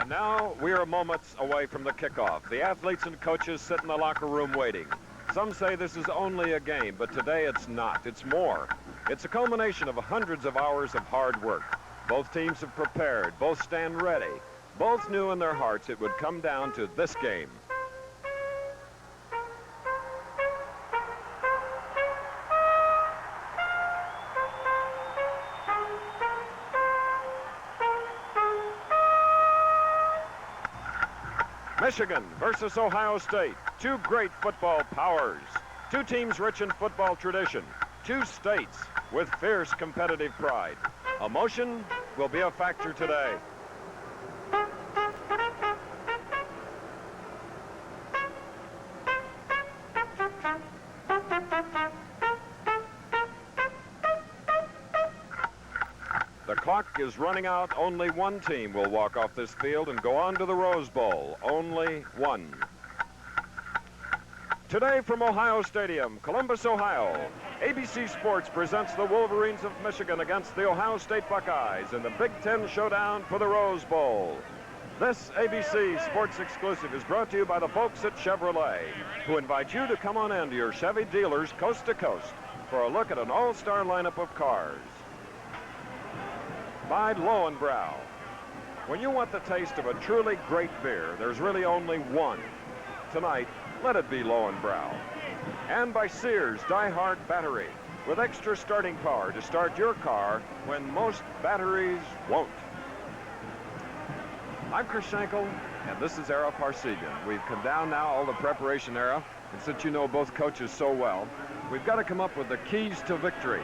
And now we are moments away from the kickoff. The athletes and coaches sit in the locker room waiting. Some say this is only a game, but today it's not. It's more. It's a culmination of hundreds of hours of hard work. Both teams have prepared. Both stand ready. Both knew in their hearts it would come down to this game. Michigan versus Ohio State. Two great football powers. Two teams rich in football tradition. Two states with fierce competitive pride. Emotion will be a factor today. The clock is running out. Only one team will walk off this field and go on to the Rose Bowl. Only one. Today from Ohio Stadium, Columbus, Ohio, ABC Sports presents the Wolverines of Michigan against the Ohio State Buckeyes in the Big Ten Showdown for the Rose Bowl. This ABC Sports exclusive is brought to you by the folks at Chevrolet, who invite you to come on in to your Chevy dealers coast to coast for a look at an all-star lineup of cars. By Lowenbrow. When you want the taste of a truly great beer, there's really only one. Tonight, let it be Lowenbrow. And by Sears Die-Hard Battery, with extra starting power to start your car when most batteries won't. I'm Chris Schenkel, and this is Ara Parsegian. We've come down now all the preparation era, and since you know both coaches so well, we've got to come up with the keys to victory.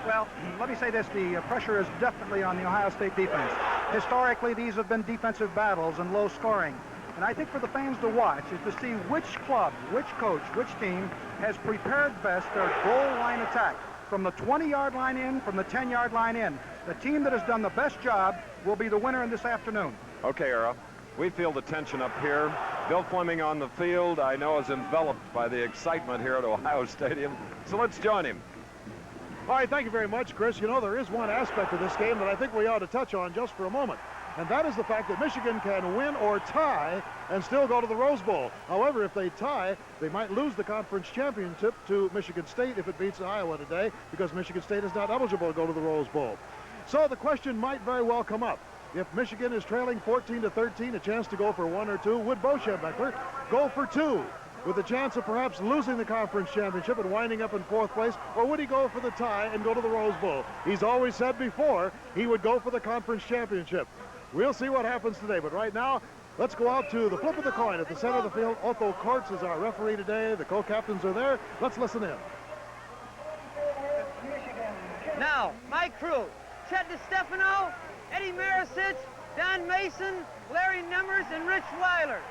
Well, let me say this, the pressure is definitely on the Ohio State defense. Historically, these have been defensive battles and low scoring. And I think for the fans to watch is to see which club, which coach, which team has prepared best their goal line attack. From the 20-yard line in, from the 10-yard line in. The team that has done the best job will be the winner in this afternoon. Okay, Ara. We feel the tension up here. Bill Fleming on the field, I know, is enveloped by the excitement here at Ohio Stadium. So let's join him. All right, thank you very much, Chris. You know, there is one aspect of this game that I think we ought to touch on just for a moment. And that is the fact that Michigan can win or tie and still go to the Rose Bowl. However, if they tie, they might lose the conference championship to Michigan State if it beats Iowa today, because Michigan State is not eligible to go to the Rose Bowl. So the question might very well come up. If Michigan is trailing 14-13, a chance to go for one or two, would Bo Schembechler go for two, with a chance of perhaps losing the conference championship and winding up in fourth place, or would he go for the tie and go to the Rose Bowl? He's always said before he would go for the conference championship. We'll see what happens today, but right now, let's go out to the flip of the coin at the center of the field. Otto Kortz is our referee today. The co-captains are there. Let's listen in. Now, my crew, Chet DeStefano, Eddie Marisich, Don Mason, Larry Nemmers, and Rich Weiler.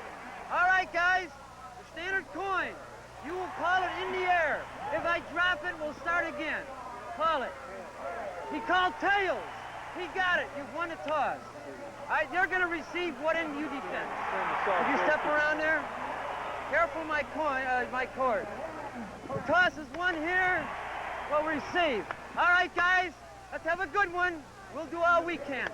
All right, guys, the standard coin. You will call it in the air. If I drop it, we'll start again. Call it. He called tails. He got it. You've won the toss. All right, you're going to receive what end you defend. If you step around there, careful my cord. The toss is one here. We'll receive. All right, guys, let's have a good one. We'll do all we can.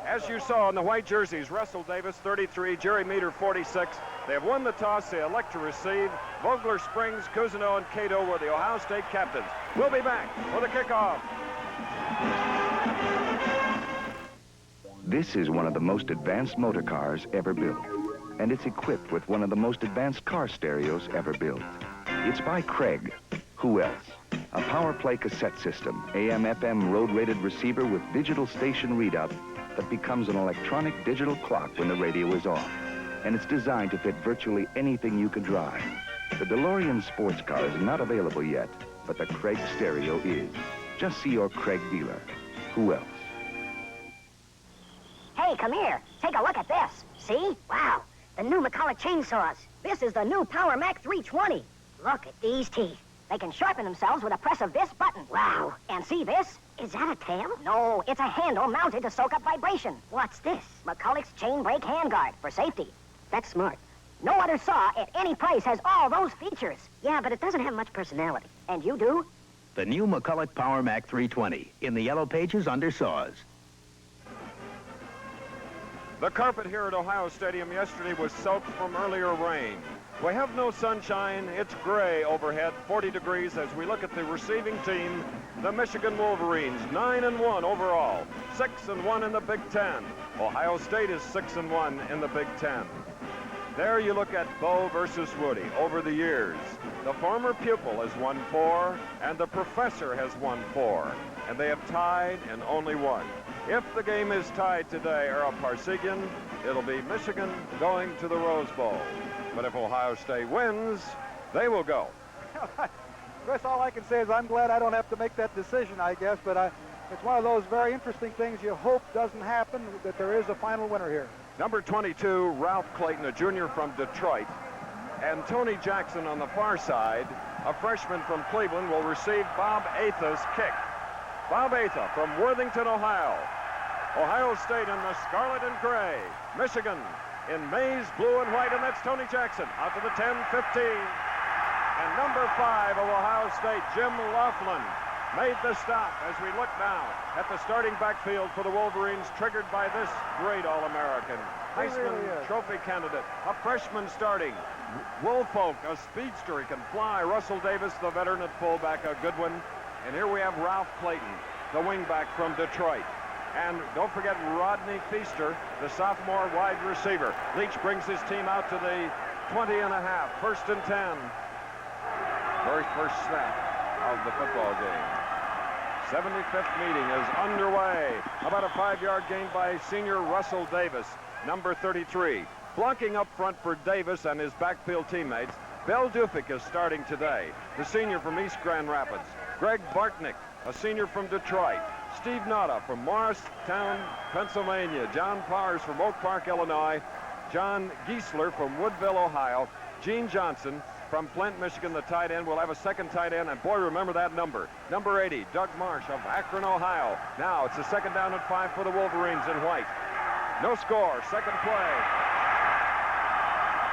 As you saw in the white jerseys, Russell Davis, 33, Jerry Meter, 46. They have won the toss. They elect to receive. Vogler, Springs, Cousineau, and Cato were the Ohio State captains. We'll be back for the kickoff. This is one of the most advanced motor cars ever built, and it's equipped with one of the most advanced car stereos ever built. It's by Craig. Who else? A power play cassette system, AM/FM road-rated receiver with digital station readout that becomes an electronic digital clock when the radio is off. And it's designed to fit virtually anything you can drive. The DeLorean sports car is not available yet, but the Craig stereo is. Just see your Craig dealer. Who else? Hey, come here. Take a look at this. See? Wow. The new McCulloch chainsaws. This is the new Power Mac 320. Look at these teeth. They can sharpen themselves with a press of this button. Wow. And see this? Is that a tail? No, it's a handle mounted to soak up vibration. What's this? McCulloch's chain brake handguard for safety. That's smart. No other saw at any price has all those features. Yeah, but it doesn't have much personality. And you do? The new McCulloch Power Mac 320 in the yellow pages under saws. The carpet here at Ohio Stadium yesterday was soaked from earlier rain. We have no sunshine. It's gray overhead, 40 degrees as we look at the receiving team, the Michigan Wolverines, 9-1 overall, 6-1 in the Big Ten. Ohio State is 6-1 in the Big Ten. There you look at Bo versus Woody over the years. The former pupil has won 4, and the professor has won 4, and they have tied and only won. If the game is tied today, Era Parsegian, it'll be Michigan going to the Rose Bowl. But if Ohio State wins, they will go. Chris, all I can say is I'm glad I don't have to make that decision, I guess, but it's one of those very interesting things you hope doesn't happen, that there is a final winner here. Number 22, Ralph Clayton, a junior from Detroit, and Tony Jackson on the far side, a freshman from Cleveland, will receive Bob Atha's kick. Bob Atha from Worthington, Ohio. Ohio State in the scarlet and gray. Michigan in maize, blue, and white, and that's Tony Jackson out to the 10-15. And number 5 of Ohio State, Jim Laughlin, made the stop as we look now at the starting backfield for the Wolverines, triggered by this great All-American. Heisman Trophy candidate, a freshman starting. Woolfolk, a speedster, he can fly. Russell Davis, the veteran at fullback, a good one. And here we have Ralph Clayton, the wingback from Detroit. And don't forget Rodney Feaster, the sophomore wide receiver. Leach brings his team out to the 20.5, 1st and 10. Very first snap of the football game. 75th meeting is underway. About a 5-yard gain by senior Russell Davis, number 33. Blocking up front for Davis and his backfield teammates, Bill Dufik is starting today, the senior from East Grand Rapids. Greg Bartnick, a senior from Detroit. Steve Nada from Morristown, Pennsylvania. John Powers from Oak Park, Illinois. John Giesler from Woodville, Ohio. Gene Johnson from Flint, Michigan, the tight end. We'll have a second tight end, and boy, remember that number. Number 80, Doug Marsh of Akron, Ohio. Now it's a second down and 5 for the Wolverines in white. No score, second play.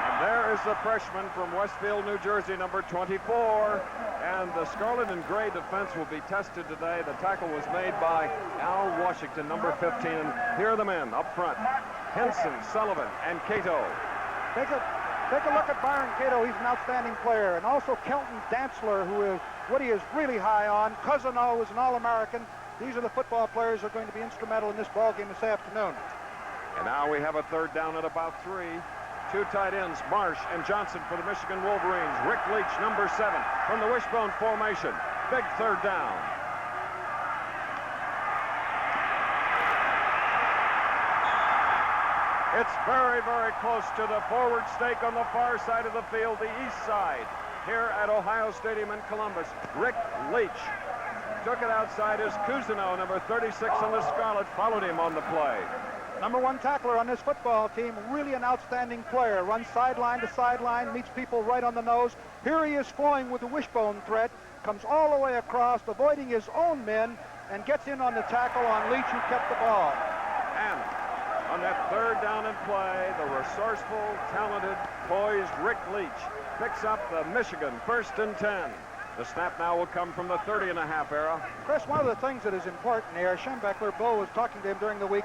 And there is the freshman from Westfield, New Jersey, number 24. And the scarlet and gray defense will be tested today. The tackle was made by Al Washington, number 15. And here are the men up front. Henson, Sullivan, and Cato. Take a look at Byron Cato. He's an outstanding player. And also Kelton Dantzler, who Woody is really high on. Cousino was an All-American. These are the football players who are going to be instrumental in this ball game this afternoon. And now we have a third down at about 3. 2 tight ends, Marsh and Johnson for the Michigan Wolverines. Rick Leach, number 7, from the wishbone formation. Big third down. It's very, very close to the forward stake on the far side of the field, the east side, here at Ohio Stadium in Columbus. Rick Leach took it outside as Cousino, number 36 on the Scarlet, followed him on the play. Number 1 tackler on this football team, really an outstanding player. Runs sideline to sideline, meets people right on the nose. Here he is flowing with the wishbone threat, comes all the way across, avoiding his own men, and gets in on the tackle on Leach, who kept the ball. And on that third down and play, the resourceful, talented, poised Rick Leach picks up the Michigan 1st and 10. The snap now will come from the 30.5 era. Chris, one of the things that is important here, Schembechler, Bo was talking to him during the week.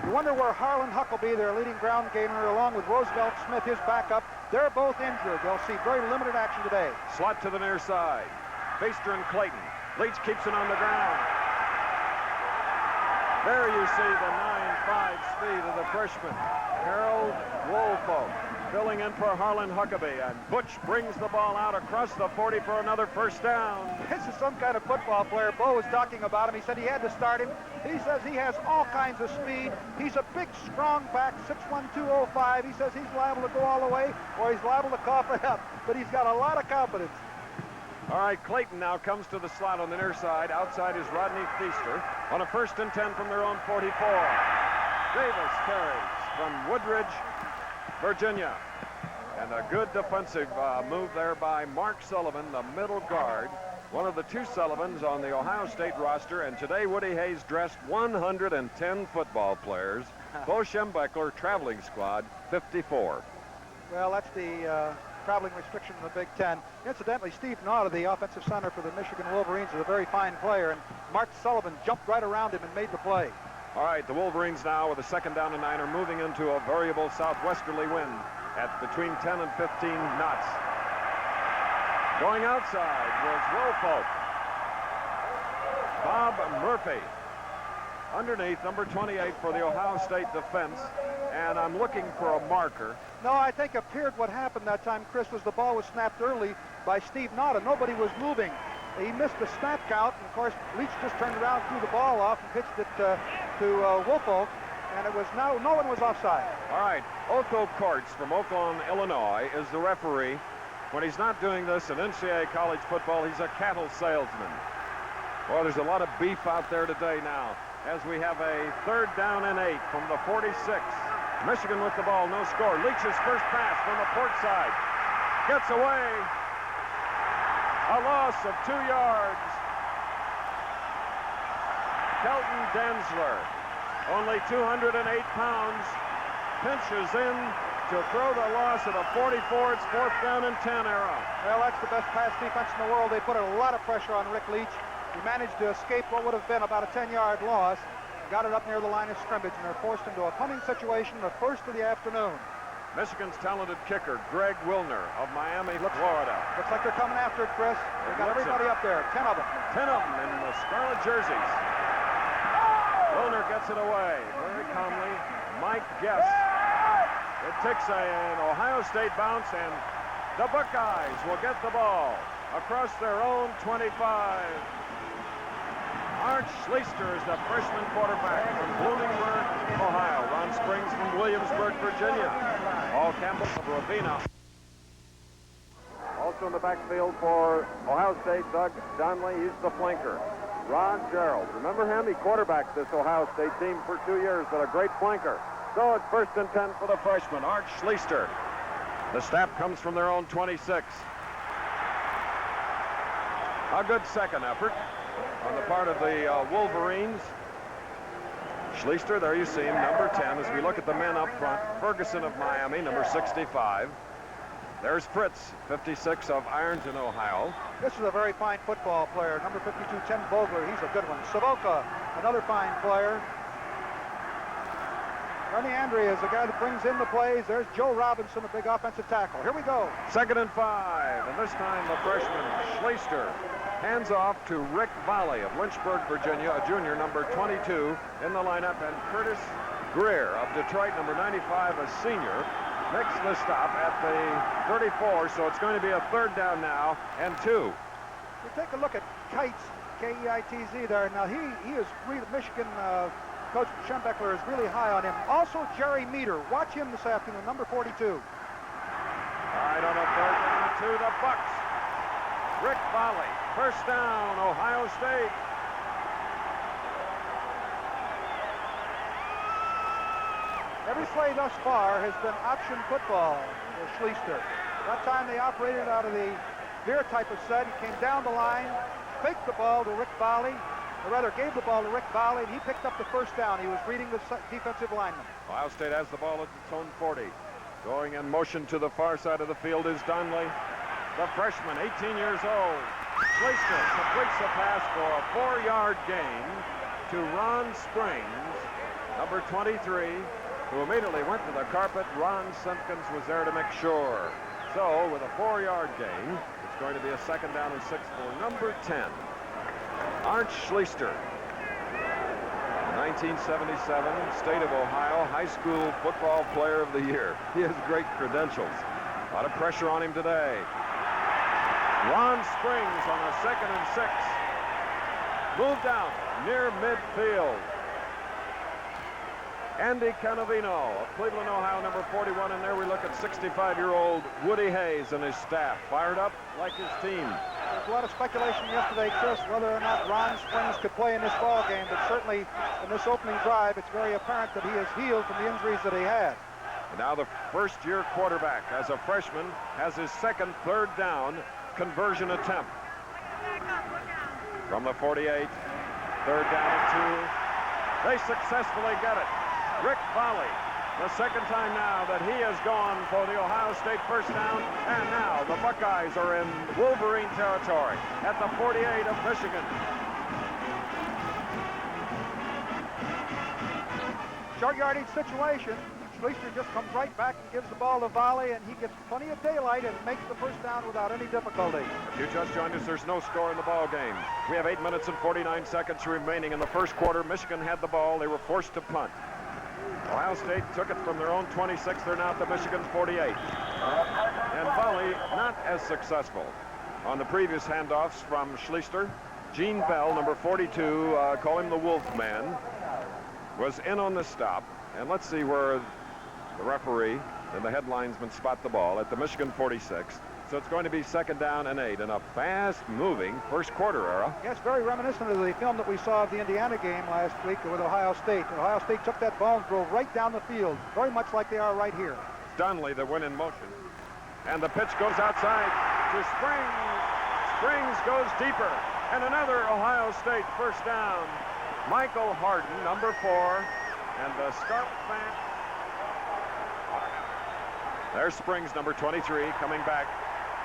You wonder where Harlan Huckabee, their leading ground gainer, along with Roosevelt Smith, his backup, they're both injured. They'll see very limited action today. Slot to the near side. Feaster and Clayton. Leach keeps it on the ground. There you see the 9.5 speed of the freshman, Harold Woolfolk, filling in for Harlan Huckabee, and Butch brings the ball out across the 40 for another first down. This is some kind of football player. Bo was talking about him. He said he had to start him. He says he has all kinds of speed. He's a big, strong back, 6'1", 205. He says he's liable to go all the way, or he's liable to cough it up, but he's got a lot of confidence. All right, Clayton now comes to the slot on the near side. Outside is Rodney Feaster on a 1st and 10 from their own 44. Davis carries from Woodridge, Virginia. And a good defensive move there by Mark Sullivan, the middle guard, one of the 2 Sullivans on the Ohio State roster. And today Woody Hayes dressed 110 football players. Bo Schembechler, traveling squad, 54. Well, that's the traveling restriction in the Big Ten. Incidentally, Steve Nada, the offensive center for the Michigan Wolverines, is a very fine player, and Mark Sullivan jumped right around him and made the play. All right, the Wolverines now with a 2nd down and 9 are moving into a variable southwesterly wind at between 10 and 15 knots. Going outside was Woolfolk. Bob Murphy. Underneath, number 28 for the Ohio State defense. And I'm looking for a marker. No, I think appeared what happened that time, Chris, was the ball was snapped early by Steve Notta. Nobody was moving. He missed the snap count, and of course, Leach just turned around, threw the ball off, and pitched it to Woolfolk, and it was no one was offside. All right, Otho Courts from Oakland, Illinois, is the referee. When he's not doing this in NCAA college football, he's a cattle salesman. Boy, there's a lot of beef out there today now, as we have a 3rd down and 8 from the 46. Michigan with the ball, no score. Leach's first pass from the port side. Gets away. A loss of 2 yards. Kelton Densler, only 208 pounds, pinches in to throw the loss at a 44. It's 4th down and 10 era. Well, that's the best pass defense in the world. They put a lot of pressure on Rick Leach. He managed to escape what would have been about a 10-yard loss. Got it up near the line of scrimmage, and they're forced into a punting situation, the first of the afternoon. Michigan's talented kicker, Greg Wilner of Miami, Florida. Looks like they're coming after it, Chris. They got everybody up there, 10 of them. 10 of them in the scarlet jerseys. Wilner gets it away very calmly. Mike Guess. It takes an Ohio State bounce, and the Buckeyes will get the ball across their own 25. Art Schleister is the freshman quarterback from Bloomingburg, Ohio. Ron Springs from Williamsburg, Virginia. Paul Campbell of Ravenna. Also in the backfield for Ohio State, Doug Donnelly. He's the flanker. Ron Gerald. Remember him? He quarterbacked this Ohio State team for 2 years, but a great flanker. So it's 1st and 10 for the freshman, Art Schleister. The snap comes from their own 26. A good second effort on the part of the Wolverines. Schleister, there you see him, number 10, as we look at the men up front. Ferguson of Miami, number 65. There's Fritz, 56 of Ironton, Ohio. This is a very fine football player. Number 52, Tim Vogler, he's a good one. Savoca, another fine player. Ernie Andrea is the guy that brings in the plays. There's Joe Robinson, a big offensive tackle. Here we go. 2nd and 5, and this time the freshman, Schleister, hands off to Rick Volley of Lynchburg, Virginia, a junior, number 22 in the lineup, and Curtis Greer of Detroit, number 95, a senior, makes the stop at the 34, so it's going to be a 3rd down now and 2. We take a look at Keitz, K-E-I-T-Z there. Now, he is really, Michigan Coach Schembeckler is really high on him. Also, Jerry Meter. Watch him this afternoon, number 42. All right, on a 3rd down to the Bucks. Rick Volley, 1st down, Ohio State. Every play thus far has been option football for Schleister. That time they operated out of the veer type of set. He came down the line, faked the ball to Rick Volley, or rather gave the ball to Rick Volley, and he picked up the 1st down. He was reading the defensive lineman. Ohio State has the ball at its own 40. Going in motion to the far side of the field is Donnelly, the freshman, 18 years old. Schleister completes the pass for a 4-yard gain to Ron Springs, number 23, who immediately went to the carpet. Ron Simpkins was there to make sure. So with a 4-yard gain, it's going to be a 2nd down and 6 for number 10. Art Schleister, 1977 State of Ohio High School Football Player of the Year. He has great credentials. A lot of pressure on him today. Ron Springs on a 2nd and 6. Moved out near midfield. Andy Canavino of Cleveland, Ohio, number 41. And there we look at 65-year-old Woody Hayes and his staff. Fired up like his team. There's a lot of speculation yesterday, Chris, whether or not Ron Springs could play in this ball game, but certainly in this opening drive, it's very apparent that he has healed from the injuries that he had. And now the first-year quarterback, as a freshman, has his 2nd 3rd down conversion attempt. From the 48, 3rd down and 2. They successfully get it. Rick Volley, the 2nd time now that he has gone for the Ohio State 1st down, and now the Buckeyes are in Wolverine territory at the 48 of Michigan. short yardage situation. Schleister just comes right back and gives the ball to Volley, and he gets plenty of daylight and makes the first down without any difficulty. If you just joined us, there's no score in the ball game. We have 8 minutes and 49 seconds remaining in the first quarter. Michigan had the ball. They were forced to punt. Ohio State took it from their own 26. They're now at the Michigan 48. And Volley not as successful on the previous handoffs from Schleister. Gene Bell, number 42, call him the Wolfman, was in on the stop. And let's see where the referee and the headlinesman spot the ball at the Michigan 46. So it's going to be 2nd down and 8 in a fast-moving first quarter era. Yes, very reminiscent of the film that we saw of the Indiana game last week with Ohio State. Ohio State took that ball and drove right down the field, very much like they are right here. Donnelly that went in motion. And the pitch goes outside to Springs. Springs goes deeper. And another Ohio State first down. Michael Harden, number 4, and the Scarp fan. There's Springs, number 23, coming back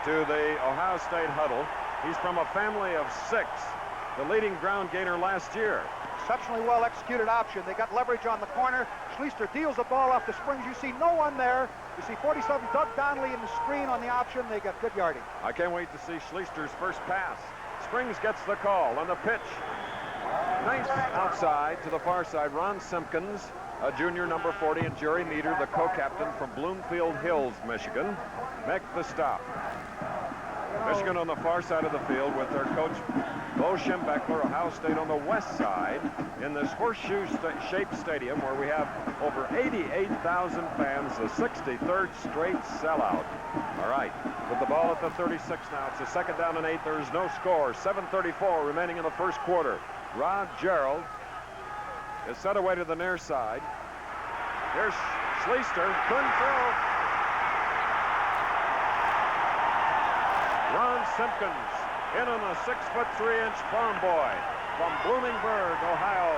to the Ohio State huddle. He's from a family of 6, the leading ground gainer last year. Exceptionally well executed option. They got leverage on the corner. Schleister deals the ball off to Springs. You see no one there. You see 47 Doug Donnelly in the screen on the option. They got good yardage. I can't wait to see Schleister's first pass. Springs gets the call on the pitch. Nice outside to the far side. Ron Simpkins, a junior, number 40, and Jerry Meter, the co-captain from Bloomfield Hills, Michigan, make the stop. Michigan on the far side of the field with their coach, Bo Schembechler. Ohio State on the west side in this horseshoe-shaped stadium where we have over 88,000 fans, the 63rd straight sellout. All right, with the ball at the 36 now. It's a 2nd down and 8. There's no score. 7:34 remaining in the first quarter. Rod Gerald is set away to the near side. Here's Schleister. Couldn't throw. Ron Simpkins in on a 6'3" farm boy from Bloomingburg, Ohio.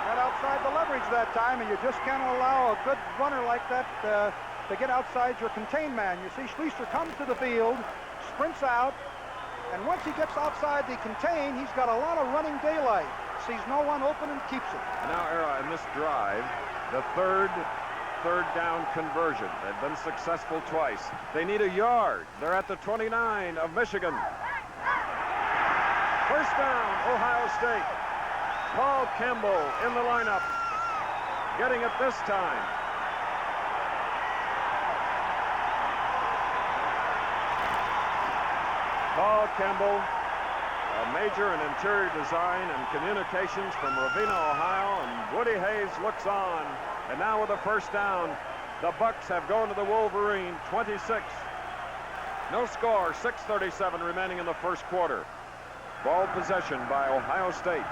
Got outside the leverage that time, and you just can't allow a good runner like that to get outside your contained man. You see Schleister comes to the field, sprints out, and once he gets outside the contain, he's got a lot of running daylight. Sees no one open and keeps it. Now, Era, in this drive, the third down conversion. They've been successful twice. They need a yard. They're at the 29 of Michigan. First down, Ohio State. Paul Campbell in the lineup, getting it this time. Paul Campbell, a major in interior design and communications from Ravenna, Ohio, and Woody Hayes looks on. And now with a first down, the Bucks have gone to the Wolverine, 26. No score, 6:37 remaining in the first quarter. Ball possession by Ohio State.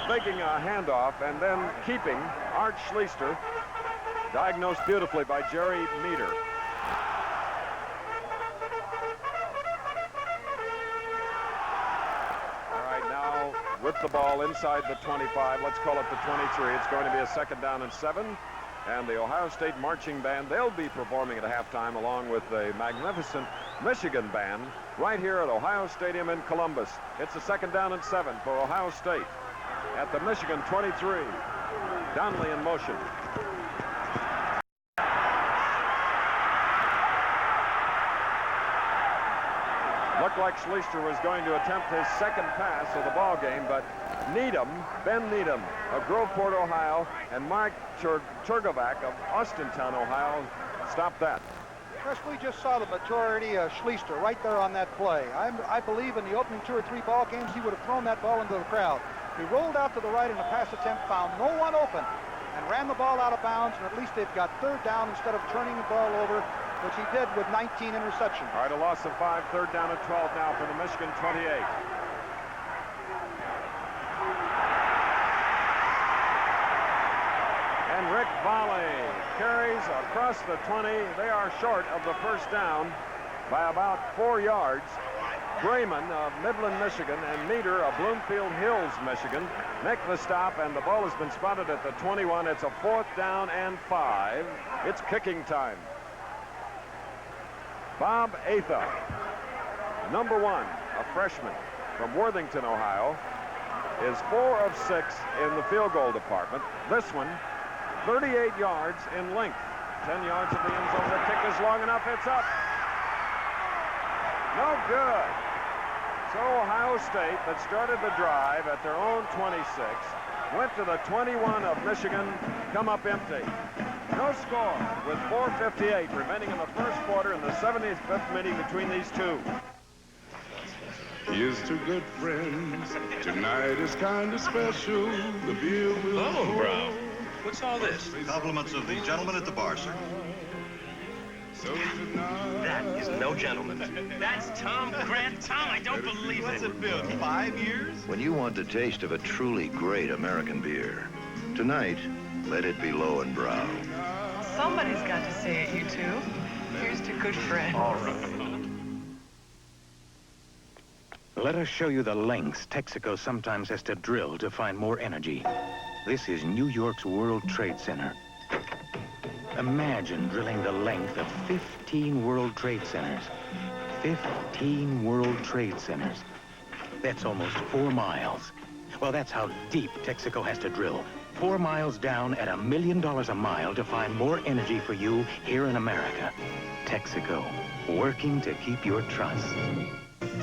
Making a handoff and then keeping Art Schleister, diagnosed beautifully by Jerry Meter. With the ball inside the 25, let's call it the 23. It's going to be a 2nd down and 7. And the Ohio State marching band, they'll be performing at halftime along with a magnificent Michigan band right here at Ohio Stadium in Columbus. It's a 2nd down and 7 for Ohio State at the Michigan 23. Donnelly in motion. Looked like Schleister was going to attempt his second pass of the ball game, but Ben Needham of Groveport, Ohio, and Mike Turgovac of Austintown, Ohio, stopped that. Chris, we just saw the maturity of Schleister right there on that play. I believe in the opening 2 or 3 ball games, he would have thrown that ball into the crowd. He rolled out to the right in a pass attempt, found no one open, and ran the ball out of bounds, and at least they've got 3rd down instead of turning the ball over, which he did with 19 interceptions. All right, a loss of 5, 3rd down and 12 now for the Michigan 28. And Rick Volley carries across the 20. They are short of the first down by about 4 yards. Brayman of Midland, Michigan, and Meter of Bloomfield Hills, Michigan, make the stop, and the ball has been spotted at the 21. It's a 4th down and 5. It's kicking time. Bob Atha, number 1, a freshman from Worthington, Ohio, is 4 of 6 in the field goal department. This one, 38 yards in length. 10 yards of the end zone. The kick is long enough. It's up. No good. So Ohio State, that started the drive at their own 26, went to the 21 of Michigan, come up empty. No score with 4:58 remaining in the first quarter in the 75th minute between these two. Here's to good friends. Tonight is kind of special. The beer will. Oh, bro. What's all this? Compliments of the gentleman at the bar, sir. So tonight. That is no gentleman. That's Tom Grant. Tom, I don't believe it. What's it been, 5 years? When you want the taste of a truly great American beer, tonight, let it be Low and Brow. Somebody's got to say it, you two. Here's to good friends. All right. Let us show you the lengths Texaco sometimes has to drill to find more energy. This is New York's World Trade Center. Imagine drilling the length of 15 World Trade Centers. 15 World Trade Centers. That's almost 4 miles. Well, that's how deep Texaco has to drill. 4 miles down at $1 million a mile to find more energy for you here in America. Texaco, working to keep your trust.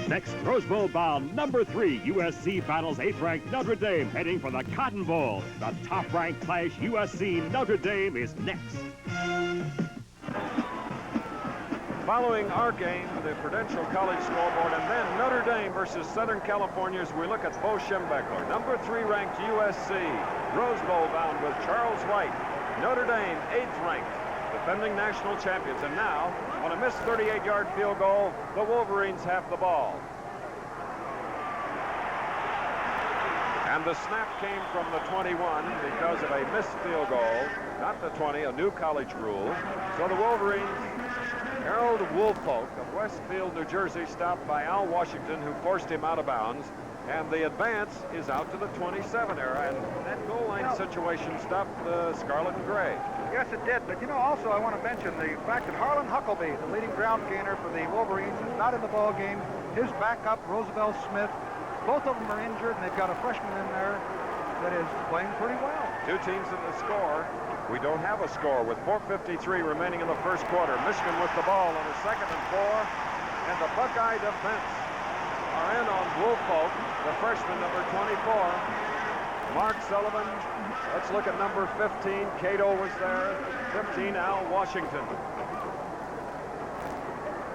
Next, Rose Bowl bound number 3, USC battles 8th-ranked Notre Dame, heading for the Cotton Bowl. The top-ranked clash, USC-Notre Dame, is next. Following our game, the Prudential College scoreboard, and then Notre Dame versus Southern California as we look at Bo Schembechler. Number 3 ranked USC, Rose Bowl bound with Charles White. Notre Dame, 8th ranked, defending national champions. And now, on a missed 38-yard field goal, the Wolverines have the ball. And the snap came from the 21 because of a missed field goal, not the 20, a new college rule. So the Wolverines, Harold Woolfolk of Westfield, New Jersey, stopped by Al Washington, who forced him out of bounds. And the advance is out to the 27 area, and that goal line situation stopped the Scarlet and Gray. Yes, it did. But, you know, also I want to mention the fact that Harlan Huckabee, the leading ground gainer for the Wolverines, is not in the ball game. His backup, Roosevelt Smith, both of them are injured, and they've got a freshman in there that is playing pretty well. Two teams in the score. We don't have a score with 4:53 remaining in the first quarter. Michigan with the ball on a 2nd and 4, and the Buckeye defense are in on Woolfolk, the freshman, number 24. Mark Sullivan. Let's look at number 15. Cato was there. 15, Al Washington.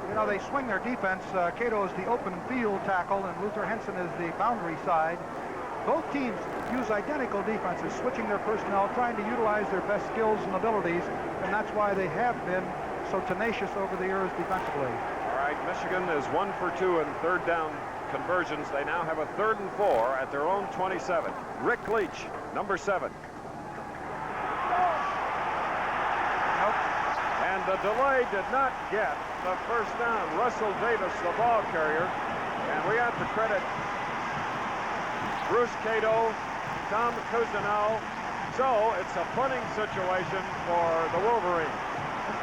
You know, they swing their defense. Cato is the open field tackle, and Luther Henson is the boundary side. Both teams use identical defenses, switching their personnel, trying to utilize their best skills and abilities, and that's why they have been so tenacious over the years defensively. All right, Michigan is 1 for 2 in third down conversions. They now have a 3rd and 4 at their own 27. Rick Leach, number 7. And the delay did not get the first down. Russell Davis, the ball carrier. And we have to credit Bruce Cato, Tom Cousineau. So it's a punting situation for the Wolverines.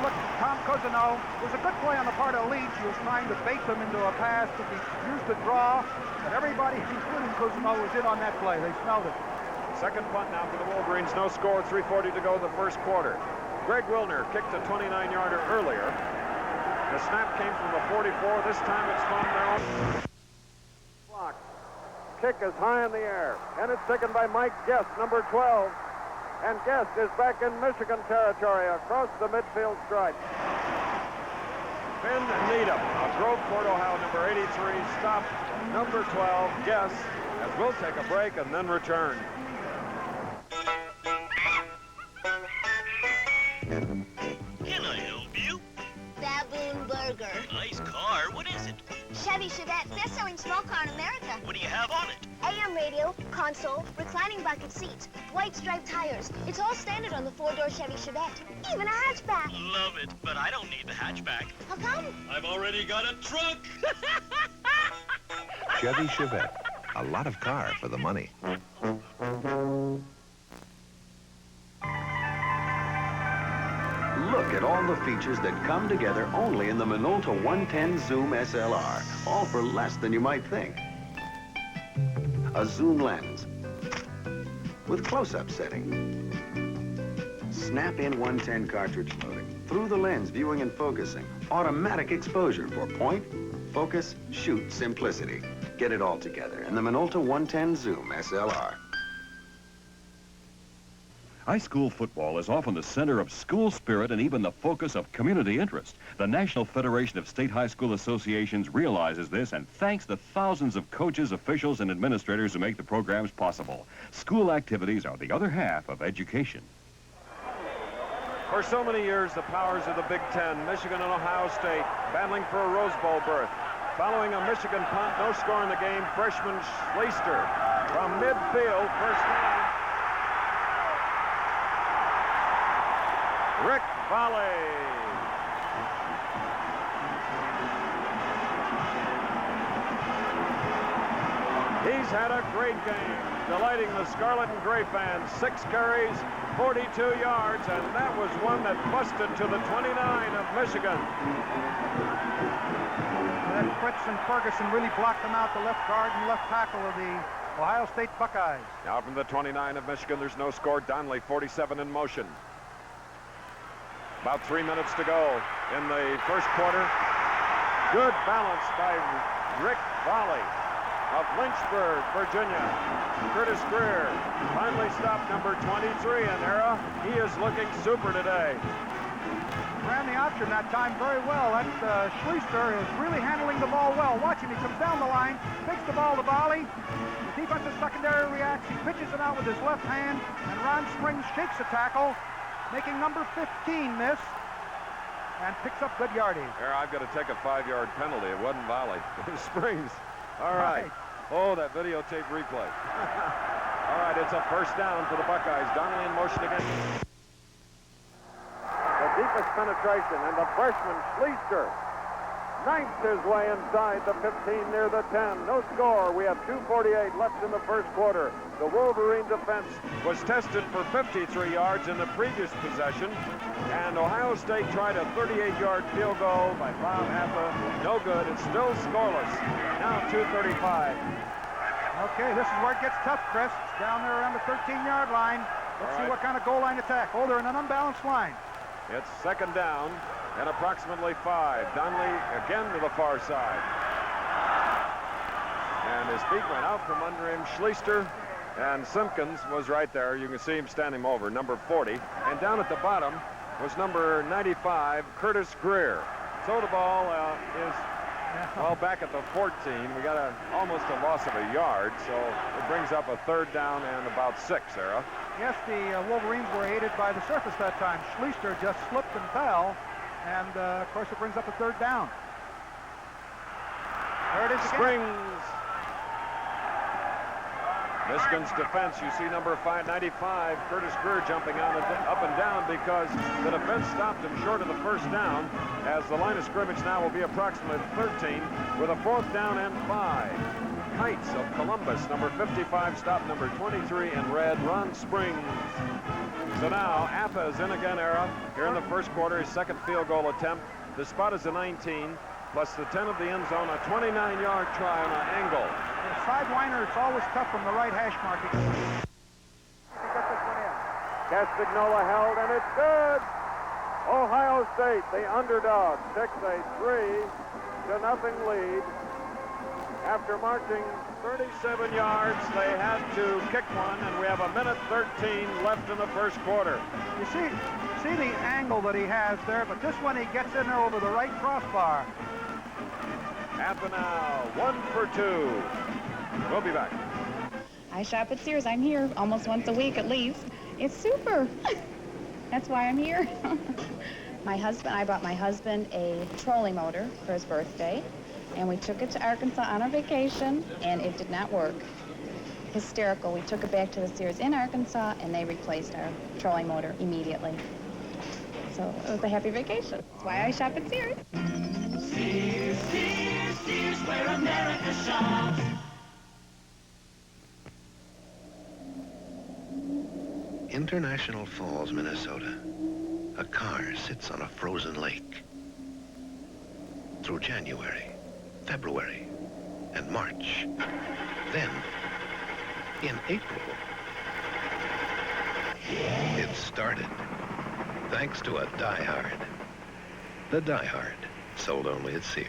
Look, Tom Cousineau was a good play on the part of Leach. He was trying to bait them into a pass that he used to draw, but everybody, including Cousineau, was in on that play. They smelled it. Second punt now for the Wolverines. No score, 3:40 to go the first quarter. Greg Wilner kicked a 29-yarder earlier. The snap came from the 44. This time it's from their own block. Kick is high in the air, and it's taken by Mike Guest, number 12. And Guest is back in Michigan territory across the midfield stripe. Finn Needham of Groveport, Ohio, number 83, stopped number 12, Guest, as we'll take a break and then return. Can I help you? Baboon Burger. Nice car. What is it? Chevy Chevette, best-selling small car in America. What do you have on it? AM radio, console, reclining bucket seats, white striped tires. It's all standard on the 4-door Chevy Chevette. Even a hatchback. Love it, but I don't need the hatchback. How come? I've already got a trunk. Chevy Chevette. A lot of car for the money. Look at all the features that come together only in the Minolta 110 Zoom SLR, all for less than you might think. A zoom lens, with close-up setting. Snap-in 110 cartridge loading. Through the lens, viewing and focusing. Automatic exposure for point, focus, shoot simplicity. Get it all together in the Minolta 110 Zoom SLR. High school football is often the center of school spirit and even the focus of community interest. The National Federation of State High School Associations realizes this and thanks the thousands of coaches, officials, and administrators who make the programs possible. School activities are the other half of education. For so many years, the powers of the Big Ten, Michigan and Ohio State, battling for a Rose Bowl berth. Following a Michigan punt, no score in the game, freshman Schleister from midfield, first down. Rick Volley. He's had a great game, delighting the Scarlet and Gray fans. 6 carries, 42 yards, and that was one that busted to the 29 of Michigan. And Fritz and Ferguson really blocked them out, the left guard and left tackle of the Ohio State Buckeyes. Now from the 29 of Michigan, there's no score. Donnelly, 47 in motion. About 3 minutes to go in the first quarter. Good balance by Rick Volley of Lynchburg, Virginia. Curtis Greer finally stopped number 23 in era. He is looking super today. Ran the option that time very well. That Schleister is really handling the ball well. Watch him. He comes down the line, takes the ball to Volley. The defensive secondary reacts. He pitches it out with his left hand, and Ron Springs shakes the tackle, making number 15 miss, and picks up good yardage. Here, I've got to take a 5-yard penalty. It wasn't Volley. It was Springs. All right. Oh, that videotape replay. All right, it's a first down for the Buckeyes. Donnelly in motion again. The deepest penetration, and the freshman Schleister knifes his way inside the 15 near the 10. No score. We have 2:48 left in the first quarter. The Wolverine defense was tested for 53 yards in the previous possession, and Ohio State tried a 38-yard field goal by Bob Appa. No good. It's still scoreless. Now 2:35. Okay, this is where it gets tough, Chris. It's down there around the 13-yard line. Let's see what kind of goal line attack. Oh, they're in an unbalanced line. It's second down and approximately 5. Donnelly again to the far side. And his feet went out from under him. Schleister and Simpkins was right there. You can see him standing over, number 40. And down at the bottom was number 95, Curtis Greer. So the ball is, well, back at the 14. We got almost a loss of a yard, so it brings up a third down and about 6, Sarah. Yes, the Wolverines were aided by the surface that time. Schleister just slipped and fell, and of course it brings up a third down. There it is again. Springs. Michigan's defense, you see number 595, Curtis Greer jumping on up and down because the defense stopped him short of the first down, as the line of scrimmage now will be approximately 13 with a 4th down and 5. Kites of Columbus, number 55, stop number 23 in red, Ron Springs. So now Appa is in again, Era, here in the first quarter, his second field goal attempt. The spot is a 19, plus the 10 of the end zone, a 29-yard try on an angle. The sidewiner, it's always tough from the right hash mark. He got this one in. Castagnola held, and it's good. Ohio State, the underdog, takes a 3-0 lead. After marching 37 yards, they had to kick one, and we have a minute 13 left in the first quarter. You see the angle that he has there, but this one he gets in there over the right crossbar. Half an hour, 1 for 2. We'll be back. I shop at Sears. I'm here almost once a week at least. It's super. That's why I'm here. I bought my husband a trolley motor for his birthday, and we took it to Arkansas on our vacation, and it did not work. Hysterical. We took it back to the Sears in Arkansas, and they replaced our trolley motor immediately. So it was a happy vacation. That's why I shop at Sears. Sears, Sears, Sears, where America shops. International Falls, Minnesota. A car sits on a frozen lake. Through January, February, and March. Then, in April, It started thanks to a Die Hard. The Die Hard, sold only at Sears.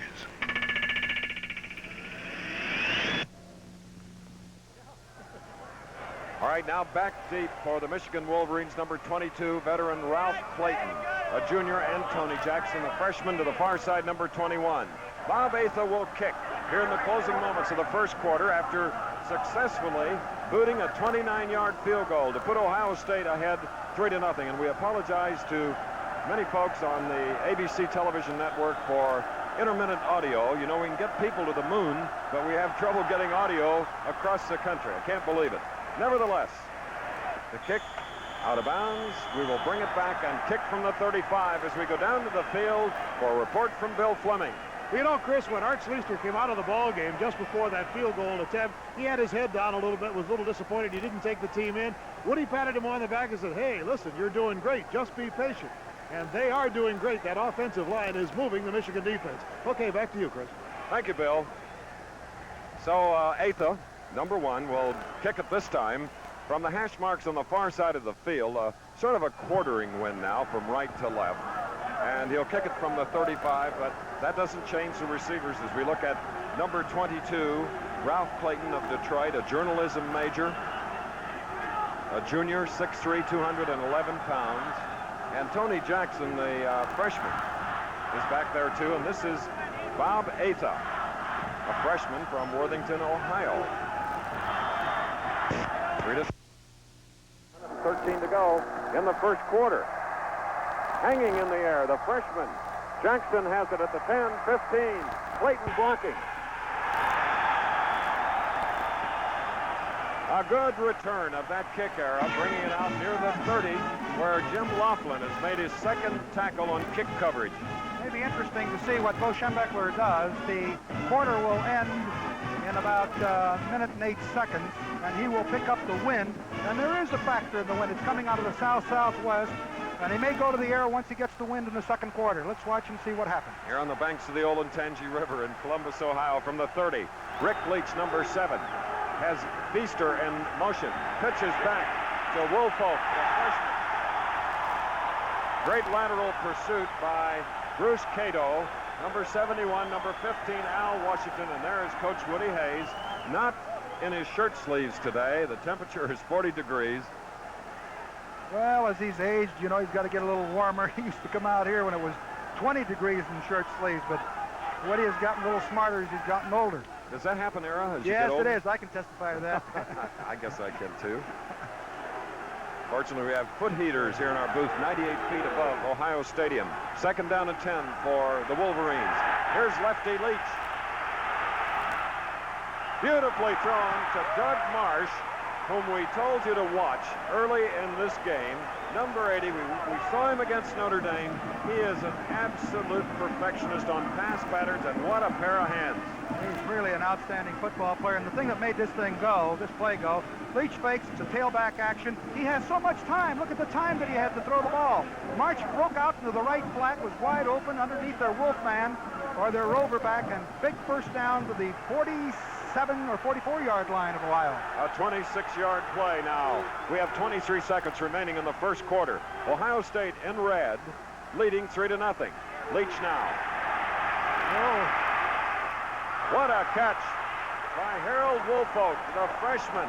All right, now back deep for the Michigan Wolverines, number 22, veteran Ralph Clayton, a junior, and Tony Jackson, a freshman, to the far side, number 21. Bob Atha will kick here in the closing moments of the first quarter after successfully booting a 29-yard field goal to put Ohio State ahead 3-0. And we apologize to many folks on the ABC television network for intermittent audio. You know, we can get people to the moon, but we have trouble getting audio across the country. I can't believe it. Nevertheless, the kick out of bounds. We will bring it back and kick from the 35 as we go down to the field for a report from Bill Fleming. You know, Chris, when Art Schleister came out of the ball game just before that field goal attempt, he had his head down a little bit, was a little disappointed he didn't take the team in. Woody patted him on the back and said, hey, listen, you're doing great. Just be patient. And they are doing great. That offensive line is moving the Michigan defense. Okay, back to you, Chris. Thank you, Bill. So, Atha, number 1, will kick it this time from the hash marks on the far side of the field. Sort of a quartering win now from right to left. And he'll kick it from the 35, but that doesn't change the receivers as we look at number 22, Ralph Clayton of Detroit, a journalism major, a junior, 6'3", 211 pounds. And Tony Jackson, the freshman, is back there too. And this is Bob Atha, a freshman from Worthington, Ohio. 13 to go in the first quarter. Hanging in the air, the freshman. Jackson has it at the 10, 15. Clayton blocking. A good return of that kick era, bringing it out near the 30, where Jim Laughlin has made his second tackle on kick coverage. Maybe interesting to see what Bo Schembechler does. The quarter will end in about a minute and 8 seconds, and he will pick up the wind. And there is a factor in the wind. It's coming out of the south-southwest, and he may go to the air once he gets the wind in the second quarter. Let's watch and see what happens. Here on the banks of the Olentangy River in Columbus, Ohio, from the 30, Rick Leach, number 7, has Feaster in motion. Pitches back to Woolfolk, the freshman. Great lateral pursuit by Bruce Cato, number 71, number 15, Al Washington, and there is Coach Woody Hayes, not in his shirt sleeves today. The temperature is 40 degrees. Well, as he's aged, you know, he's got to get a little warmer. He used to come out here when it was 20 degrees in shirt sleeves, but Woody has gotten a little smarter as he's gotten older. Does that happen, Era, as you yes, get older? It is. I can testify to that. I guess I can, too. Fortunately, we have foot heaters here in our booth, 98 feet above Ohio Stadium. Second down and 10 for the Wolverines. Here's lefty Leach. Beautifully thrown to Doug Marsh, whom we told you to watch early in this game. Number 80, we saw him against Notre Dame. He is an absolute perfectionist on pass patterns, and what a pair of hands. He's really an outstanding football player, and the thing that made this thing go, this play go, Leach fakes, it's a tailback action. He has so much time. Look at the time that he had to throw the ball. March broke out into the right flat, was wide open underneath their Wolfman or their Roverback, and big first down to the 47 or 44-yard line of Ohio. A 26-yard play now. We have 23 seconds remaining in the first quarter. Ohio State in red, leading 3-0. Leach now. Oh. What a catch by Harold Woolfolk, the freshman.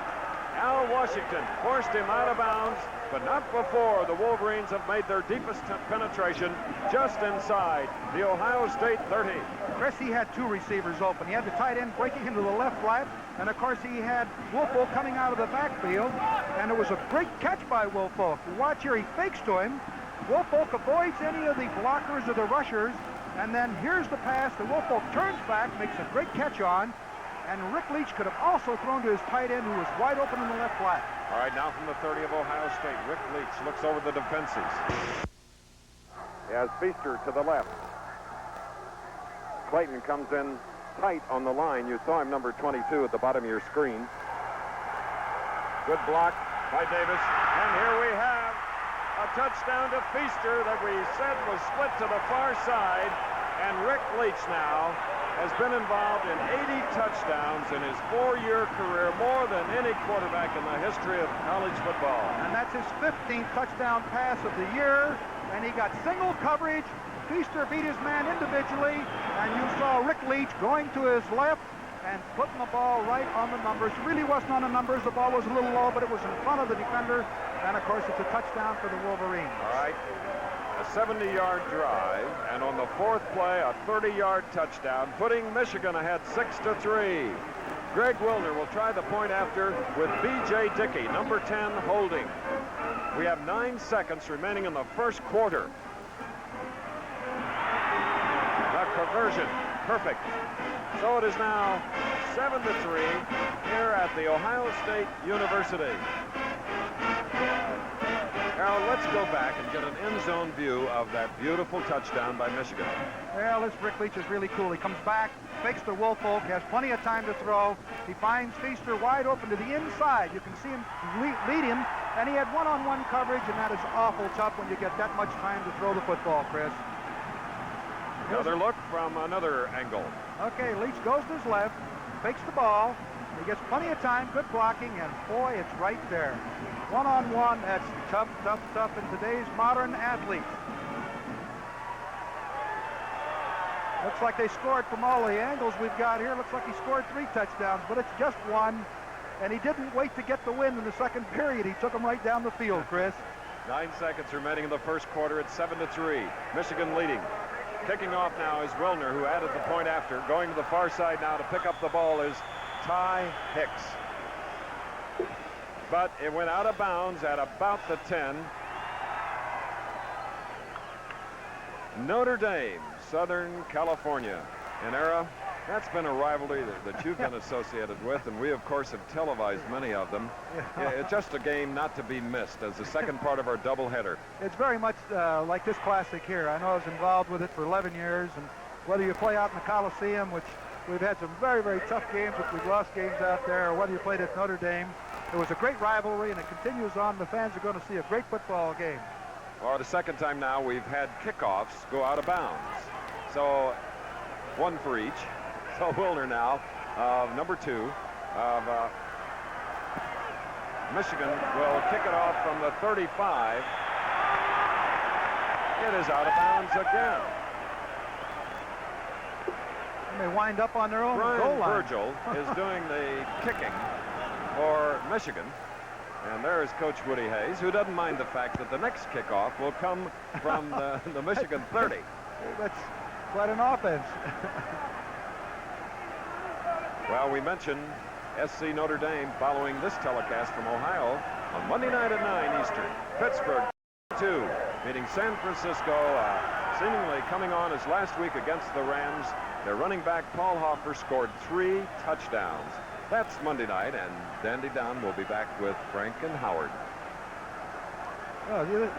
Al Washington forced him out of bounds, but not before the Wolverines have made their deepest penetration just inside the Ohio State 30. Chris, he had 2 receivers open. He had the tight end breaking into the left flat, and of course he had Woolfolk coming out of the backfield, and it was a great catch by Woolfolk. Watch here, he fakes to him. Woolfolk avoids any of the blockers or the rushers, and then here's the pass. The Woolfolk turns back, makes a great catch on, and Rick Leach could have also thrown to his tight end, who was wide open in the left flat. All right, now from the 30 of Ohio State, Rick Leach looks over the defenses. He has Feaster to the left. Clayton comes in tight on the line. You saw him, number 22, at the bottom of your screen. Good block by Davis. And here we have a touchdown to Feaster that we said was split to the far side. And Rick Leach now has been involved in touchdowns in his 4-year career, more than any quarterback in the history of college football. And that's his 15th touchdown pass of the year. And he got single coverage. Feaster beat his man individually. And you saw Rick Leach going to his left and putting the ball right on the numbers. It really wasn't on the numbers. The ball was a little low, but it was in front of the defender. And, of course, it's a touchdown for the Wolverines. All right. A 70-yard drive, and on the fourth play, a 30-yard touchdown, putting Michigan ahead 6-3. Greg Wilner will try the point after with B.J. Dickey, number 10, holding. We have 9 seconds remaining in the first quarter. The conversion, perfect. So it is now 7-3 here at the Ohio State University. Now let's go back and get an end zone view of that beautiful touchdown by Michigan. Well, this Rick Leach is really cool. He comes back, fakes the Woolfolk, has plenty of time to throw. He finds Feaster wide open to the inside. You can see him lead him, and he had one-on-one coverage, and that is awful tough when you get that much time to throw the football, Chris. Another look from another angle. Okay, Leach goes to his left, fakes the ball. He gets plenty of time, good blocking, and boy, it's right there. One-on-one, that's tough, tough, tough in today's modern athlete. Looks like they scored from all the angles we've got here. Looks like he scored 3 touchdowns, but it's just one. And he didn't wait to get the win in the second period. He took him right down the field, Chris. 9 seconds remaining in the first quarter. It's 7-3. Michigan leading. Kicking off now is Wilner, who added the point after. Going to the far side now to pick up the ball is Ty Hicks. But it went out of bounds at about the 10. Notre Dame, Southern California. An era, that's been a rivalry that you've been associated with, and we, of course, have televised many of them. Yeah, it's just a game not to be missed as the second part of our doubleheader. It's very much like this classic here. I know I was involved with it for 11 years, and whether you play out in the Coliseum, which we've had some very, very tough games, which we've lost games out there, or whether you played at Notre Dame, it was a great rivalry, and it continues on. The fans are going to see a great football game. Well, the second time now we've had kickoffs go out of bounds. So one for each. So Wilner now, number 2 of Michigan, will kick it off from the 35. It is out of bounds again. And they wind up on their own goal line. Brian Virgil is doing the kicking for Michigan. And there is Coach Woody Hayes, who doesn't mind the fact that the next kickoff will come from the Michigan 30. That's quite an offense. Well, we mentioned SC Notre Dame following this telecast from Ohio on Monday night at 9 Eastern. Pittsburgh 2 meeting San Francisco, seemingly coming on as last week against the Rams. Their running back Paul Hofer scored 3 touchdowns. That's Monday night, and Dandy Don will be back with Frank and Howard. Well,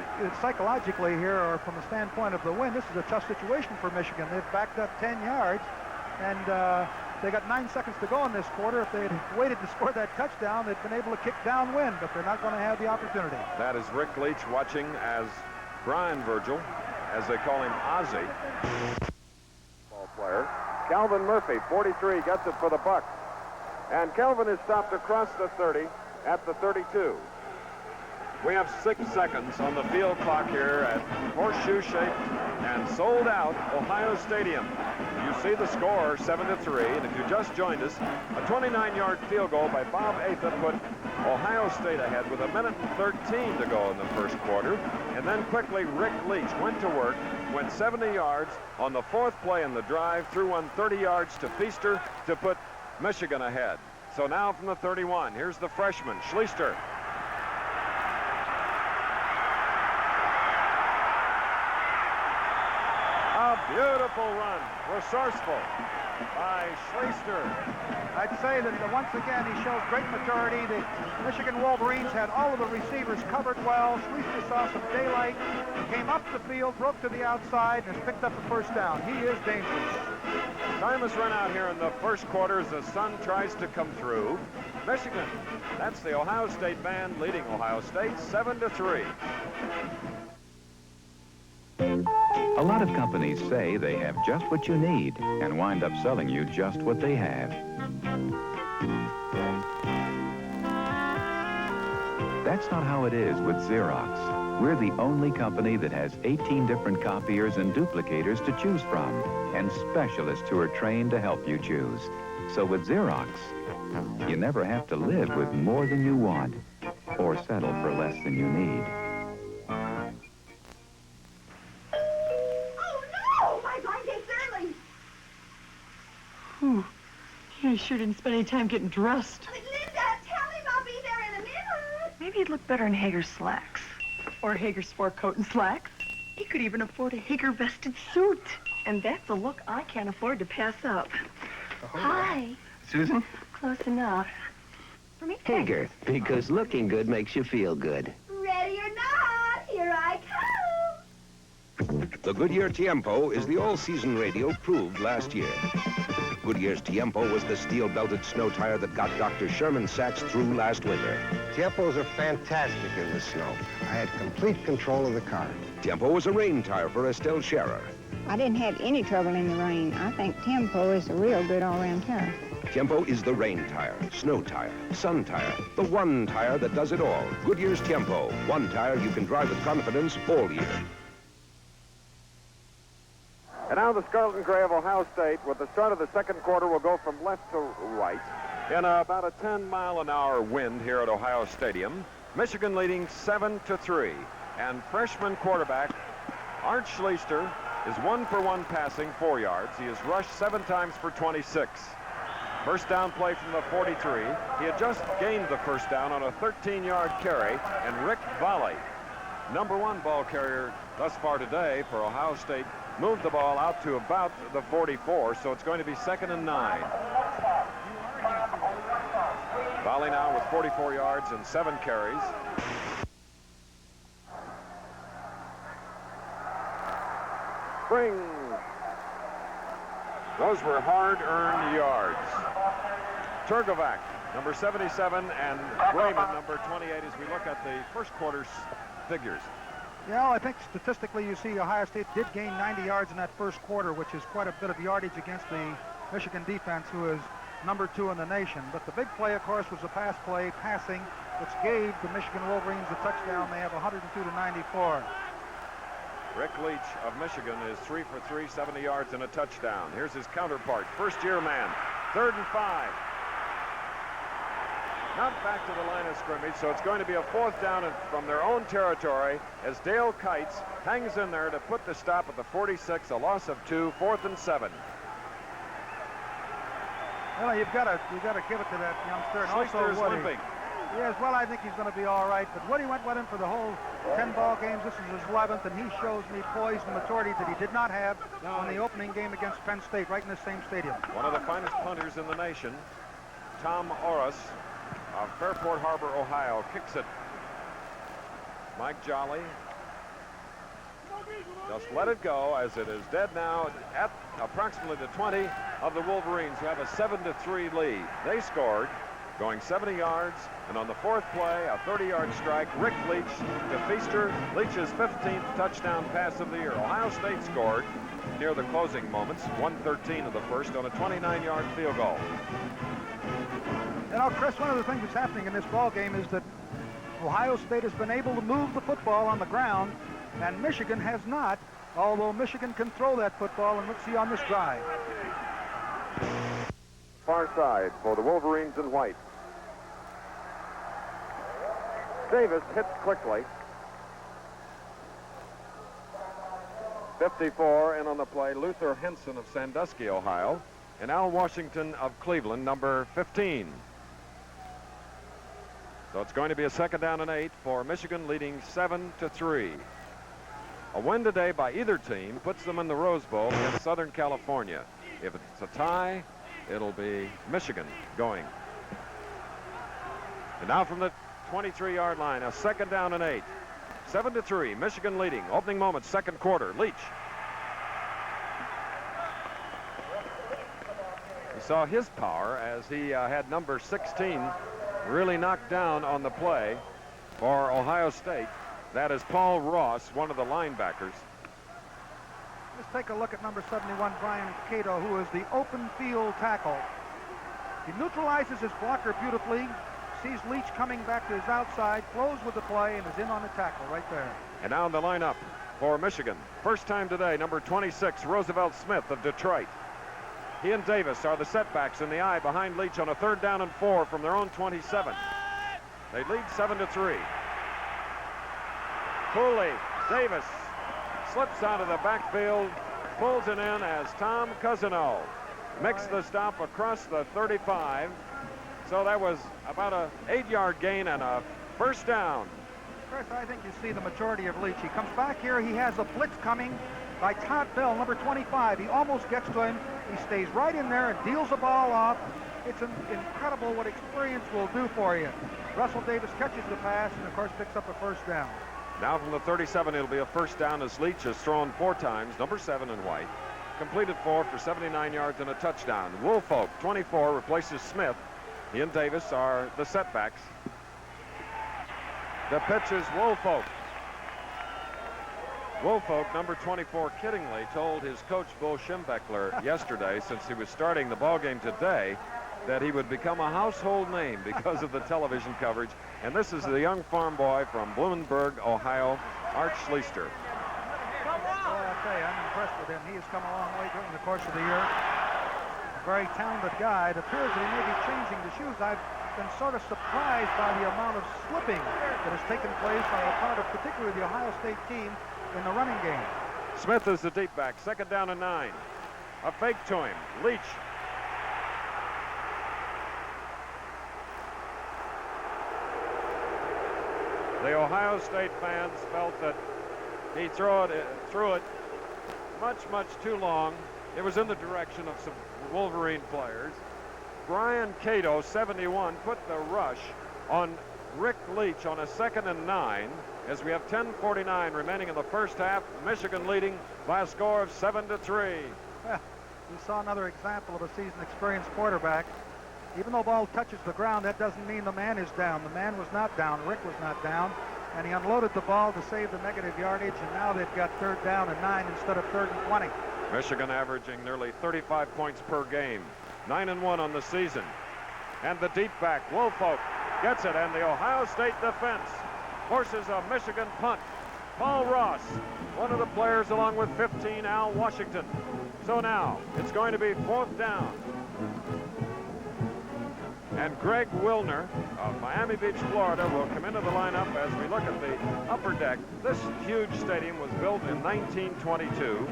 psychologically here, or from the standpoint of the win, this is a tough situation for Michigan. They've backed up 10 yards, and they got 9 seconds to go in this quarter. If they'd waited to score that touchdown, they'd been able to kick downwind, but they're not going to have the opportunity. That is Rick Leach watching as Brian Virgil, as they call him Ozzy, ball player. Calvin Murphy, 43, gets it for the Bucks. And Calvin is stopped across the 30 at the 32. We have 6 seconds on the field clock here at horseshoe-shaped and sold-out Ohio Stadium. You see the score, 7-3, and if you just joined us, a 29-yard field goal by Bob Atha put Ohio State ahead with 1:13 to go in the first quarter. And then quickly, Rick Leach went to work, went 70 yards on the 4th play in the drive, threw one 30 yards to Feaster to put Michigan ahead. So now from the 31, here's the freshman, Schleister. A beautiful run, resourceful by Schleister. I'd say that once again he shows great maturity. The Michigan Wolverines had all of the receivers covered well. Schleister saw some daylight, came up the field, broke to the outside, and has picked up the first down. He is dangerous. Time has run out here in the first quarter as the sun tries to come through. Michigan, that's the Ohio State band leading Ohio State 7-3. A lot of companies say they have just what you need and wind up selling you just what they have. That's not how it is with Xerox. We're the only company that has 18 different copiers and duplicators to choose from, and specialists who are trained to help you choose. So with Xerox, you never have to live with more than you want, or settle for less than you need. Oh, no! My blind date's early. Whew. Yeah, I sure didn't spend any time getting dressed. Linda, tell him I'll be there in a minute. Maybe he'd look better in Hager's slacks. Or Hager's sport coat and slacks. He could even afford a Hager vested suit. And that's a look I can't afford to pass up. Oh, Hi. Susan? Close enough. For me, Hager, because looking good makes you feel good. Ready or not, here I come. The Goodyear Tiempo is the all-season radio proved last year. Goodyear's Tiempo was the steel-belted snow tire that got Dr. Sherman Sachs through last winter. Tiempos are fantastic in the snow. I had complete control of the car. Tiempo was a rain tire for Estelle Scherer. I didn't have any trouble in the rain. I think Tiempo is a real good all-around tire. Tiempo is the rain tire, snow tire, sun tire, the one tire that does it all. Goodyear's Tiempo, one tire you can drive with confidence all year. And now the Scarlet and Gray of Ohio State, with the start of the second quarter, will go from left to right in about a 10-mile-an-hour wind here at Ohio Stadium. Michigan leading 7-3. And freshman quarterback Art Schleister is 1-for-1 passing, 4 yards. He has rushed 7 times for 26. First down play from the 43. He had just gained the first down on a 13-yard carry, and Rick Volley, #1 ball carrier thus far today for Ohio State, moved the ball out to about the 44, so it's going to be 2nd and 9. Volley now with 44 yards and 7 carries. Spring. Those were hard-earned yards. Turgovac, number 77, and Grayman, number 28, as we look at the first quarter's figures. Yeah, I think statistically you see Ohio State did gain 90 yards in that first quarter, which is quite a bit of yardage against the Michigan defense, who is #2 in the nation. But the big play, of course, was a pass play, passing, which gave the Michigan Wolverines a touchdown. They have 102-94. Rick Leach of Michigan is 3 for 3, 70 yards and a touchdown. Here's his counterpart, first-year man, 3rd and 5. Not back to the line of scrimmage, so it's going to be a 4th down from their own territory as Dale Kites hangs in there to put the stop at the 46, a loss of 2, 4th and 7. Well, you've got to give it to that youngster. And Schleister's also Woody. limping. Yes, well, I think he's going to be all right. But Woody went with him for the whole 10 ball games. This is his 11th, and he shows me poise and maturity that he did not have on the opening game against Penn State, right in the same stadium. One of the finest punters in the nation, Tom Orris of Fairport Harbor, Ohio, kicks it. Mike Jolly just let it go, as it is dead now at approximately the 20 of the Wolverines, who have a 7-3 lead. They scored, going 70 yards, and on the 4th play, a 30-yard strike. Rick Leach to Feaster, Leach's 15th touchdown pass of the year. Ohio State scored near the closing moments, 1:13 of the first, on a 29-yard field goal. You know, Chris, one of the things that's happening in this ball game is that Ohio State has been able to move the football on the ground, and Michigan has not, although Michigan can throw that football, and let's see on this drive. Far side for the Wolverines in white. Davis hits quickly. 54 in on the play, Luther Henson of Sandusky, Ohio, and Al Washington of Cleveland, number 15. So it's going to be a 2nd down and 8 for Michigan, leading 7-3. A win today by either team puts them in the Rose Bowl against Southern California. If it's a tie, it'll be Michigan going. And now from the 23-yard line, a 2nd down and 8. 7-3, Michigan leading. Opening moments, second quarter. Leach. You saw his power as he had number 16 really knocked down on the play for Ohio State. That is Paul Ross, one of the linebackers. Let's take a look at number 71, Brian Cato, who is the open field tackle. He neutralizes his blocker beautifully, sees Leach coming back to his outside, flows with the play, and is in on the tackle right there. And now in the lineup for Michigan. First time today, number 26, Roosevelt Smith of Detroit. He and Davis are the setbacks in the eye behind Leach on a 3rd down and 4 from their own 27. They lead 7-3. Cooley, Davis slips out of the backfield, pulls it in as Tom Cousineau makes the stop across the 35. So that was about a 8-yard gain and a first down. Chris, I think you see the maturity of Leach. He comes back here. He has a blitz coming by Todd Bell, number 25. He almost gets to him. He stays right in there and deals the ball off. It's incredible what experience will do for you. Russell Davis catches the pass and, of course, picks up a first down. Now from the 37, it'll be a first down as Leach has thrown 4 times, number 7 in white. Completed 4 for 79 yards and a touchdown. Woolfolk, 24, replaces Smith. He and Davis are the setbacks. The pitch is Woolfolk. Woolfolk, number 24, kiddingly told his coach, Bo Schembechler, yesterday, since he was starting the ball game today, that he would become a household name because of the television coverage. And this is the young farm boy from Bloomingburg, Ohio, Art Schleister. Well, I'll tell you, I'm impressed with him. He has come a long way during the course of the year. A very talented guy. It appears that he may be changing the shoes. I've been sort of surprised by the amount of slipping that has taken place on the part of particularly the Ohio State team in the running game. Smith is the deep back, 2nd down and 9. A fake to him. Leach. The Ohio State fans felt that he threw it much too long. It was in the direction of some Wolverine players. Brian Cato, 71, put the rush on Rick Leach on a 2nd and 9 as we have 10:49 remaining in the first half. Michigan leading by a score of 7-3. Well, we saw another example of a seasoned experienced quarterback. Even though the ball touches the ground, that doesn't mean the man is down. The man was not down. Rick was not down. And he unloaded the ball to save the negative yardage, and now they've got 3rd down and 9 instead of 3rd and 20. Michigan averaging nearly 35 points per game. 9-1 on the season. And the deep back, Woolfolk, gets it, and the Ohio State defense forces a Michigan punt. Paul Ross, one of the players along with 15, Al Washington. So now it's going to be 4th down. And Greg Wilner of Miami Beach, Florida, will come into the lineup as we look at the upper deck. This huge stadium was built in 1922.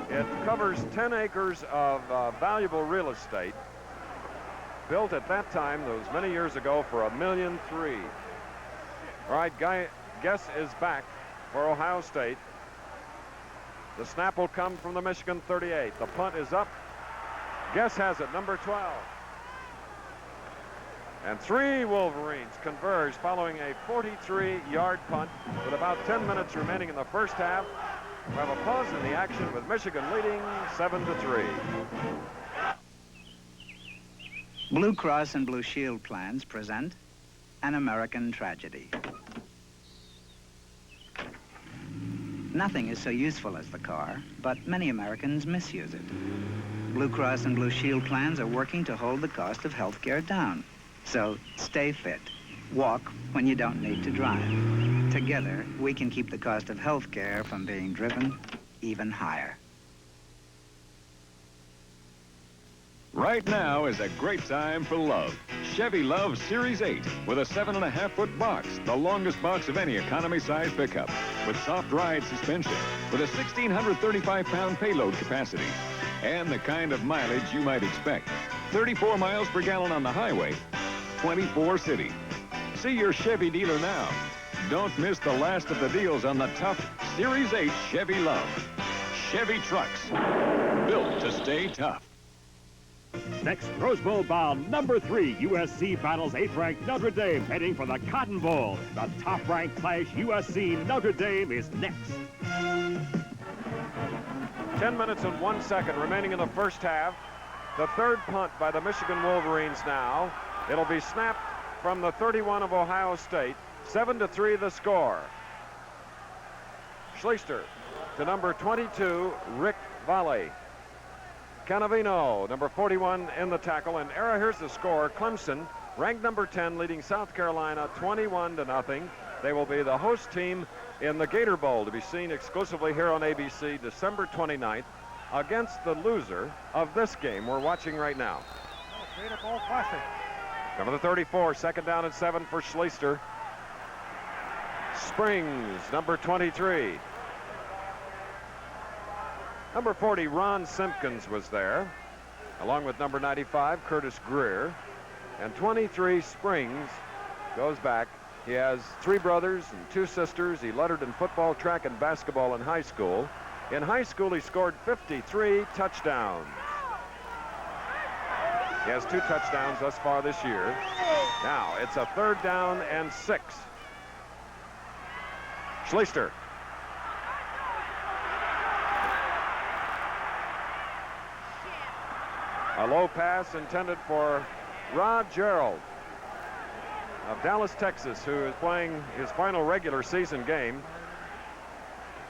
It covers 10 acres of valuable real estate. Built at that time, those many years ago, for $1.3 million. All right, Guess is back for Ohio State. The snap will come from the Michigan 38. The punt is up. Guess has it, number 12. And 3 Wolverines converge following a 43-yard punt with about 10 minutes remaining in the first half. We have a pause in the action with Michigan leading 7-3. Blue Cross and Blue Shield plans present An American Tragedy. Nothing is so useful as the car, but many Americans misuse it. Blue Cross and Blue Shield plans are working to hold the cost of health care down. So stay fit. Walk when you don't need to drive. Together, we can keep the cost of health care from being driven even higher. Right now is a great time for love. Chevy Love Series 8 with a 7.5-foot box, the longest box of any economy-size pickup, with soft ride suspension, with a 1,635-pound payload capacity, and the kind of mileage you might expect. 34 miles per gallon on the highway, 24 city. See your Chevy dealer now. Don't miss the last of the deals on the tough Series 8 Chevy Love. Chevy trucks, built to stay tough. Next, Rose Bowl bound number 3, USC battles 8th-ranked Notre Dame, heading for the Cotton Bowl. The top-ranked clash, USC Notre Dame, is next. 10 minutes and 1 second remaining in the first half. The 3rd punt by the Michigan Wolverines now. It'll be snapped from the 31 of Ohio State. 7-3 the score. Schleister to number 22, Rick Volley. Canavino, number 41, in the tackle. And Era, here's the score. Clemson, ranked number 10, leading South Carolina 21-0. They will be the host team in the Gator Bowl, to be seen exclusively here on ABC December 29th against the loser of this game we're watching right now. Gator Bowl Classic. Number 34, second down and 7 for Schleister. Springs, number 23. Number 40, Ron Simpkins was there, along with number 95, Curtis Greer. And 23, Springs, goes back. He has 3 brothers and 2 sisters. He lettered in football, track, and basketball in high school. In high school, he scored 53 touchdowns. He has 2 touchdowns thus far this year. Now, it's a 3rd down and 6. Schleister. A low pass intended for Rod Gerald of Dallas, Texas, who is playing his final regular season game.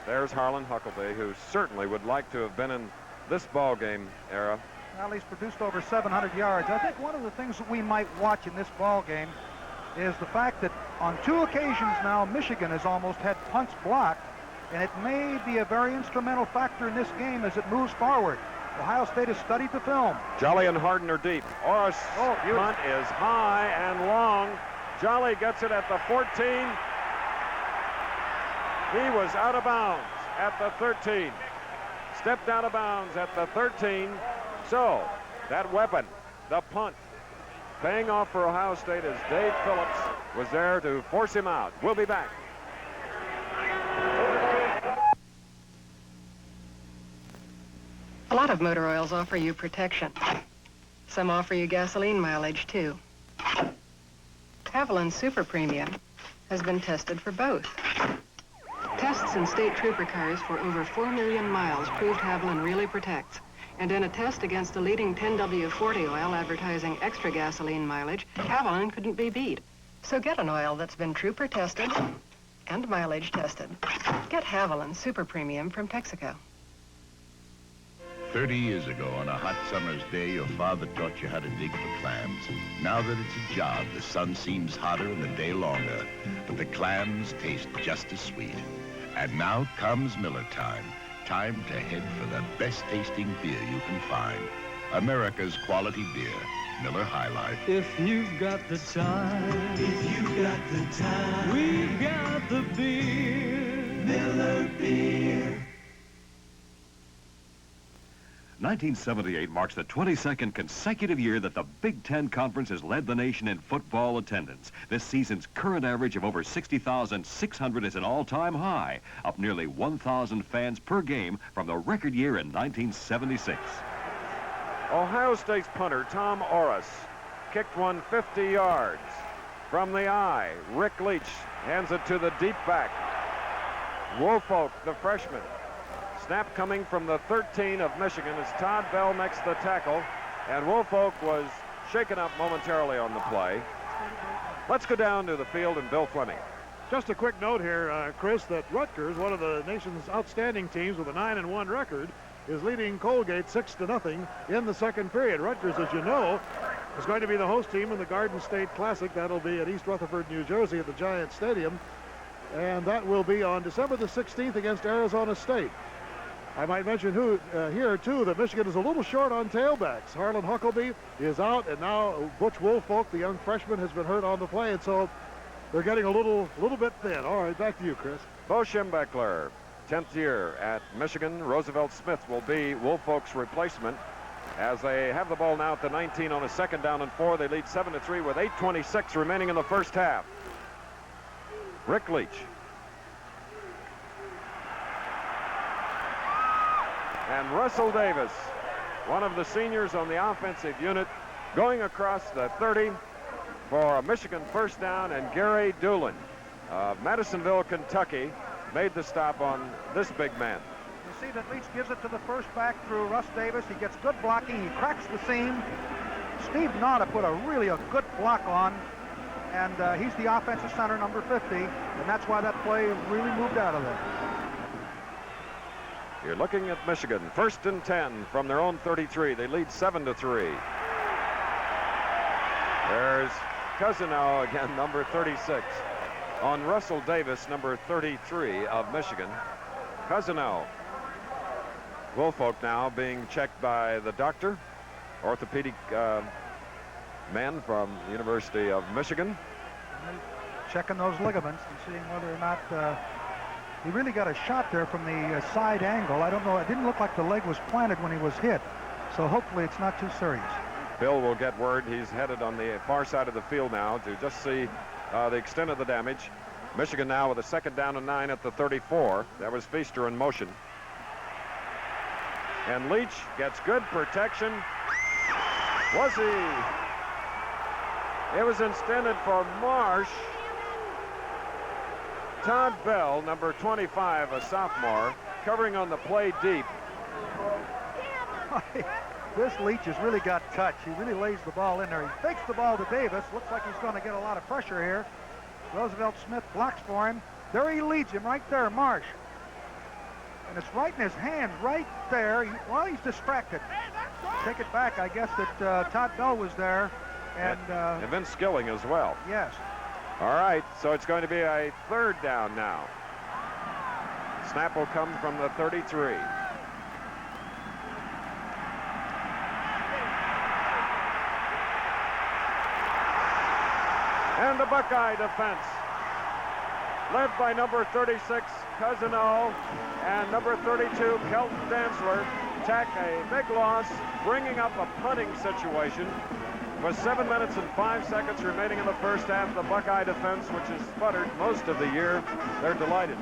There's Harlan Huckabee, who certainly would like to have been in this ball game, Era. Well, he's produced over 700 yards. I think one of the things that we might watch in this ball game is the fact that on 2 occasions now, Michigan has almost had punts blocked, and it may be a very instrumental factor in this game as it moves forward. Ohio State has studied the film. Jolly and Harden are deep. Orris' punt is high and long. Jolly gets it at the 14. He was out of bounds at the 13. Stepped out of bounds at the 13. So, that weapon, the punt, paying off for Ohio State as Dave Phillips was there to force him out. We'll be back. A lot of motor oils offer you protection. Some offer you gasoline mileage, too. Haviland Super Premium has been tested for both. Tests in state trooper cars for over 4 million miles proved Haviland really protects. And in a test against the leading 10W40 oil advertising extra gasoline mileage, Haviland couldn't be beat. So get an oil that's been trooper tested and mileage tested. Get Haviland Super Premium from Texaco. 30 years ago, on a hot summer's day, your father taught you how to dig for clams. Now that it's a job, the sun seems hotter and the day longer, but the clams taste just as sweet. And now comes Miller time. Time to head for the best-tasting beer you can find. America's quality beer, Miller High Life. If you've got the time, we've got the beer, Miller Beer. 1978 marks the 22nd consecutive year that the Big Ten Conference has led the nation in football attendance. This season's current average of over 60,600 is an all-time high, up nearly 1,000 fans per game from the record year in 1976. Ohio State's punter, Tom Orris, kicked one 50 yards. From the eye, Rick Leach hands it to the deep back. Woolfolk, the freshman. Snap coming from the 13 of Michigan as Todd Bell makes the tackle, and Woolfolk was shaken up momentarily on the play. Let's go down to the field and Bill Fleming. Just a quick note here, Chris, that Rutgers, one of the nation's outstanding teams with a 9-1 record, is leading Colgate 6-0 in the second period. Rutgers, as you know, is going to be the host team in the Garden State Classic. That'll be at East Rutherford, New Jersey at the Giant Stadium, and that will be on December the 16th against Arizona State. I might mention here, too, that Michigan is a little short on tailbacks. Harlan Huckabee is out, and now Butch Woolfolk, the young freshman, has been hurt on the play, and so they're getting a little bit thin. All right, back to you, Chris. Bo Schembechler, 10th year at Michigan. Roosevelt Smith will be Woolfolk's replacement as they have the ball now at the 19 on a 2nd down and 4. They lead 7-3 with 8:26 remaining in the first half. Rick Leach. And Russell Davis, one of the seniors on the offensive unit, going across the 30 for a Michigan first down, and Gary Doolin of Madisonville, Kentucky, made the stop on this big man. You see that Leach gives it to the first back through Russ Davis. He gets good blocking. He cracks the seam. Steve Nada put a good block on, and he's the offensive center, number 50, and that's why that play really moved out of there. You're looking at Michigan. 1st and 10 from their own 33. They lead 7-3. There's Cousineau again, number 36. On Russell Davis, number 33 of Michigan. Cousineau. Woolfolk now being checked by the doctor, orthopedic man from the University of Michigan. Checking those ligaments and seeing whether or not he really got a shot there from the side angle. I don't know. It didn't look like the leg was planted when he was hit. So hopefully it's not too serious. Bill will get word. He's headed on the far side of the field now to just see the extent of the damage. Michigan now with a 2nd down and 9 at the 34. That was Feaster in motion. And Leach gets good protection. Was he? It was intended for Marsh. Todd Bell, number 25, a sophomore, covering on the play deep. This Leach has really got touch. He really lays the ball in there. He fakes the ball to Davis. Looks like he's going to get a lot of pressure here. Roosevelt Smith blocks for him. There he leads him right there, Marsh. And it's right in his hand, right there. Well, he's distracted. Take it back. I guess that Todd Bell was there. And Vince Skilling as well. Yes. All right, so it's going to be a 3rd down now. Snap will come from the 33. And the Buckeye defense, led by number 36, Cousineau, and number 32, Kelton Dantzler, tack a big loss, bringing up a punting situation. With 7 minutes and 5 seconds remaining in the first half, the Buckeye defense, which has sputtered most of the year, they're delighted.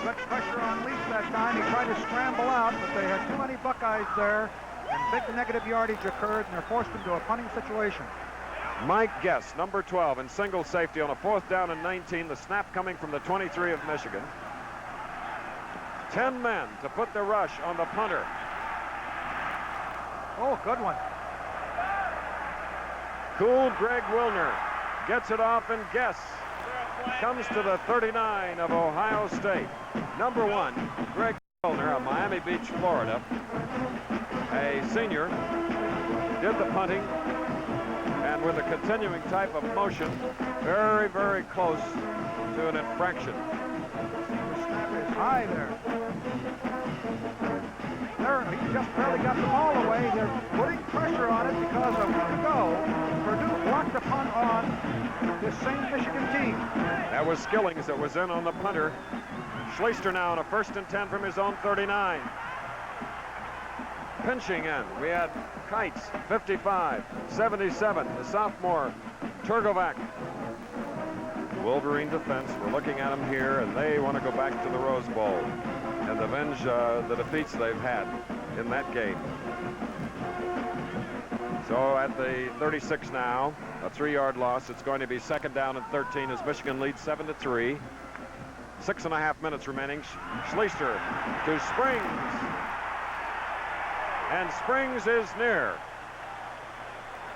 Good pressure on Leach that time. He tried to scramble out, but they had too many Buckeyes there, and big negative yardage occurred, and they're forced into a punting situation. Mike Guess, number 12, in single safety on a 4th down and 19. The snap coming from the 23 of Michigan. 10 men to put the rush on the punter. Oh, good one. Cool Greg Wilner gets it off, and Guess comes to the 39 of Ohio State. Number 1, Greg Wilner of Miami Beach, Florida. A senior, did the punting, and with a continuing type of motion, very, very close to an infraction. The snap is high there. He just barely got the ball away. They're putting pressure on it because a week ago, Purdue blocked the punt on this same Michigan team. That was Skillings that was in on the punter. Schleister now on a 1st and 10 from his own 39. Pinching in, we had Kites, 55, 77, the sophomore, Turgovac. Wolverine defense, we're looking at them here, and they want to go back to the Rose Bowl and avenge the defeats they've had in that game. So at the 36 now, a 3-yard loss. It's going to be 2nd down and 13 as Michigan leads 7-3. 6.5 minutes remaining. Schleister to Springs. And Springs is near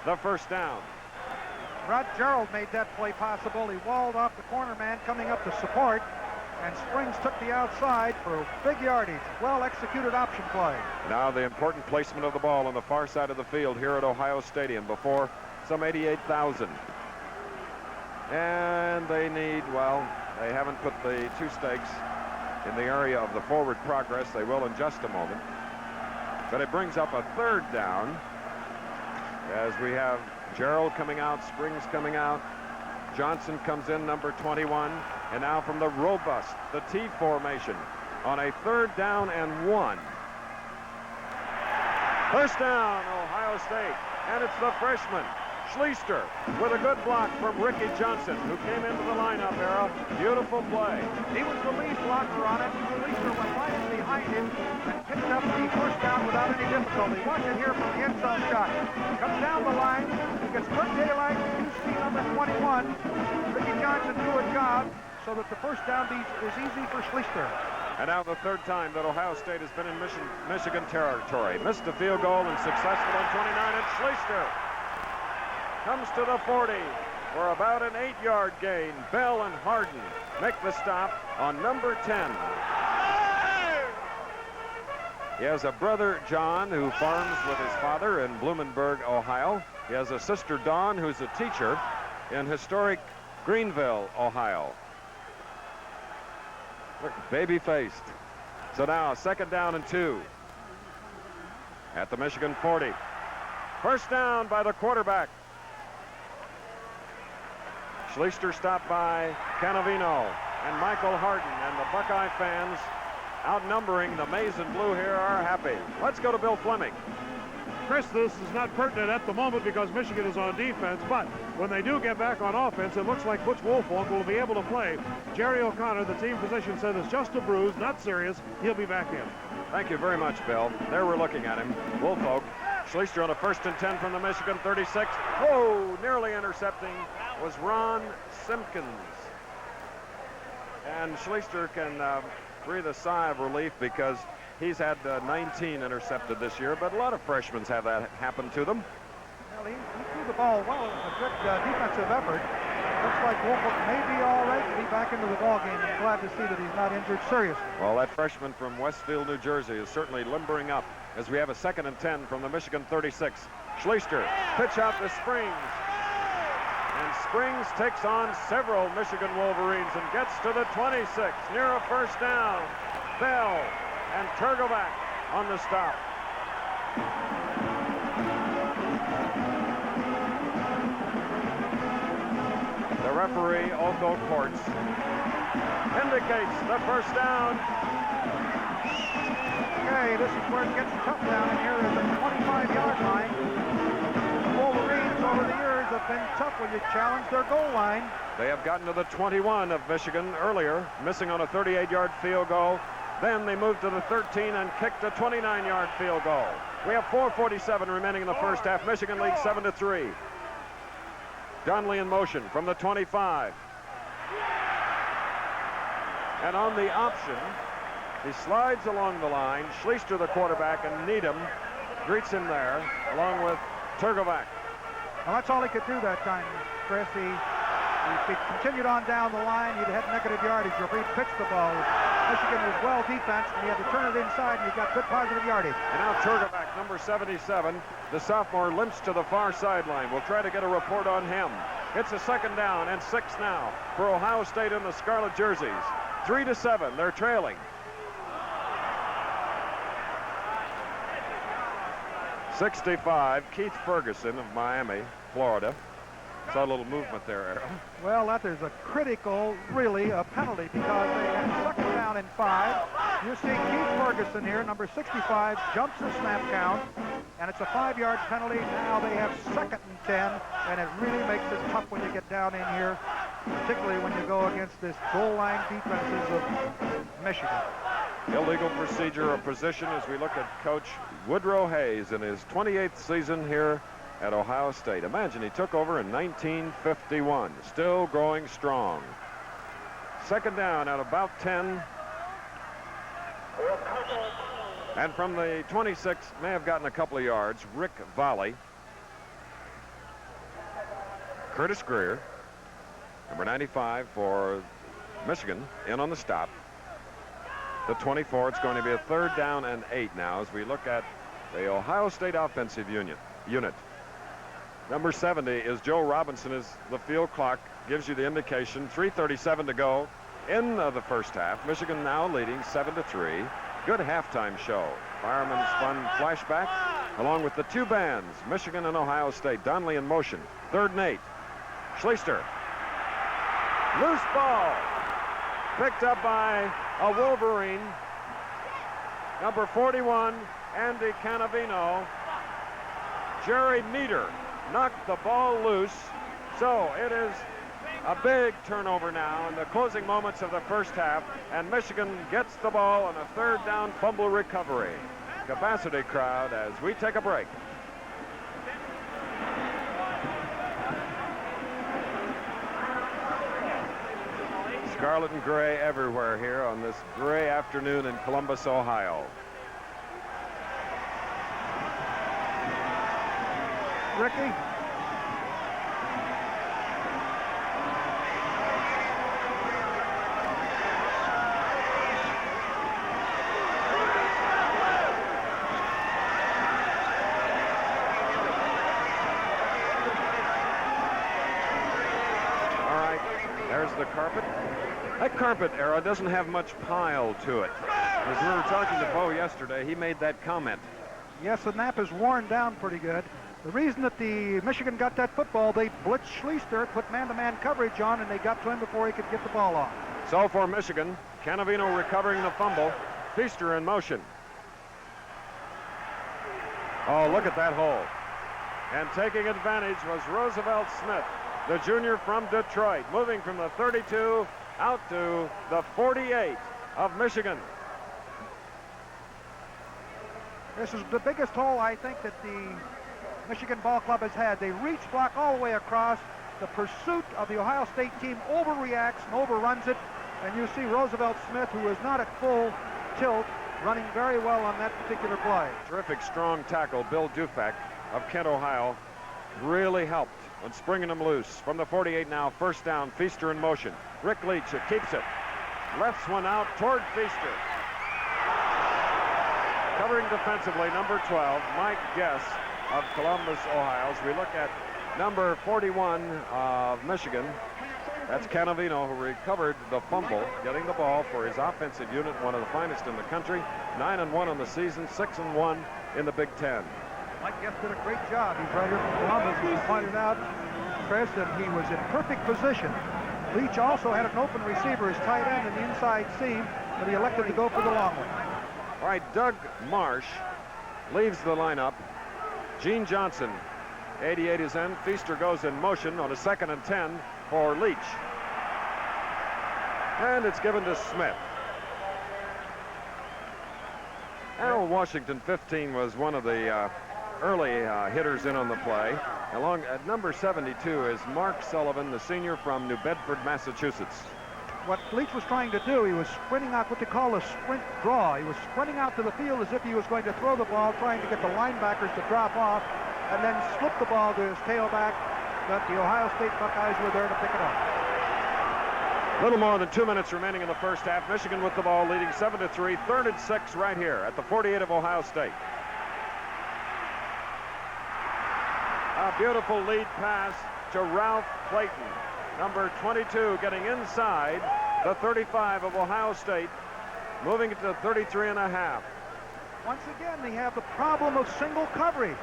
the 1st down. Rod Gerald made that play possible. He walled off the corner man coming up to support, and Springs took the outside for big yardage. Well-executed option play. Now the important placement of the ball on the far side of the field here at Ohio Stadium before some 88,000. And they need, well, they haven't put the 2 stakes in the area of the forward progress. They will in just a moment. But it brings up a 3rd down as we have Gerald coming out, Springs coming out. Johnson comes in, number 21. And now from the robust, the T formation on a 3rd down and 1. 1st down, Ohio State. And it's the freshman, Schleister, with a good block from Ricky Johnson, who came into the lineup, Arrow. Beautiful play. He was the lead blocker on it. Schleister went right in behind him and picked up the 1st down without any difficulty. Watch it here from the end zone shot. Comes down the line. He gets good daylight. You see number 21. Ricky Johnson do a job so that the 1st down is easy for Schleister. And now the 3rd time that Ohio State has been in Michigan territory. Missed a field goal and successful on 29, and Schleister comes to the 40 for about an 8-yard gain. Bell and Harden make the stop on number 10. He has a brother, John, who farms with his father in Bloomingburg, Ohio. He has a sister, Dawn, who's a teacher in historic Greenville, Ohio. Look, baby-faced. So now, 2nd down and 2 at the Michigan 40. First down by the quarterback. Schleister stopped by Canavino and Michael Harden, and the Buckeye fans, outnumbering the maize and blue here, are happy. Let's go to Bill Fleming. Chris, this is not pertinent at the moment because Michigan is on defense, but when they do get back on offense, it looks like Butch Woolfolk will be able to play. Jerry O'Connor, the team physician, said it's just a bruise, not serious. He'll be back in. Thank you very much, Bill. There we're looking at him. Woolfolk. Schleister on a 1st and 10 from the Michigan 36. Oh, nearly intercepting was Ron Simpkins. And Schleister can breathe a sigh of relief because he's had 19 intercepted this year, but a lot of freshmen have that happen to them. Well, he threw the ball well. It was a good defensive effort. Looks like Woolfolk may be all right to be back into the ball game. I'm glad to see that he's not injured seriously. Well, that freshman from Westfield, New Jersey is certainly limbering up as we have a 2nd and 10 from the Michigan 36. Schleister, pitch out to Springs. And Springs takes on several Michigan Wolverines and gets to the 26 near a first down. Bell and Turgovac on the stop. The referee, Otho Courts, indicates the first down. Okay, this is where it gets tough down in here at the 25-yard line. The Wolverines over the years have been tough when you challenge their goal line. They have gotten to the 21 of Michigan earlier, missing on a 38-yard field goal. Then they moved to the 13 and kicked a 29-yard field goal. We have 4:47 remaining in the first half. Michigan leads 7-3. Donnelly in motion from the 25. And on the option, he slides along the line. Schleister, the quarterback, and Needham greets him there, along with Turgovac. Well, that's all he could do that time, Chris. He continued on down the line. He'd had negative yardage. Referee pitched the ball. Michigan was well defensed, and he had to turn it inside, and he got good positive yardage. And now Turgovac, number 77, the sophomore, limps to the far sideline. We'll try to get a report on him. It's a 2nd down and 6 now for Ohio State in the scarlet jerseys. 3-7, they're trailing. 65, Keith Ferguson of Miami, Florida. Saw a little movement there, Errol. Well, that is a critical, really, a penalty because they had 2nd down and 5. You see Keith Ferguson here, number 65, jumps the snap count, and it's a 5-yard penalty. Now they have 2nd and 10, and it really makes it tough when you get down in here, particularly when you go against this goal line defenses of Michigan. Illegal procedure of position as we look at Coach Woodrow Hayes in his 28th season here at Ohio State. Imagine he took over in 1951, still growing strong. 2nd down at about 10. And from the 26, may have gotten a couple of yards, Rick Volley. Curtis Greer, number 95 for Michigan, in on the stop. The 24, it's going to be a 3rd down and 8 now as we look at the Ohio State offensive unit. Number 70 is Joe Robinson as the field clock gives you the indication. 3:37 to go in the first half. Michigan now leading 7-3. Good halftime show. Fireman's Fun flashback along with the 2 bands, Michigan and Ohio State. Donnelly in motion. 3rd and 8. Schleister. Loose ball. Picked up by a Wolverine. Number 41, Andy Canavino. Jerry Meter knocked the ball loose. So it is a big turnover now in the closing moments of the first half, and Michigan gets the ball on a 3rd down fumble recovery. Capacity crowd as we take a break. Scarlet and gray everywhere here on this gray afternoon in Columbus, Ohio. Ricky? There's the carpet. That carpet era doesn't have much pile to it. As we were talking to Bo yesterday, he made that comment. Yes, the nap is worn down pretty good. The reason that the Michigan got that football, they blitzed Schleister, put man-to-man coverage on, and they got to him before he could get the ball off. So for Michigan, Canavino recovering the fumble. Feaster in motion. Oh, look at that hole. And taking advantage was Roosevelt Smith, the junior from Detroit, moving from the 32 out to the 48 of Michigan. This is the biggest hole, I think, that the Michigan Ball Club has had. They reach block all the way across. The pursuit of the Ohio State team overreacts and overruns it. And you see Roosevelt Smith, who is not at full tilt, running very well on that particular play. Terrific strong tackle. Bill Dufak of Kent, Ohio, really helped when springing him loose. From the 48 now, first down, Feaster in motion. Rick Leach keeps it. Lefts one out toward Feaster. Covering defensively, number 12, Mike Guess of Columbus, Ohio. As we look at number 41 of Michigan, that's Canavino, who recovered the fumble, getting the ball for his offensive unit, one of the finest in the country. 9-1 on the season, 6-1 in the Big Ten. Mike Guess did a great job. He's right here from Columbus. He pointed out, Chris, that he was in perfect position. Leach also had an open receiver, his tight end, in the inside seam, but he elected to go for the long one. All right, Doug Marsh leaves the lineup. Gene Johnson, 88 is in. Feaster goes in motion on a 2nd and 10 for Leach. And it's given to Smith. Al Washington, 15, was one of the early hitters in on the play. Along at number 72 is Mark Sullivan, the senior from New Bedford, Massachusetts. What Leach was trying to do, he was sprinting out what they call a sprint draw. He was sprinting out to the field as if he was going to throw the ball, trying to get the linebackers to drop off, and then slip the ball to his tailback, but the Ohio State Buckeyes were there to pick it up. A little more than 2 minutes remaining in the first half. Michigan with the ball, leading 7-3, 3rd and 6 right here at the 48 of Ohio State. A beautiful lead pass to Ralph Clayton. Number 22 getting inside the 35 of Ohio State, moving it to 33.5. Once again, they have the problem of single coverage.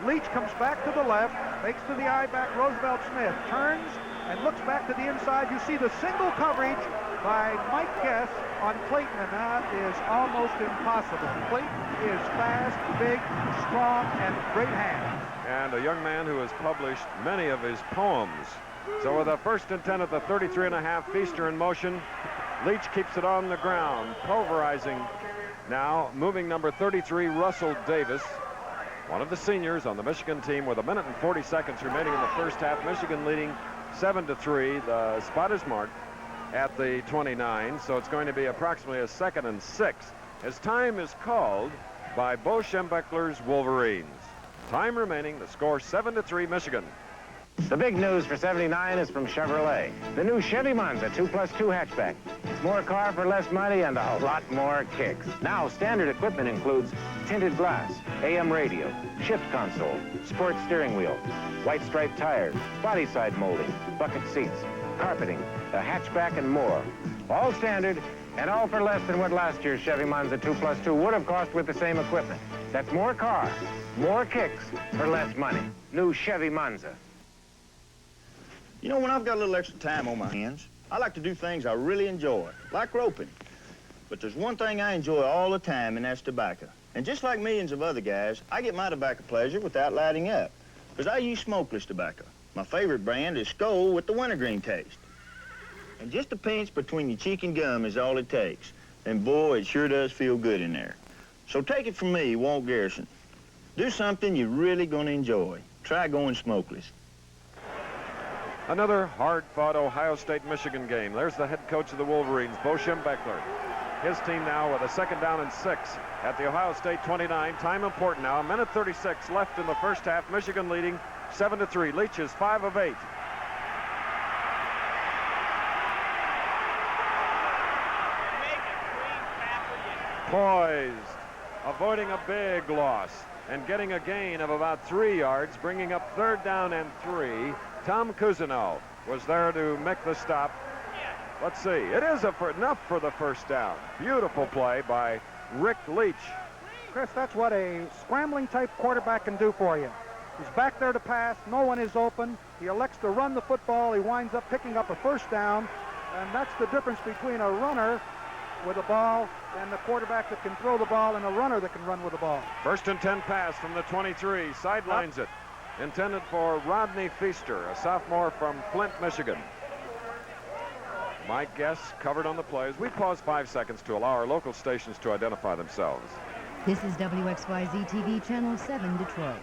Leach comes back to the left, fakes to the I-back Roosevelt Smith, turns and looks back to the inside. You see the single coverage by Mike Guess on Clayton, and that is almost impossible. Clayton is fast, big, strong, and great hands. And a young man who has published many of his poems. So with a 1st and 10 at the 33.5, Feaster in motion. Leach keeps it on the ground, pulverizing now, moving number 33, Russell Davis, one of the seniors on the Michigan team, with 1 minute and 40 seconds remaining in the first half. Michigan leading 7-3. The spot is marked at the 29, so it's going to be approximately a 2nd and 6 as time is called by Bo Schembechler's Wolverines. Time remaining, the score 7-3 Michigan. The big news for 79 is from Chevrolet. The new Chevy Monza 2+2 hatchback. It's more car for less money and a lot more kicks. Now, standard equipment includes tinted glass, AM radio, shift console, sport steering wheel, white striped tires, body side molding, bucket seats, carpeting, a hatchback, and more. All standard and all for less than what last year's Chevy Monza 2+2 would have cost with the same equipment. That's more car, more kicks for less money. New Chevy Monza. You know, when I've got a little extra time on my hands, I like to do things I really enjoy, like roping. But there's one thing I enjoy all the time, and that's tobacco. And just like millions of other guys, I get my tobacco pleasure without lighting up, because I use smokeless tobacco. My favorite brand is Skoal with the wintergreen taste. And just a pinch between your cheek and gum is all it takes. And boy, it sure does feel good in there. So take it from me, Walt Garrison. Do something you're really going to enjoy. Try going smokeless. Another hard-fought Ohio State-Michigan game. There's the head coach of the Wolverines, Bo Schembechler. His team now with a 2nd down and 6 at the Ohio State 29. Time important now. 1 minute 36 left in the first half. Michigan leading 7-3. Leach is 5 of 8. Poised, avoiding a big loss and getting a gain of about 3 yards, bringing up 3rd down and 3. Tom Cousineau was there to make the stop. Let's see. It is enough for the first down. Beautiful play by Rick Leach. Chris, that's what a scrambling type quarterback can do for you. He's back there to pass. No one is open. He elects to run the football. He winds up picking up a first down. And that's the difference between a runner with a ball and the quarterback that can throw the ball and a runner that can run with the ball. First and 10 pass from the 23. Sidelines it. Intended for Rodney Feaster, a sophomore from Flint, Michigan. Mike Guess covered on the plays. We pause 5 seconds to allow our local stations to identify themselves. This is WXYZ TV Channel 7 Detroit.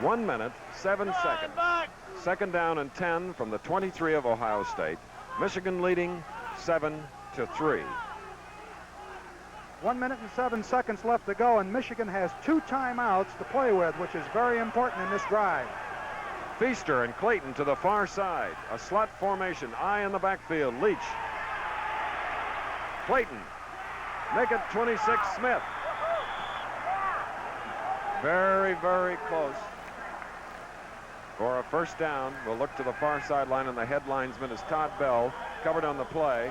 1 minute, 7 seconds. Second down and 10 from the 23 of Ohio State. Michigan leading 7-3. 1 minute and 7 seconds left to go, and Michigan has 2 timeouts to play with, which is very important in this drive. Feaster and Clayton to the far side. A slot formation. Eye in the backfield. Leach. Clayton. Make it 26 Smith. Very, very close. For a first down, we'll look to the far sideline, and the head linesman is Todd Bell, covered on the play.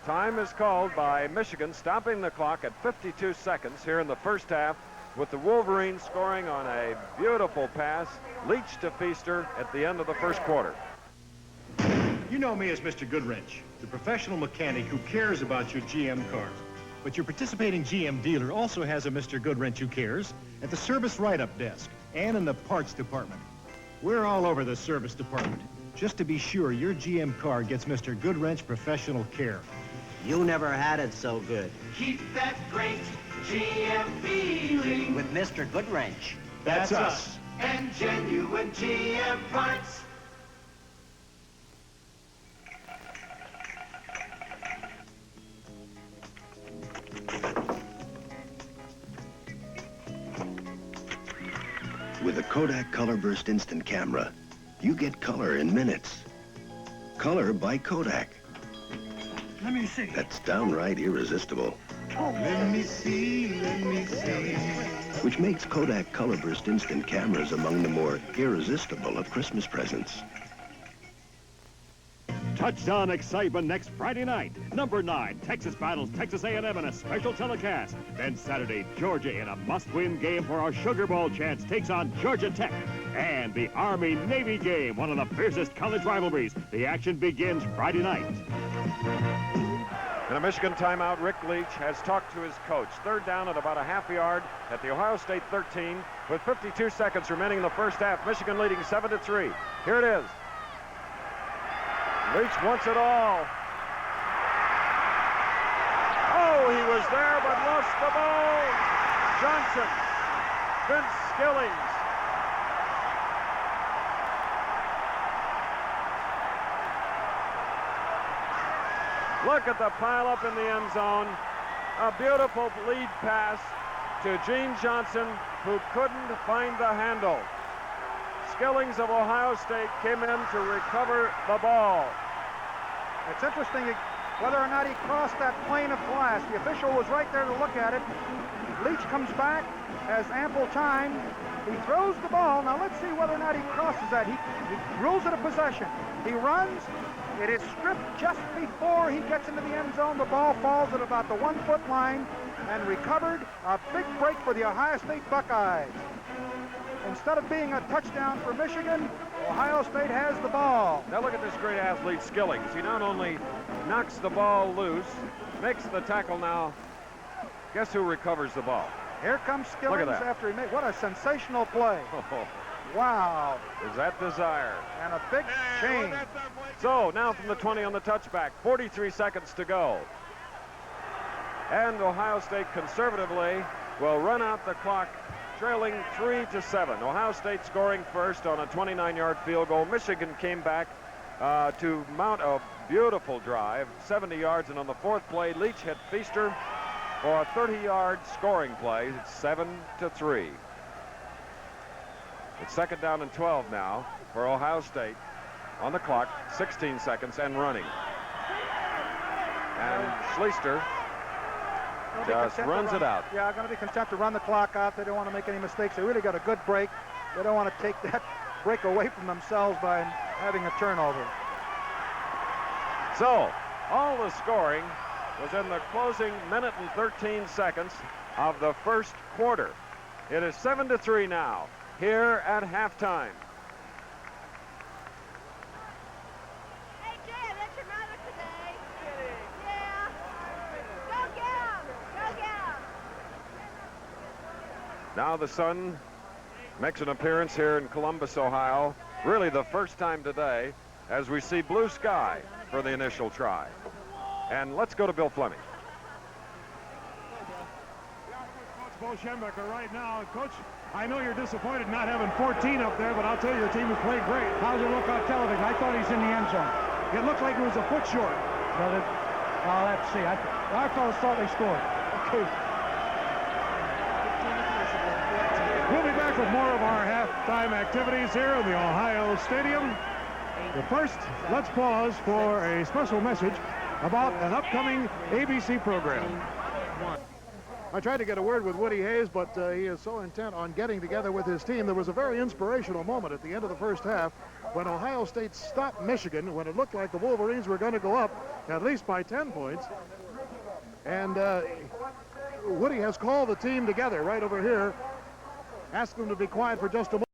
Time is called by Michigan, stopping the clock at 52 seconds here in the first half, with the Wolverines scoring on a beautiful pass. Leach to Feaster at the end of the first quarter. You know me as Mr. Goodwrench, the professional mechanic who cares about your GM car. But your participating GM dealer also has a Mr. Goodwrench who cares at the service write-up desk and in the parts department. We're all over the service department, just to be sure your GM car gets Mr. Goodwrench professional care. You never had it so good. Keep that great GM feeling With Mr. Goodwrench. That's us. and genuine GM parts. With a Kodak Color Burst Instant Camera, you get color in minutes. Color by Kodak. Let me see. That's downright irresistible. Let me see, Which makes Kodak Color Burst Instant Cameras among the more irresistible of Christmas presents. Touchdown excitement next Friday night. Number 9, Texas battles Texas A&M in a special telecast. Then Saturday, Georgia in a must-win game for our Sugar Bowl chance takes on Georgia Tech. And the Army-Navy game, one of the fiercest college rivalries. The action begins Friday night. In a Michigan timeout, Rick Leach has talked to his coach. Third down at about a half a yard at the Ohio State 13 with 52 seconds remaining in the first half. Michigan leading 7-3. Here it is. Leach wants it all. Oh, he was there but lost the ball. Johnson. Vince Skillings. Look at the pileup in the end zone. A beautiful lead pass to Gene Johnson, who couldn't find the handle. Skillings of Ohio State came in to recover the ball. It's interesting whether or not he crossed that plane of glass. The official was right there to look at it. Leach comes back, has ample time. He throws the ball. Now let's see whether or not he crosses that. He rules it a possession. He runs. It is stripped just before he gets into the end zone. The ball falls at about the 1 foot line and recovered. A big break for the Ohio State Buckeyes. Instead of being a touchdown for Michigan, Ohio State has the ball. Now look at this great athlete, Skillings. He not only knocks the ball loose, makes the tackle now. Guess who recovers the ball? Here comes Skillings after he made, what a sensational play. Wow. Is that desire? And a big change. So now from the 20 on the touchback, 43 seconds to go. And Ohio State conservatively will run out the clock, trailing 3-7. Ohio State scoring first on a 29-yard field goal. Michigan came back to mount a beautiful drive, 70 yards, and on the fourth play, Leach hit Feaster for a 30-yard scoring play. It's 7-3. It's second down and 12 now for Ohio State. On the clock, 16 seconds and running. And Schleister Just runs it out. Yeah, going to be content to run the clock out. They don't want to make any mistakes. They really got a good break. They don't want to take that break away from themselves by having a turnover. So, all the scoring was in the closing minute and 13 seconds of the first quarter. It is 7-3 now, here at halftime. Hey, Jay, that's your mother today. Yeah. Go get him. Go get him. Now the sun makes an appearance here in Columbus, Ohio. Really the first time today as we see blue sky for the initial try. And let's go to Bill Fleming. Coach Bo Schembecker right now. Coach, I know you're disappointed not having 14 up there, but I'll tell you your team has played great. How's it look on television? I thought he's in the end zone. It looked like it was a foot short. Well, let's see. I thought they scored. Okay. We'll be back with more of our halftime activities here in the Ohio Stadium. But first, let's pause for a special message about an upcoming ABC program. I tried to get a word with Woody Hayes, but he is so intent on getting together with his team. There was a very inspirational moment at the end of the first half when Ohio State stopped Michigan when it looked like the Wolverines were going to go up at least by 10 points. And Woody has called the team together right over here, asked them to be quiet for just a moment.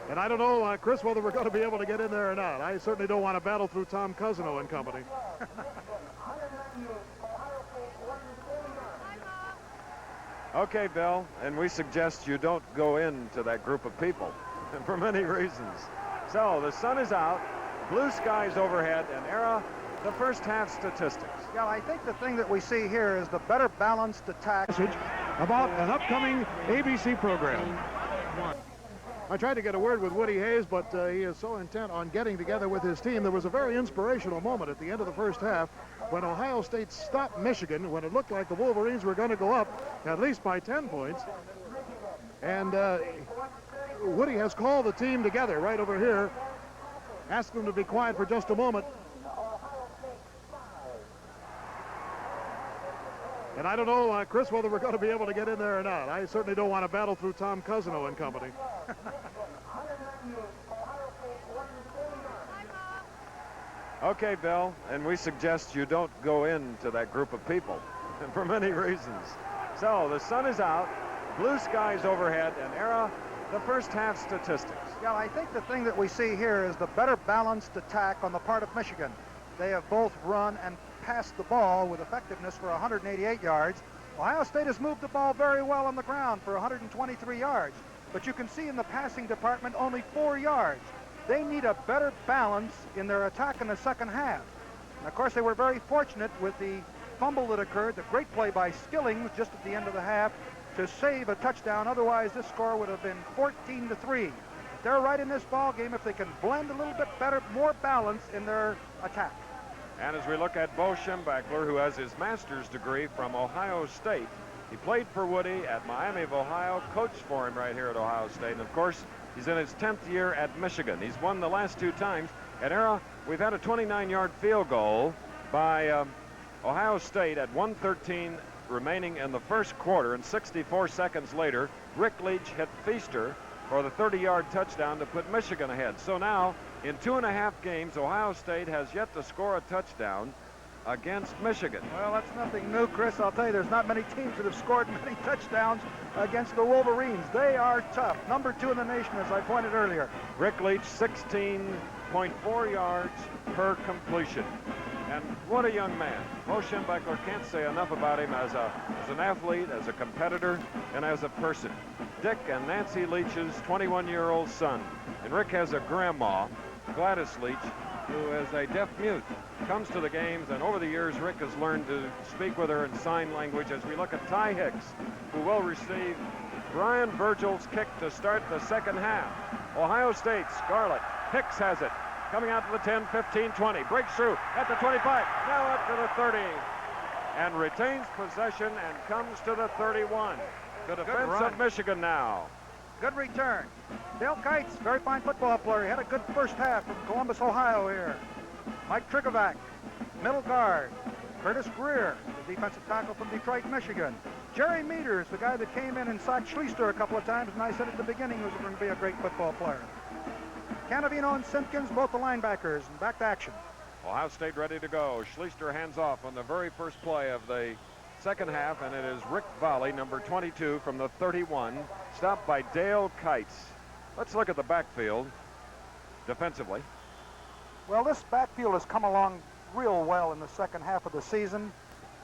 And I don't know, Chris, whether we're going to be able to get in there or not. I certainly don't want to battle through Tom Cousino and company. Okay, Bill, and we suggest you don't go into that group of people for many reasons. So the sun is out, blue skies overhead, and Era, the first half statistics. Yeah, I think the thing that we see here is the better balanced attack. About an upcoming ABC program. I tried to get a word with Woody Hayes, but he is so intent on getting together with his team. There was a very inspirational moment at the end of the first half when Ohio State stopped Michigan when it looked like the Wolverines were going to go up at least by 10 points. And Woody has called the team together right over here, asked them to be quiet for just a moment. And I don't know, Chris, whether we're going to be able to get in there or not. I certainly don't want to battle through Tom Cousino and company. Okay, Bill, and we suggest you don't go into that group of people for many reasons. So the sun is out, blue skies overhead, and Era, the first half statistics. Yeah, I think the thing that we see here is the better balanced attack on the part of Michigan. They have both run and passed the ball with effectiveness for 188 yards. Ohio State has moved the ball very well on the ground for 123 yards. But you can see in the passing department only 4 yards. They need a better balance in their attack in the second half. And of course, they were very fortunate with the fumble that occurred, the great play by Skillings just at the end of the half to save a touchdown. Otherwise, this score would have been 14-3. They're right in this ball game if they can blend a little bit better, more balance in their attack. And as we look at Bo Schembeckler, who has his master's degree from Ohio State, he played for Woody at Miami of Ohio, coached for him right here at Ohio State, and of course, he's in his 10th year at Michigan. He's won the last 2 times. At Era, we've had a 29-yard field goal by Ohio State at 1:13 remaining in the first quarter, and 64 seconds later, Rick Leach hit Feaster for the 30-yard touchdown to put Michigan ahead. So now, in 2.5 games, Ohio State has yet to score a touchdown against Michigan. Well, that's nothing new, Chris. I'll tell you, there's not many teams that have scored many touchdowns against the Wolverines. They are tough. Number 2 in the nation, as I pointed earlier. Rick Leach, 16.4 yards per completion. And what a young man. Bo Schembeckler, can't say enough about him as an athlete, as a competitor, and as a person. Dick and Nancy Leach's 21-year-old son. And Rick has a grandma, Gladys Leach, who is a deaf mute, comes to the games, and over the years, Rick has learned to speak with her in sign language as we look at Ty Hicks, who will receive Brian Virgil's kick to start the second half. Ohio State, Scarlet. Hicks has it. Coming out to the 10, 15, 20. Breaks through at the 25. Now up to the 30. And retains possession and comes to the 31. The defense of Michigan now. Good return. Dale Kites, very fine football player. He had a good first half from Columbus, Ohio here. Mike Trigovac, middle guard. Curtis Greer, the defensive tackle from Detroit, Michigan. Jerry Meters, the guy that came in and sacked Schleister a couple of times, and I said at the beginning he was going to be a great football player. Canavino and Simpkins, both the linebackers, and back to action. Ohio State ready to go. Schleister hands off on the very first play of the second half, and it is Rick Volley, number 22 from the 31, stopped by Dale Kites. Let's look at the backfield defensively. Well, this backfield has come along real well in the second half of the season.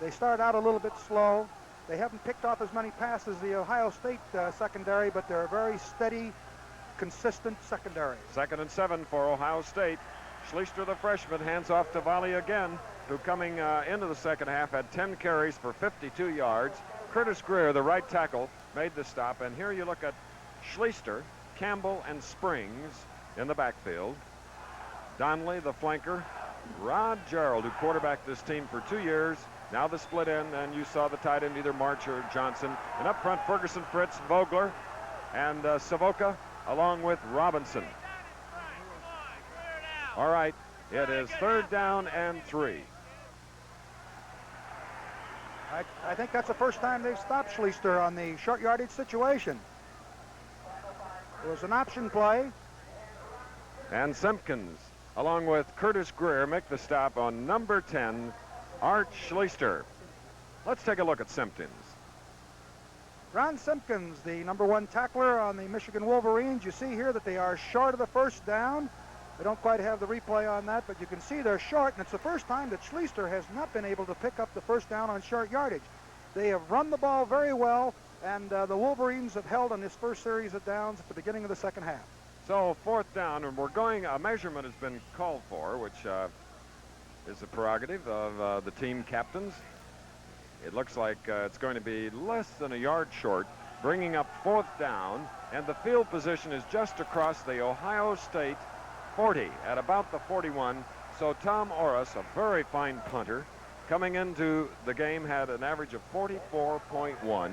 They start out a little bit slow. They haven't picked off as many passes as the Ohio State secondary, but they're a very steady, consistent secondary. 2nd and 7 for Ohio State. Schleister, the freshman, hands off to Volley again, who coming into the second half had 10 carries for 52 yards. Curtis Greer, the right tackle, made the stop. And here you look at Schleister, Campbell, and Springs in the backfield. Donnelly, the flanker. Rod Gerald, who quarterbacked this team for 2 years, now the split end, and you saw the tight end, either March or Johnson. And up front, Ferguson, Fritz, Vogler, and Savoca, along with Robinson. All right, it is 3rd down and 3. I think that's the first time they've stopped Schleister on the short yardage situation. It was an option play. And Simpkins, along with Curtis Greer, make the stop on number 10, Art Schleister. Let's take a look at Simpkins. Ron Simpkins, the number 1 tackler on the Michigan Wolverines. You see here that they are short of the first down. They don't quite have the replay on that, but you can see they're short, and it's the first time that Schleister has not been able to pick up the first down on short yardage. They have run the ball very well, and the Wolverines have held on this first series of downs at the beginning of the second half. So 4th down, and we're going, a measurement has been called for, which is the prerogative of the team captains. It looks like it's going to be less than a yard short, bringing up 4th down, and the field position is just across the Ohio State 40 at about the 41. So Tom Orris, a very fine punter, coming into the game had an average of 44.1.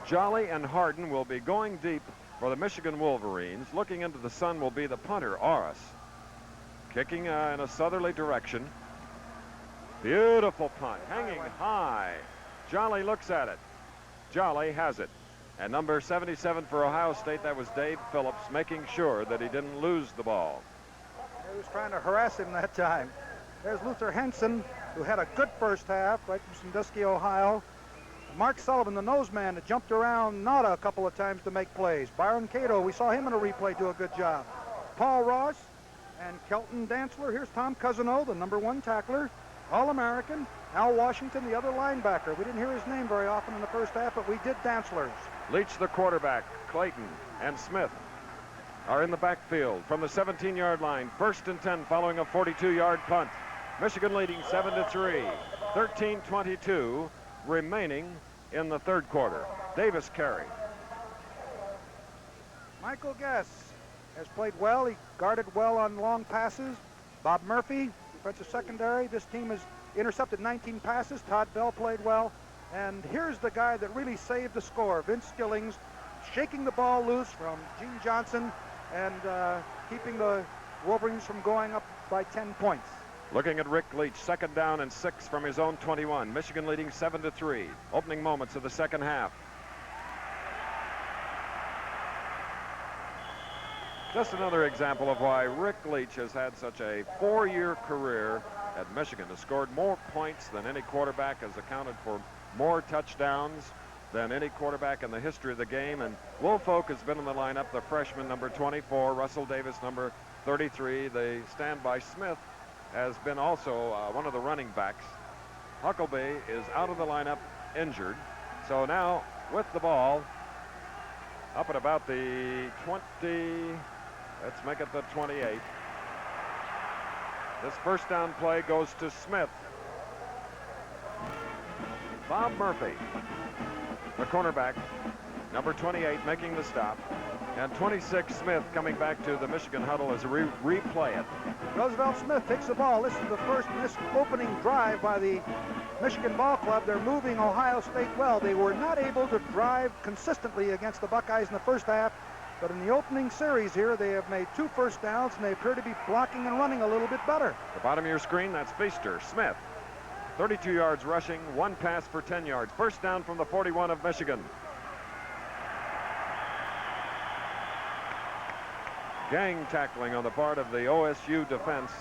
Jolly and Harden will be going deep for the Michigan Wolverines. Looking into the sun will be the punter, Orris. Kicking in a southerly direction. Beautiful punt, hanging high. Jolly looks at it. Jolly has it. And number 77 for Ohio State, that was Dave Phillips, making sure that he didn't lose the ball. He was trying to harass him that time. There's Luther Henson, who had a good first half, right from Sandusky, Ohio. Mark Sullivan, the nose man, that jumped around Nada a couple of times to make plays. Byron Cato, we saw him in a replay do a good job. Paul Ross and Kelton Dantzler. Here's Tom Cousineau, the number 1 tackler, All-American. Al Washington, the other linebacker. We didn't hear his name very often in the first half, but we did Dantzler's. Leach, the quarterback, Clayton, and Smith are in the backfield from the 17-yard line. 1st and 10 following a 42-yard punt. Michigan leading 7-3. 13:22 remaining in the 3rd quarter. Davis carry. Michael Guess has played well. He guarded well on long passes. Bob Murphy, defensive secondary. This team has intercepted 19 passes. Todd Bell played well. And here's the guy that really saved the score, Vince Skillings, shaking the ball loose from Gene Johnson and keeping the Wolverines from going up by 10 points. Looking at Rick Leach, 2nd down and 6 from his own 21. Michigan leading 7-3. Opening moments of the second half. Just another example of why Rick Leach has had such a 4-year career at Michigan. Has scored more points than any quarterback, has accounted for more touchdowns than any quarterback in the history of the game. And Woolfolk has been in the lineup, the freshman number 24, Russell Davis number 33. The standby Smith has been also one of the running backs. Huckabee is out of the lineup, injured. So now with the ball up at about the 20, let's make it the 28. This first down play goes to Smith. Bob Murphy, the cornerback, number 28, making the stop. And 26, Smith, coming back to the Michigan huddle as a replay it. Roosevelt Smith takes the ball. This is the first missed opening drive by the Michigan Ball Club. They're moving Ohio State well. They were not able to drive consistently against the Buckeyes in the first half. But in the opening series here, they have made 2 first downs, and they appear to be blocking and running a little bit better. The bottom of your screen, that's Feaster. Smith, 32 yards rushing, 1 pass for 10 yards. First down from the 41 of Michigan. Gang tackling on the part of the OSU defense.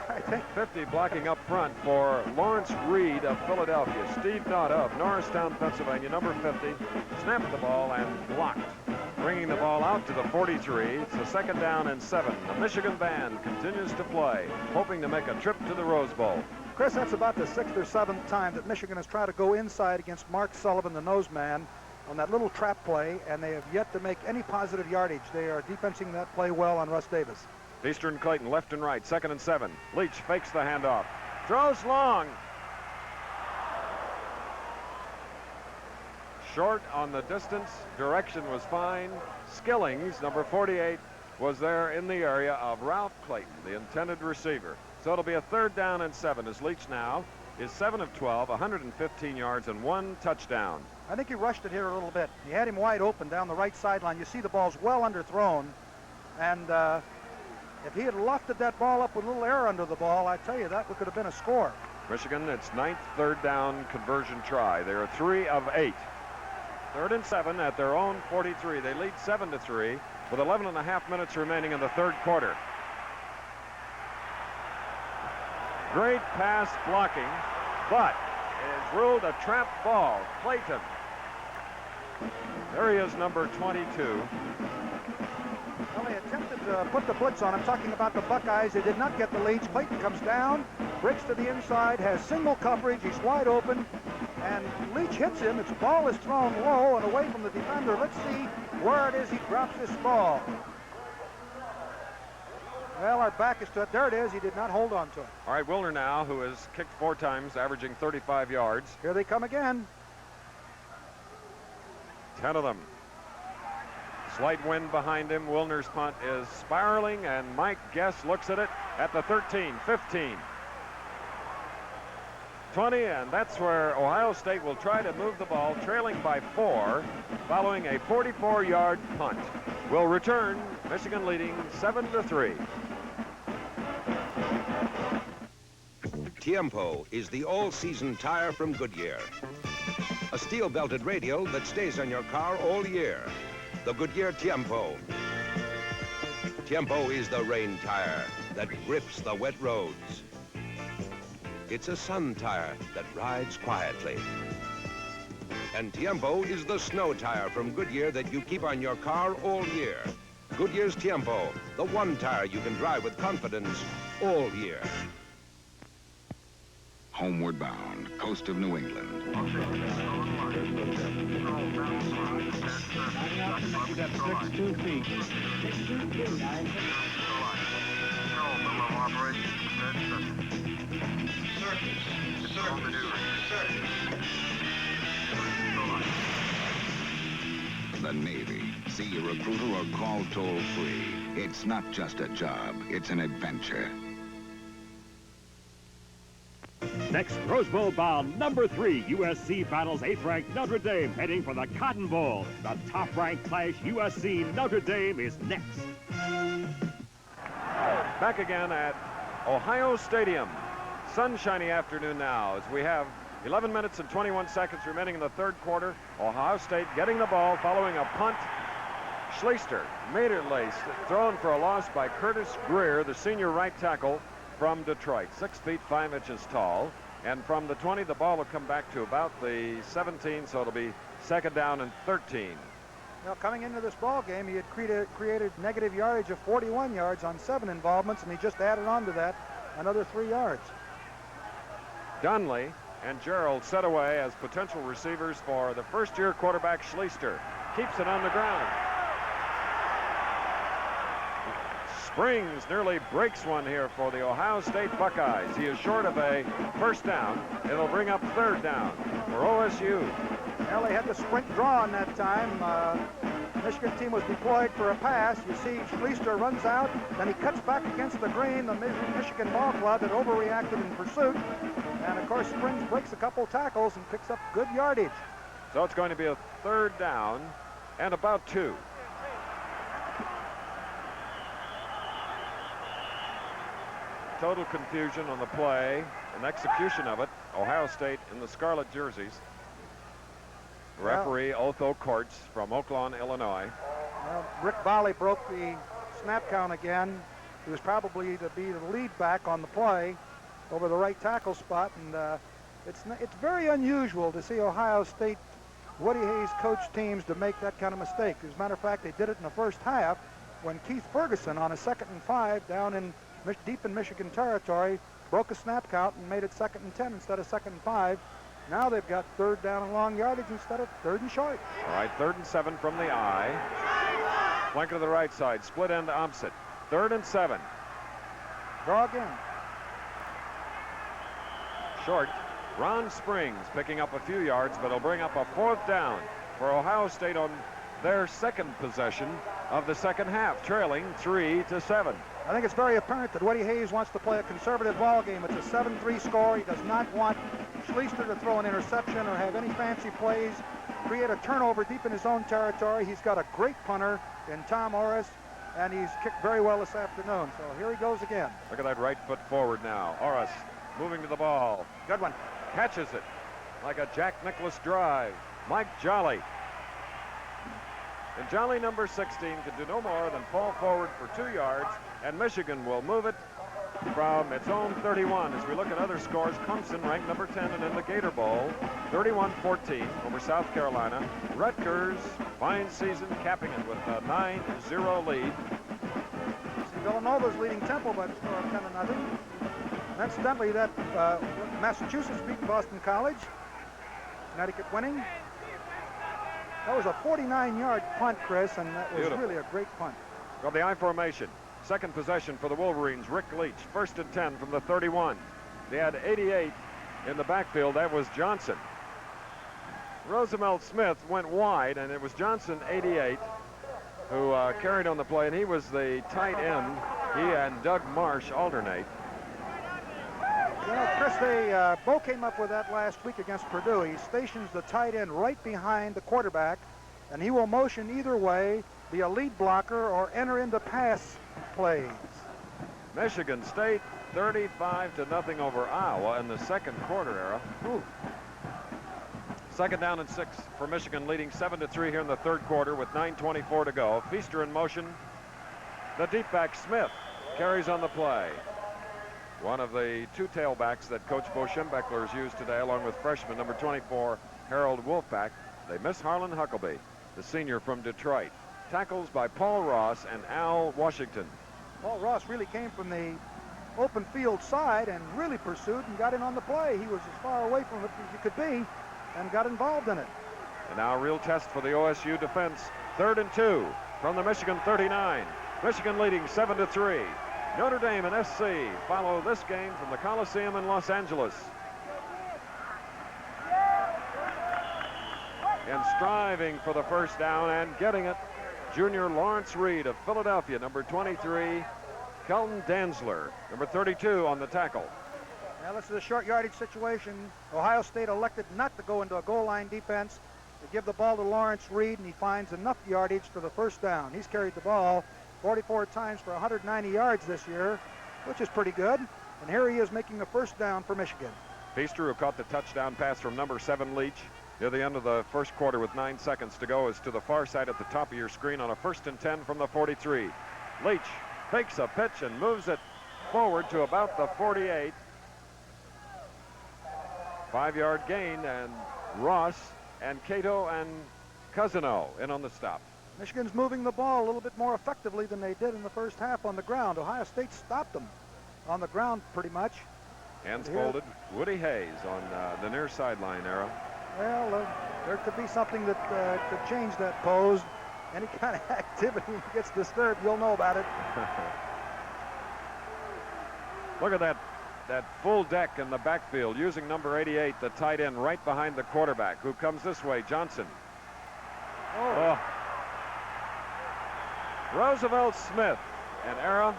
I think 50 blocking up front for Lawrence Reed of Philadelphia. Steve Nutt of Norristown, Pennsylvania, number 50, snapped the ball and blocked, bringing the ball out to the 43. It's a 2nd down and 7. The Michigan band continues to play, hoping to make a trip to the Rose Bowl. Chris, that's about the 6th or 7th time that Michigan has tried to go inside against Mark Sullivan, the nose man, on that little trap play, and they have yet to make any positive yardage. They are defensing that play well on Russ Davis. Feaster and Clayton left and right, 2nd and 7. Leach fakes the handoff, throws long. Short on the distance, direction was fine. Skillings, number 48, was there in the area of Ralph Clayton, the intended receiver. So it'll be a 3rd down and 7 as Leach now is 7 of 12, 115 yards and 1 touchdown. I think he rushed it here a little bit. He had him wide open down the right sideline. You see the ball's well underthrown, and if he had lofted that ball up with a little air under the ball, I tell you, that could have been a score. Michigan, its 9th 3rd down conversion try. They are 3 of 8. 3rd and 7 at their own 43. They lead 7-3 with 11.5 minutes remaining in the 3rd quarter. Great pass blocking, but it is ruled a trap ball. Clayton. There he is, number 22. Well, they attempted to put the blitz on him, talking about the Buckeyes. They did not get the leads. Clayton comes down, breaks to the inside, has single coverage. He's wide open, and Leach hits him. Its ball is thrown low and away from the defender. Let's see where it is he drops this ball. Well, our back is to it. There it is. He did not hold on to it. All right, Wilner now, who has kicked 4 times, averaging 35 yards. Here they come again. 10 of them. Slight wind behind him. Wilner's punt is spiraling, and Mike Guess looks at it at the 13, 15, 20, and that's where Ohio State will try to move the ball, trailing by 4, following a 44-yard punt. Will return, Michigan leading 7-3. Tiempo is the all-season tire from Goodyear. A steel-belted radial that stays on your car all year. The Goodyear Tiempo. Tiempo is the rain tire that grips the wet roads. It's a sun tire that rides quietly. And Tiempo is the snow tire from Goodyear that you keep on your car all year. Goodyear's Tiempo, the one tire you can drive with confidence all year. Homeward bound, coast of New England. You got 6'2" feet. 6'2", The Navy. See a recruiter or call toll-free. It's not just a job, it's an adventure. Next, Rose Bowl bound number 3, USC battles 8th-ranked Notre Dame, heading for the Cotton Bowl. The top-ranked clash, USC Notre Dame, is next. Back again at Ohio Stadium. Sunshiny afternoon now as we have 11 minutes and 21 seconds remaining in the 3rd quarter. Ohio State getting the ball following a punt. Schleister made it laced, thrown for a loss by Curtis Greer, the senior right tackle from Detroit, 6 feet 5 inches tall. And from the 20, the ball will come back to about the 17, so it'll be 2nd down and 13. Now, coming into this ball game, he had created negative yardage of 41 yards on 7 involvements, and he just added on to that another 3 yards. Dunley and Gerald set away as potential receivers for the first-year quarterback Schleister. Keeps it on the ground. Springs nearly breaks one here for the Ohio State Buckeyes. He is short of a first down. It'll bring up 3rd down for OSU. Well, they had the sprint drawn that time. Michigan team was deployed for a pass. You see Schleister runs out, then he cuts back against the green. The Michigan ball club had overreacted in pursuit. And, of course, Springs breaks a couple tackles and picks up good yardage. So it's going to be a 3rd down and about 2. total confusion on the play and execution of it. Ohio State in the scarlet jerseys. Referee Otho Courts from Oaklawn, Illinois. Well, Rick Bally broke the snap count again. He was probably to be the lead back on the play over the right tackle spot, and it's very unusual to see Ohio State Woody Hayes coach teams to make that kind of mistake. As a matter of fact, they did it in the first half when Keith Ferguson on a 2nd and 5 down in deep in Michigan territory broke a snap count and made it 2nd and 10 instead of 2nd and 5. Now they've got 3rd down and long yardage instead of 3rd and short. All right, 3rd and 7 from the I. Flank to the right side, split end opposite. 3rd and 7. Draw again. Short. Ron Springs picking up a few yards, but he'll bring up a 4th down for Ohio State on their 2nd possession of the 2nd half, trailing 3-7. I think it's very apparent that Woody Hayes wants to play a conservative ball game. It's a 7-3 score. He does not want Schleister to throw an interception or have any fancy plays, create a turnover deep in his own territory. He's got a great punter in Tom Orris, and he's kicked very well this afternoon. So here he goes again. Look at that right foot forward now. Orris moving to the ball. Good one. Catches it like a Jack Nicklaus drive. Mike Jolly. And Jolly, number 16, can do no more than fall forward for 2 yards, and Michigan will move it from its own 31. As we look at other scores, Clemson ranked number 10 and in the Gator Bowl, 31-14 over South Carolina. Rutgers, fine season, capping it with a 9-0 lead. Villanova's leading Temple by the score of 10-0. Incidentally, that Massachusetts beat Boston College. Connecticut winning. That was a 49-yard punt, Chris, and that was really a great punt. From the I formation, 2nd possession for the Wolverines. Rick Leach, 1st and 10 from the 31. They had 88 in the backfield. That was Johnson. Roosevelt Smith went wide, and it was Johnson, 88, who carried on the play, and he was the tight end. He and Doug Marsh alternate. You know, Chris, they Bo came up with that last week against Purdue. He stations the tight end right behind the quarterback, and he will motion either way, be a lead blocker or enter into pass plays. Michigan State 35-0 over Iowa in the 2nd quarter era. Ooh. 2nd down and 6 for Michigan, leading 7-3 here in the 3rd quarter with 9:24 to go. Feaster in motion. The deep back Smith carries on the play. One of the 2 tailbacks that Coach Bo Schembechler has used today, along with freshman number 24, Harold Wolfpack. They miss Harlan Huckabee, the senior from Detroit. Tackles by Paul Ross and Al Washington. Paul Ross really came from the open field side and really pursued and got in on the play. He was as far away from it as you could be and got involved in it. And now a real test for the OSU defense. 3rd and 2 from the Michigan 39. Michigan leading 7-3. Notre Dame and SC follow this game from the Coliseum in Los Angeles. And striving for the 1st down and getting it, junior Lawrence Reed of Philadelphia, number 23, Kelton Danzler, number 32 on the tackle. Now this is a short yardage situation. Ohio State elected not to go into a goal line defense. They give the ball to Lawrence Reed, and he finds enough yardage for the 1st down. He's carried the ball 44 times for 190 yards this year, which is pretty good. And here he is making the 1st down for Michigan. Feaster, who caught the touchdown pass from number 7 Leach near the end of the 1st quarter with 9 seconds to go, is to the far side at the top of your screen on a 1st and 10 from the 43. Leach fakes a pitch and moves it forward to about the 48. 5-yard gain, and Ross and Cato and Cousino in on the stop. Michigan's moving the ball a little bit more effectively than they did in the 1st half on the ground. Ohio State stopped them on the ground pretty much. Hands folded. Woody Hayes on the near sideline arrow. Well, there could be something that could change that pose. Any kind of activity gets disturbed, you'll know about it. Look at that full deck in the backfield, using number 88, the tight end, right behind the quarterback, who comes this way, Johnson. Oh. Roosevelt Smith, an era.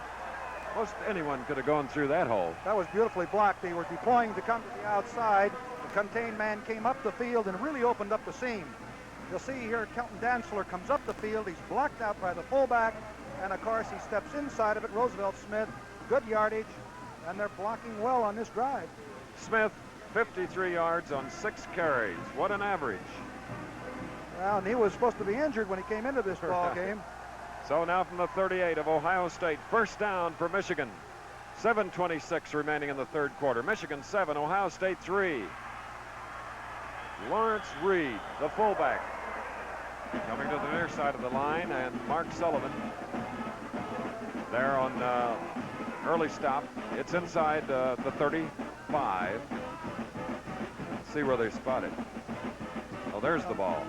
Most anyone could have gone through that hole. That was beautifully blocked. They were deploying to come to the outside. The contained man came up the field and really opened up the seam. You'll see here Kelton Dantzler comes up the field. He's blocked out by the fullback. And, of course, he steps inside of it. Roosevelt Smith, good yardage. And they're blocking well on this drive. Smith, 53 yards on 6 carries. What an average. Well, and he was supposed to be injured when he came into this ball game. So now from the 38 of Ohio State, first down for Michigan. 7:26 remaining in the third quarter. Michigan 7, Ohio State 3. Lawrence Reed, the fullback, coming to the near side of the line, and Mark Sullivan there on early stop. It's inside the 35. Let's see where they spot it. Oh, there's the ball.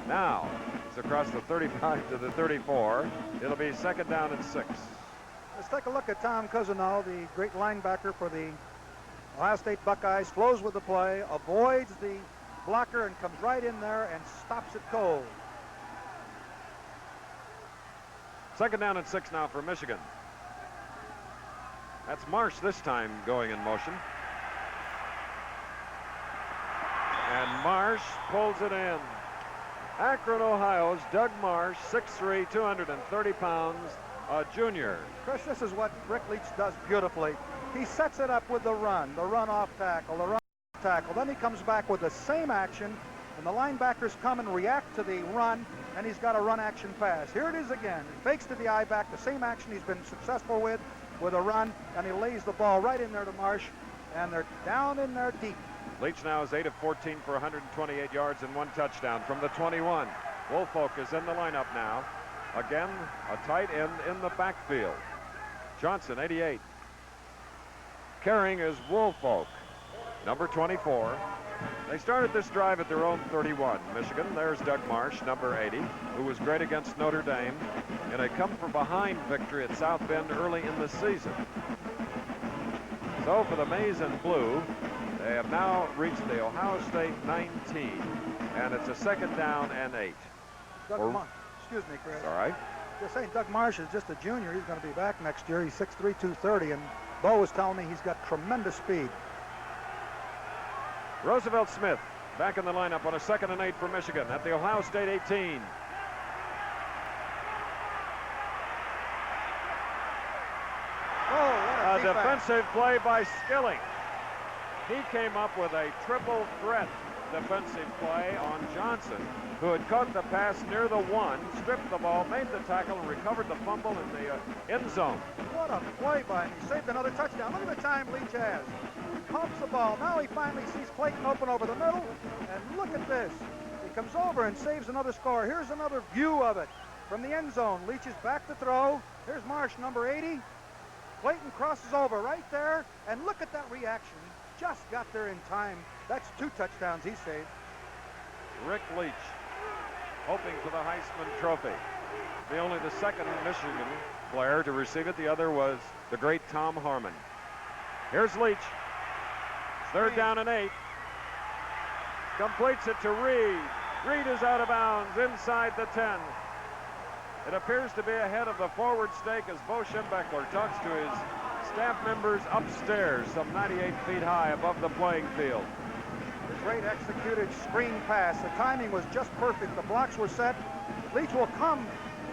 Now it's across the 35 to the 34. It'll be second down and 6. Let's take a look at Tom Cousineau, the great linebacker for the Ohio State Buckeyes. Flows with the play, avoids the blocker, and comes right in there and stops it cold. Second down and 6 now for Michigan. That's Marsh this time going in motion. And Marsh pulls it in. Akron, Ohio's Doug Marsh, 6'3", 230 pounds, a junior. Chris, this is what Rick Leach does beautifully. He sets it up with the run off tackle, the run off tackle. Then he comes back with the same action, and the linebackers come and react to the run, and he's got a run action pass. Here it is again. He fakes to the eye back, the same action he's been successful with a run, and he lays the ball right in there to Marsh, and they're down in there deep. Leach now is 8 of 14 for 128 yards and 1 touchdown from the 21. Woolfolk is in the lineup now. Again, a tight end in the backfield. Johnson, 88. Carrying is Woolfolk, number 24. They started this drive at their own 31. Michigan, there's Doug Marsh, number 80, who was great against Notre Dame in a come-from-behind victory at South Bend early in the season. So for the maize and blue, they have now reached the Ohio State 19, and it's a second down and 8. Excuse me, Chris. All right. Just saying, Doug Marsh is just a junior. He's going to be back next year. He's 6'3", 230, and Bo was telling me he's got tremendous speed. Roosevelt Smith back in the lineup on a second and 8 for Michigan at the Ohio State 18. Oh, a defensive play by Skilling. He came up with a triple threat defensive play on Johnson, who had caught the pass near the 1, stripped the ball, made the tackle, and recovered the fumble in the end zone. What a play by him. He saved another touchdown. Look at the time Leach has. Pumps the ball. Now he finally sees Clayton open over the middle, and look at this. He comes over and saves another score. Here's another view of it from the end zone. Leach is back to throw. Here's Marsh, number 80. Clayton crosses over right there, and look at that reaction. Just got there in time. That's 2 touchdowns he saved. Rick Leach hoping for the Heisman Trophy. Only the second Michigan player to receive it. The other was the great Tom Harmon. Here's Leach. Third down and 8. Completes it to Reed. Reed is out of bounds inside the 10. It appears to be ahead of the forward stake as Bo Schembechler talks to his staff members upstairs, some 98 feet high above the playing field. A great executed screen pass. The timing was just perfect. The blocks were set. Leach will come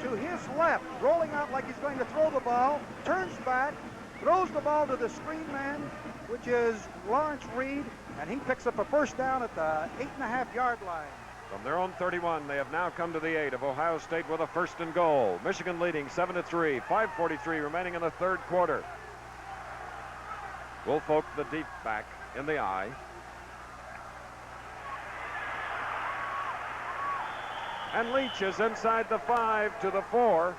to his left, rolling out like he's going to throw the ball, turns back, throws the ball to the screen man, which is Lawrence Reed, and he picks up a first down at the 8.5-yard line. From their own 31, they have now come to the 8 of Ohio State with a first and goal. Michigan leading 7-3, 5:43 remaining in the third quarter. Woolfolk, the deep back, in the eye. And Leach is inside the 5 to the 4.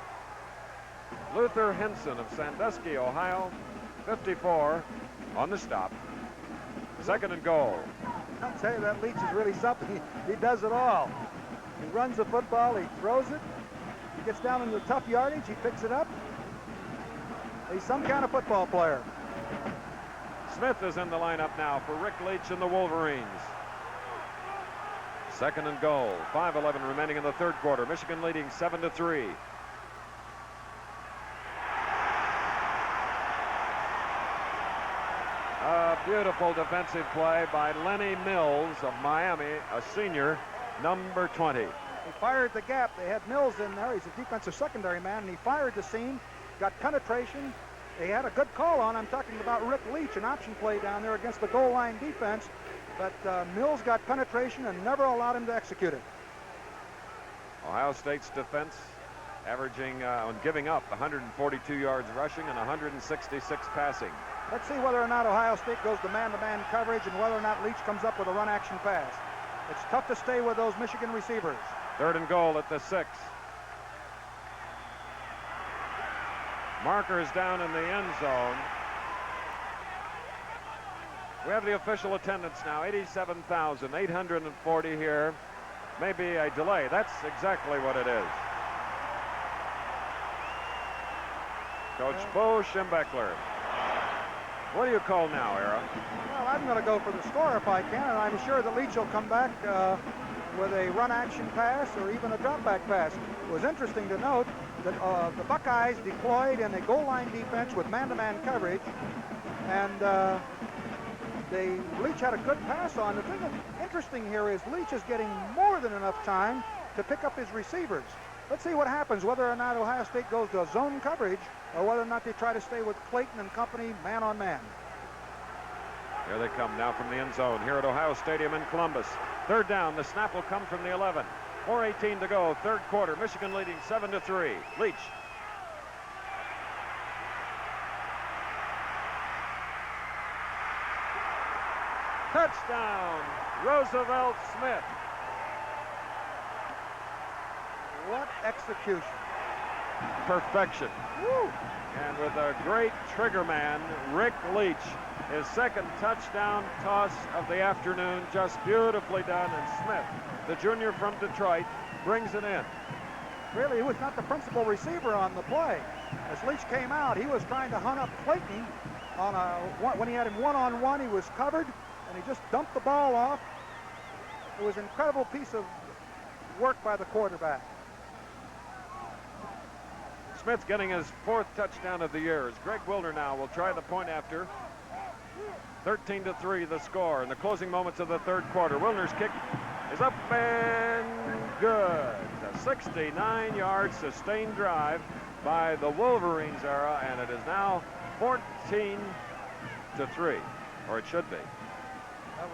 Luther Henson of Sandusky, Ohio, 54 on the stop. Second and goal. I'll tell you, that Leach is really something. He does it all. He runs the football, he throws it, he gets down into the tough yardage, he picks it up. He's some kind of football player. Smith is in the lineup now for Rick Leach and the Wolverines. Second and goal. 5:11 remaining in the third quarter. Michigan leading 7-3. A beautiful defensive play by Lenny Mills of Miami, a senior, number 20. He fired the gap. They had Mills in there. He's a defensive secondary man, and he fired the seam, got penetration, They had a good call on. I'm talking about Rick Leach, an option play down there against the goal line defense. But Mills got penetration and never allowed him to execute it. Ohio State's defense averaging on giving up 142 yards rushing and 166 passing. Let's see whether or not Ohio State goes to man-to-man coverage and whether or not Leach comes up with a run-action pass. It's tough to stay with those Michigan receivers. 3rd and goal at the 6. Marker is down in the end zone. We have the official attendance now, 87,840 here. Maybe a delay. That's exactly what it is. Coach Bo Schembechler. What do you call now, Era? Well, I'm going to go for the score if I can, and I'm sure that Leach will come back with a run-action pass or even a drop-back pass. It was interesting to note that the Buckeyes deployed in a goal line defense with man-to-man coverage, and Leach had a good pass on. The thing that's interesting here is Leach is getting more than enough time to pick up his receivers. Let's see what happens, whether or not Ohio State goes to zone coverage or whether or not they try to stay with Clayton and company man on man. Here they come now from the end zone here at Ohio Stadium in Columbus. 3rd down. The snap will come from the 11. 4:18 to go, 3rd quarter. Michigan leading 7-3. Leach. Touchdown, Roosevelt Smith. What execution. Perfection. Woo. And with a great trigger man, Rick Leach, his 2nd touchdown toss of the afternoon, just beautifully done. And Smith, the junior from Detroit, brings it in. Really, he was not the principal receiver on the play. As Leach came out, he was trying to hunt up Clayton on when he had him one-on-one. He was covered, and he just dumped the ball off. It was an incredible piece of work by the quarterback. Smith getting his 4th touchdown of the year. As Greg Wilner now will try the point after. 13-3 the score in the closing moments of the 3rd quarter. Wilner's kick is up and good. A 69-yard sustained drive by the Wolverines era, and it is now 14-3, or it should be.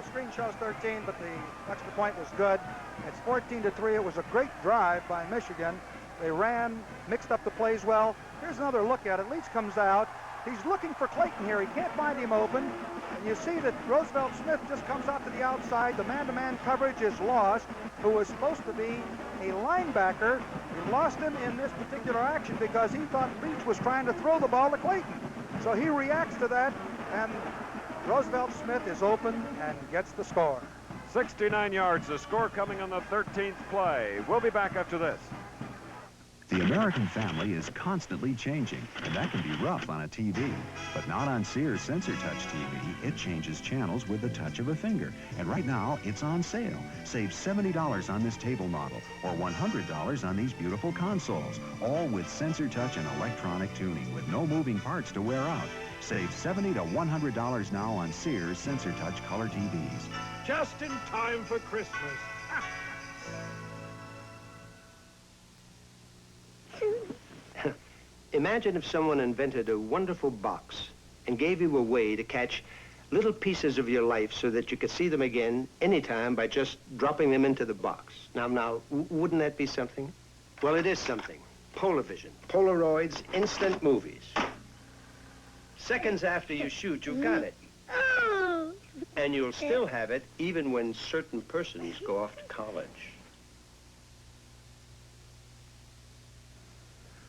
The screen shows 13, but the extra point was good. It's 14-3. It was a great drive by Michigan. They ran, mixed up the plays well. Here's another look at it. Leach comes out. He's looking for Clayton here. He can't find him open. And you see that Roosevelt Smith just comes out to the outside. The man-to-man coverage is lost, who was supposed to be a linebacker. He lost him in this particular action because he thought Leach was trying to throw the ball to Clayton. So he reacts to that, and Roosevelt Smith is open and gets the score. 69 yards, the score coming on the 13th play. We'll be back after this. The American family is constantly changing, and that can be rough on a TV. But not on Sears Sensor Touch TV. It changes channels with the touch of a finger. And right now, it's on sale. Save $70 on this table model, or $100 on these beautiful consoles, all with Sensor Touch and electronic tuning, with no moving parts to wear out. Save $70 to $100 now on Sears Sensor Touch color TVs. Just in time for Christmas. Imagine if someone invented a wonderful box and gave you a way to catch little pieces of your life so that you could see them again anytime by just dropping them into the box. Now, wouldn't that be something? Well, it is something. Polavision, Polaroids, instant movies. Seconds after you shoot, you've got it. And you'll still have it even when certain persons go off to college.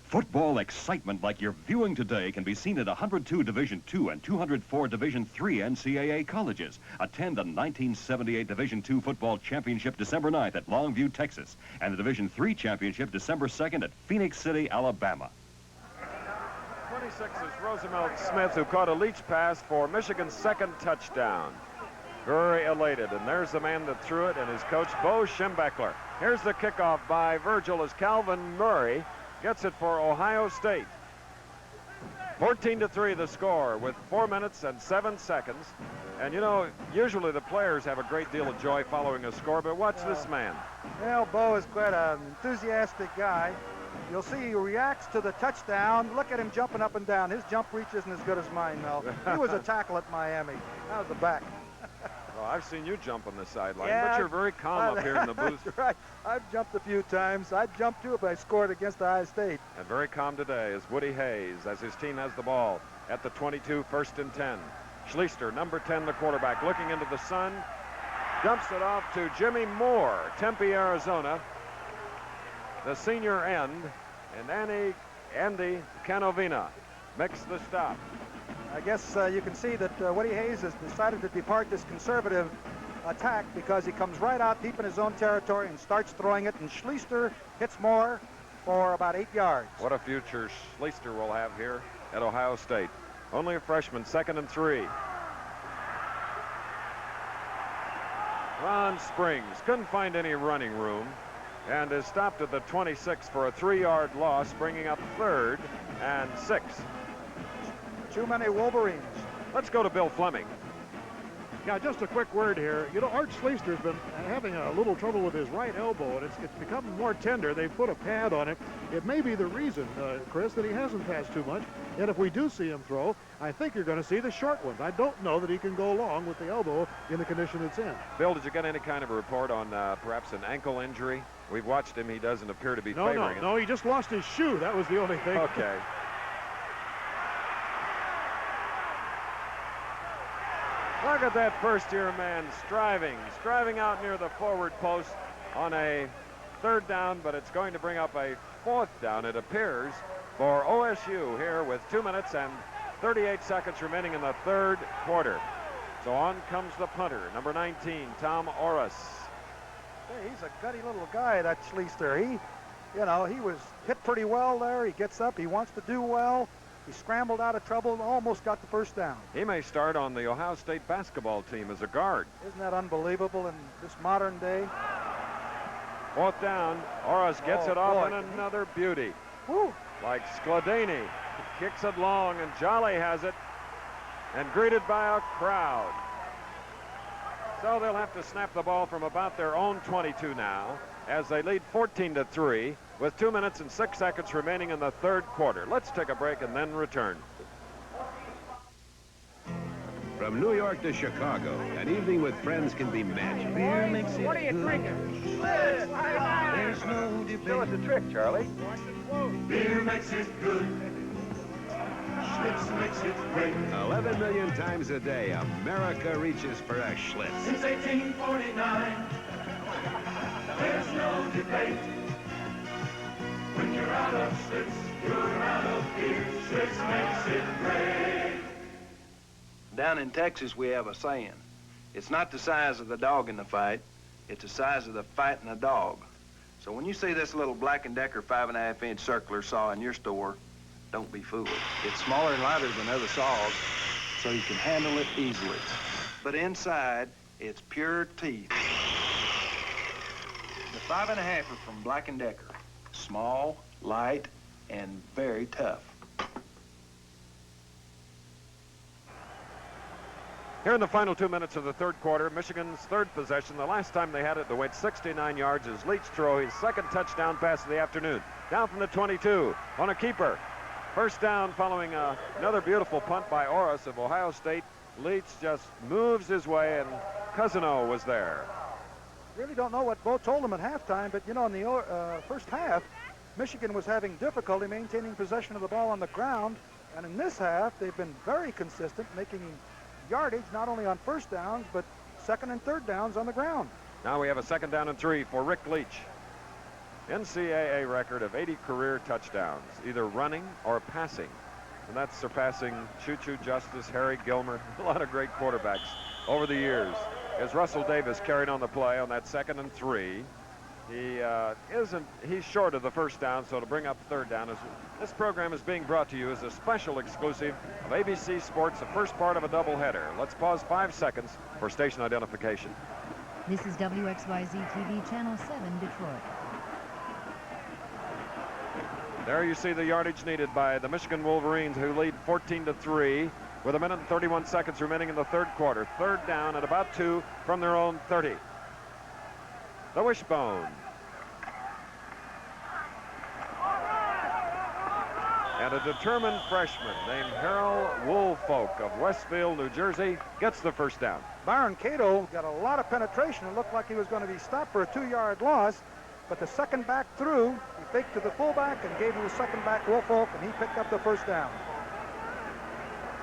Football excitement like you're viewing today can be seen at 102 Division II and 204 Division III NCAA colleges. Attend the 1978 Division II Football Championship December 9th at Longview, Texas, and the Division III Championship December 2nd at Phoenix City, Alabama. 26 is Roosevelt Smith, who caught a Leach pass for Michigan's 2nd touchdown. Very elated, and there's the man that threw it, and his coach, Bo Schembechler. Here's the kickoff by Virgil as Calvin Murray gets it for Ohio State. 14-3 the score with 4 minutes and 7 seconds. And you know, usually the players have a great deal of joy following a score, but watch this man. Well, Bo is quite an enthusiastic guy. You'll see he reacts to the touchdown. Look at him jumping up and down. His jump reach isn't as good as mine, Mel. He was a tackle at Miami. That was the back. Well, I've seen you jump on the sideline, Yeah, but you're very calm up here in the booth. That's right. I've jumped a few times. I'd jump too if I scored against Ohio State. And very calm today is Woody Hayes as his team has the ball at the 22, 1st and 10. Schleister, number 10, the quarterback, looking into the sun. Dumps it off to Jimmy Moore, Tempe, Arizona. The senior end, and Andy Canovina makes the stop. I guess you can see that Woody Hayes has decided to depart this conservative attack because he comes right out deep in his own territory and starts throwing it, and Schleister hits Moore for about 8 yards. What a future Schleister will have here at Ohio State. Only a freshman, 2nd and 3. Ron Springs couldn't find any running room and is stopped at the 26 for a 3-yard loss, bringing up 3rd and 6. Too many Wolverines. Let's go to Bill Fleming. Yeah, just a quick word here. You know, Art Schleister's been having a little trouble with his right elbow, and it's becoming more tender. They've put a pad on it. It may be the reason, Chris, that he hasn't passed too much. And if we do see him throw, I think you're going to see the short ones. I don't know that he can go long with the elbow in the condition it's in. Bill, did you get any kind of a report on perhaps an ankle injury? We've watched him. He doesn't appear to be favoring it. No, he just lost his shoe. That was the only thing. Okay. Look at that first-year man striving out near the forward post on a 3rd down, but it's going to bring up a 4th down, it appears, for OSU here with 2 minutes and 38 seconds remaining in the 3rd quarter. So on comes the punter, number 19, Tom Orris. Hey, he's a gutty little guy, that Schleister. He was hit pretty well there. He gets up. He wants to do well. He scrambled out of trouble and almost got the 1st down. He may start on the Ohio State basketball team as a guard. Isn't that unbelievable in this modern day? 4th down. Orris gets it off, and another beauty. Woo. Like Skladany. Kicks it long, and Jolly has it. And greeted by a crowd. So they'll have to snap the ball from about their own 22 now as they lead 14-3 with 2 minutes and 6 seconds remaining in the 3rd quarter. Let's take a break and then return. From New York to Chicago, an evening with friends can be magic. Beer makes it what are you good. Drinking? There's no debate. Show us a trick, Charlie. Beer makes it good. Schlitz makes it great. 11 million times a day, America reaches for a Schlitz. Since 1849, there's no debate. When you're out of Schlitz, you're out of beer. Schlitz makes it great. Down in Texas, we have a saying. It's not the size of the dog in the fight, it's the size of the fight in the dog. So when you see this little Black & Decker 5.5-inch circular saw in your store, don't be fooled. It's smaller and lighter than other saws, so you can handle it easily. But inside, it's pure teeth. The 5.5er from Black & Decker. Small, light, and very tough. Here in the final 2 minutes of the 3rd quarter, Michigan's 3rd possession. The last time they had it, they went 69 yards as Leach throw his 2nd touchdown pass of the afternoon. Down from the 22 on a keeper. 1st down following another beautiful punt by Orris of Ohio State. Leach just moves his way, and Cousino was there. Really don't know what Bo told him at halftime, but, in the first half, Michigan was having difficulty maintaining possession of the ball on the ground, and in this half, they've been very consistent, making yardage not only on 1st downs, but 2nd and 3rd downs on the ground. Now we have a 2nd down and 3 for Rick Leach. NCAA record of 80 career touchdowns, either running or passing. And that's surpassing Choo-Choo Justice, Harry Gilmer, a lot of great quarterbacks over the years. As Russell Davis carried on the play on that 2nd and 3, he's short of the 1st down, so to bring up 3rd down. This program is being brought to you as a special exclusive of ABC Sports, the first part of a doubleheader. Let's pause 5 seconds for station identification. This is WXYZ TV, Channel 7, Detroit. There you see the yardage needed by the Michigan Wolverines, who lead 14-3 with 1 minute and 31 seconds remaining in the 3rd quarter. 3rd down at about 2 from their own 30. The wishbone. And a determined freshman named Harold Woolfolk of Westfield, New Jersey, gets the first down. Byron Cato got a lot of penetration. It looked like he was going to be stopped for a 2-yard loss, but the second back through, he faked to the fullback and gave to the second back, Woolfolk, and he picked up the first down.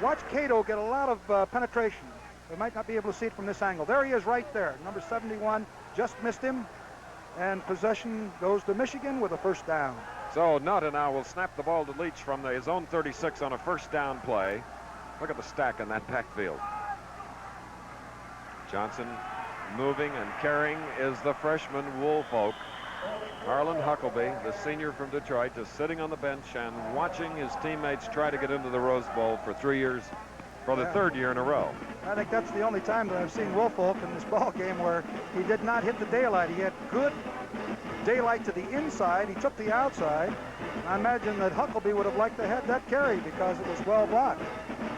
Watch Cato get a lot of penetration. We might not be able to see it from this angle. There he is right there. Number 71 just missed him, and possession goes to Michigan with a first down. So Nutter now will snap the ball to Leach from his own 36 on a first down play. Look at the stack in that backfield. Johnson moving and carrying is the freshman Woolfolk. Harlan Huckabee, the senior from Detroit, just sitting on the bench and watching his teammates try to get into the Rose Bowl for 3 years, for the third year in a row. I think that's the only time that I've seen Woolfolk in this ball game where he did not hit the daylight. He had good daylight to the inside. He took the outside. I imagine that Huckabee would have liked to have that carry because it was well blocked.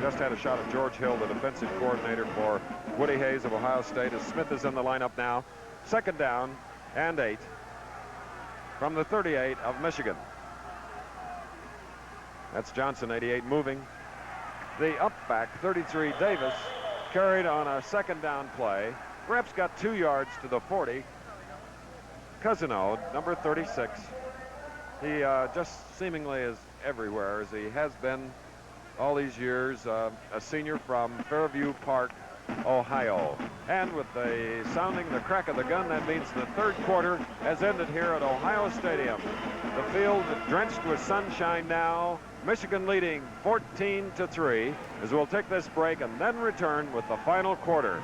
Just had a shot at George Hill, the defensive coordinator for Woody Hayes of Ohio State, as Smith is in the lineup now. Second down and 8 from the 38 of Michigan. That's Johnson, 88, moving. The up back, 33, Davis, carried on a second down play. Perhaps got 2 yards to the 40. Cousineau, number 36. He just seemingly is everywhere, as he has been all these years. A senior from Fairview Park, Ohio. And with the sounding the crack of the gun, that means the third quarter has ended here at Ohio Stadium. The field drenched with sunshine now. Michigan leading 14-3, as we'll take this break and then return with the final quarter.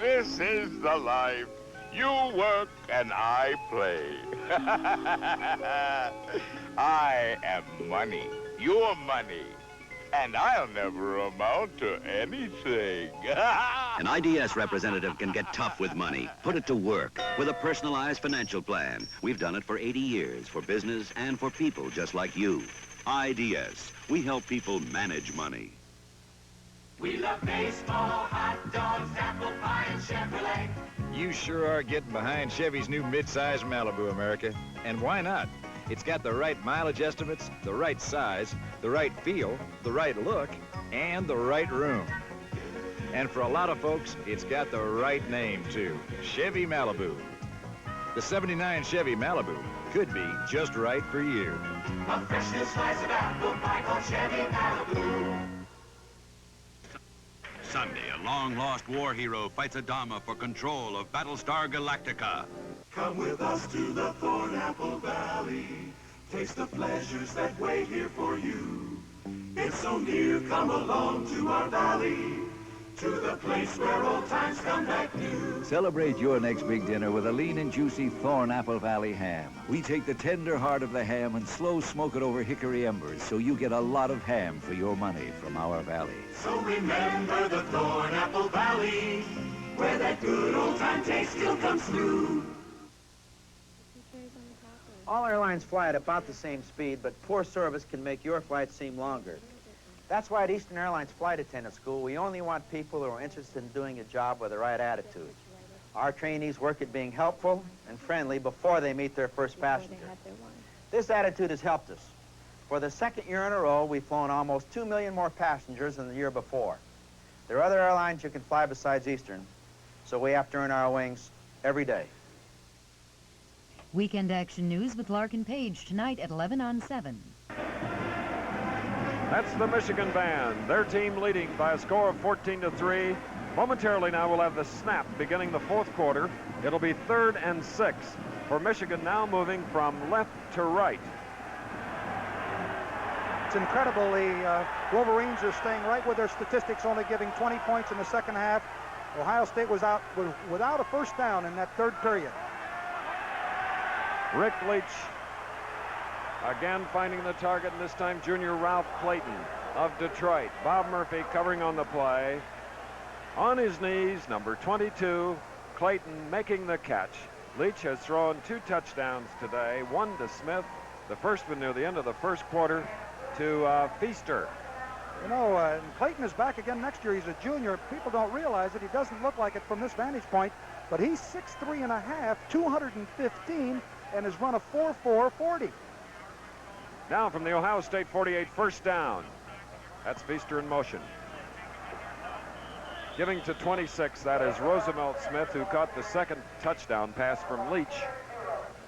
This is the life. You work and I play. I am money. You're money. And I'll never amount to anything. An IDS representative can get tough with money. Put it to work with a personalized financial plan. We've done it for 80 years for business and for people just like you. IDS. We help people manage money. We love baseball, hot dogs, apple pie, and Chevrolet. You sure are getting behind Chevy's new midsize Malibu, America. And why not? It's got the right mileage estimates, the right size, the right feel, the right look, and the right room. And for a lot of folks, it's got the right name, too. Chevy Malibu. The 79 Chevy Malibu could be just right for you. A fresh new slice of apple pie called Chevy Malibu. Sunday, a long-lost war hero fights Adama for control of Battlestar Galactica. Come with us to the Thornapple Valley. Taste the pleasures that wait here for you. It's so near, come along to our valley. To the place where old times come back new. Celebrate your next big dinner with a lean and juicy Thornapple Valley ham. We take the tender heart of the ham and slow smoke it over hickory embers so you get a lot of ham for your money from our valley. So remember the Thornapple Valley, where that good old time taste still comes through. All airlines fly at about the same speed, but poor service can make your flight seem longer. That's why at Eastern Airlines Flight Attendant School, we only want people who are interested in doing a job with the right attitude. Our trainees work at being helpful and friendly before they meet their first passenger. This attitude has helped us. For the second year in a row, we've flown almost 2 million more passengers than the year before. There are other airlines you can fly besides Eastern, so we have to earn our wings every day. Weekend Action News with Larkin Page tonight at 11 on 7. That's the Michigan band. Their team leading by a score of 14-3. Momentarily now we'll have the snap beginning the fourth quarter. It'll be 3rd and 6 for Michigan, now moving from left to right. It's incredible. The Wolverines are staying right with their statistics, only giving 20 points in the second half. Ohio State was without a first down in that third period. Rick Leach again finding the target, and this time junior Ralph Clayton of Detroit. Bob Murphy covering on the play. On his knees, number 22, Clayton making the catch. Leach has thrown 2 touchdowns today, one to Smith, the first one near the end of the first quarter, to Feaster. You know, Clayton is back again next year. He's a junior. People don't realize it. He doesn't look like it from this vantage point, but he's 6'3 and a half, 215, and has run a 4.440. Now from the Ohio State 48, first down. That's Feaster in motion. Giving to 26, that is Roosevelt Smith, who caught the second touchdown pass from Leach.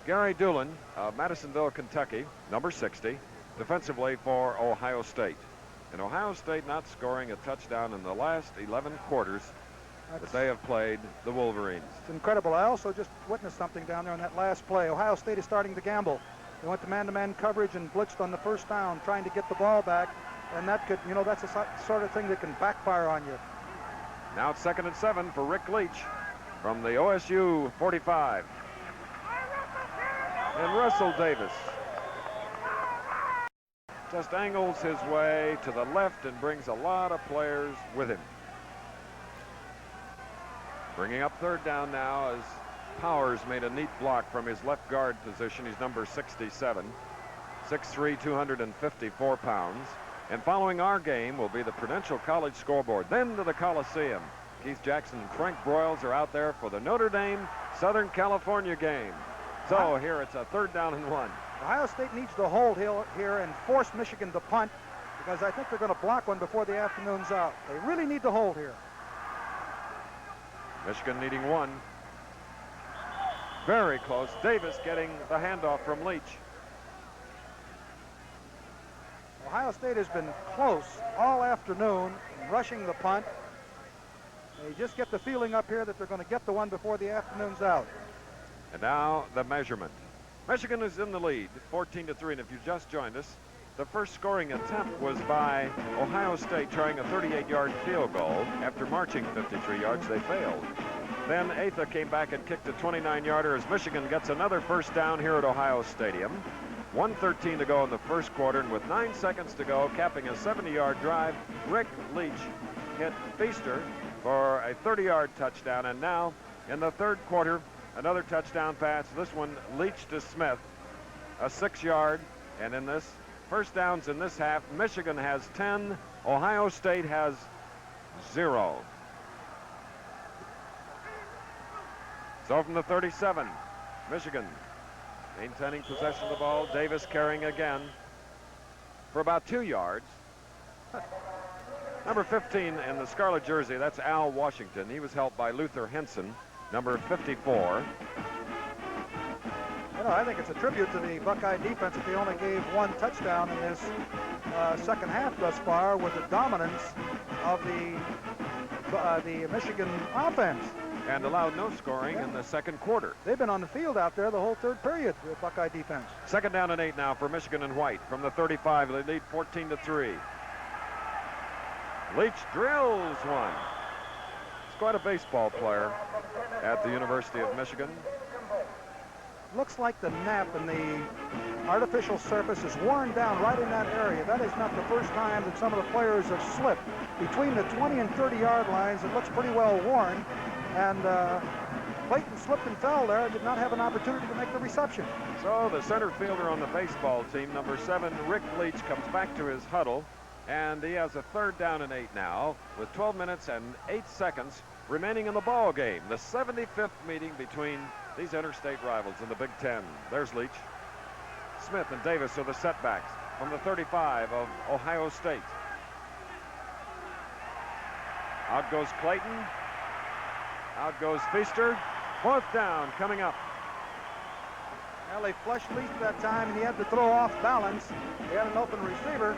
Gary Doolin of Madisonville, Kentucky, number 60, defensively for Ohio State. And Ohio State not scoring a touchdown in the last 11 quarters that they have played the Wolverines. It's incredible. I also just witnessed something down there on that last play. Ohio State is starting to gamble. They went to man-to-man coverage and blitzed on the first down, trying to get the ball back. And that could, you know, that's the sort of thing that can backfire on you. Now it's 2nd and 7 for Rick Leach from the OSU 45. And Russell Davis just angles his way to the left and brings a lot of players with him. Bringing up third down now as Powers made a neat block from his left guard position. He's number 67, 6'3", 254 pounds. And following our game will be the Prudential College scoreboard. Then to the Coliseum. Keith Jackson and Frank Broyles are out there for the Notre Dame Southern California game. So here it's a 3rd down and 1. Ohio State needs to hold here and force Michigan to punt, because I think they're going to block one before the afternoon's out. They really need to hold here. Michigan needing one. Very close. Davis getting the handoff from Leach. Ohio State has been close all afternoon in rushing the punt. They just get the feeling up here that they're going to get the one before the afternoon's out. And now the measurement. Michigan is in the lead, 14-3, and if you just joined us, the first scoring attempt was by Ohio State trying a 38-yard field goal. After marching 53 yards, they failed. Then Atha came back and kicked a 29-yarder as Michigan gets another first down here at Ohio Stadium. 1:13 to go in the first quarter, and with 9 seconds to go, capping a 70-yard drive, Rick Leach hit Feaster for a 30-yard touchdown. And now in the third quarter, another touchdown pass. This one Leach to Smith, a 6-yard. And in this first downs in this half, Michigan has 10, Ohio State has 0. So from the 37, Michigan maintaining possession of the ball. Davis carrying again for about 2 yards. Number 15 in the scarlet jersey, that's Al Washington. He was helped by Luther Henson, number 54. You know, I think it's a tribute to the Buckeye defense that they only gave 1 touchdown in this second half thus far, with the dominance of the Michigan offense. And allowed no scoring in the second quarter. They've been on the field out there the whole third period, the Buckeye defense. 2nd down and 8 now for Michigan and White from the 35. They lead 14-3. Leach drills one. He's quite a baseball player at the University of Michigan. Looks like the nap in the artificial surface is worn down right in that area. That is not the first time that some of the players have slipped. Between the 20 and 30-yard lines, it looks pretty well worn. And Clayton slipped and fell there and did not have an opportunity to make the reception. So the center fielder on the baseball team, number 7, Rick Leach, comes back to his huddle. And he has a 3rd down and 8 now with 12 minutes and 8 seconds remaining in the ball game. The 75th meeting between these interstate rivals in the Big Ten. There's Leach. Smith and Davis are the setbacks from the 35 of Ohio State. Out goes Clayton. Out goes Feaster. 4th down coming up. Well, they flushed Leach that time, and he had to throw off balance. He had an open receiver,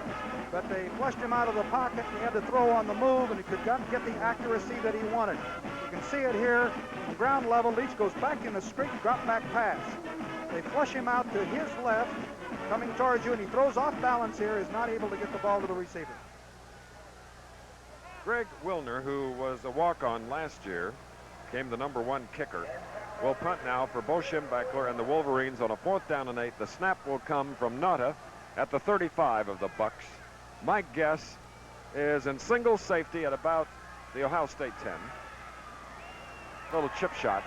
but they flushed him out of the pocket, and he had to throw on the move, and he could not get the accuracy that he wanted. You can see it here on ground level. Leach goes back in a straight drop-back pass. They flush him out to his left, coming towards you, and he throws off balance here, is not able to get the ball to the receiver. Greg Wilner, who was a walk-on last year, became the number 1 kicker, will punt now for Bo Schembechler and the Wolverines on a 4th down and 8. The snap will come from Nutta at the 35 of the Bucks. My guess is in single safety at about the Ohio State 10. A little chip shot,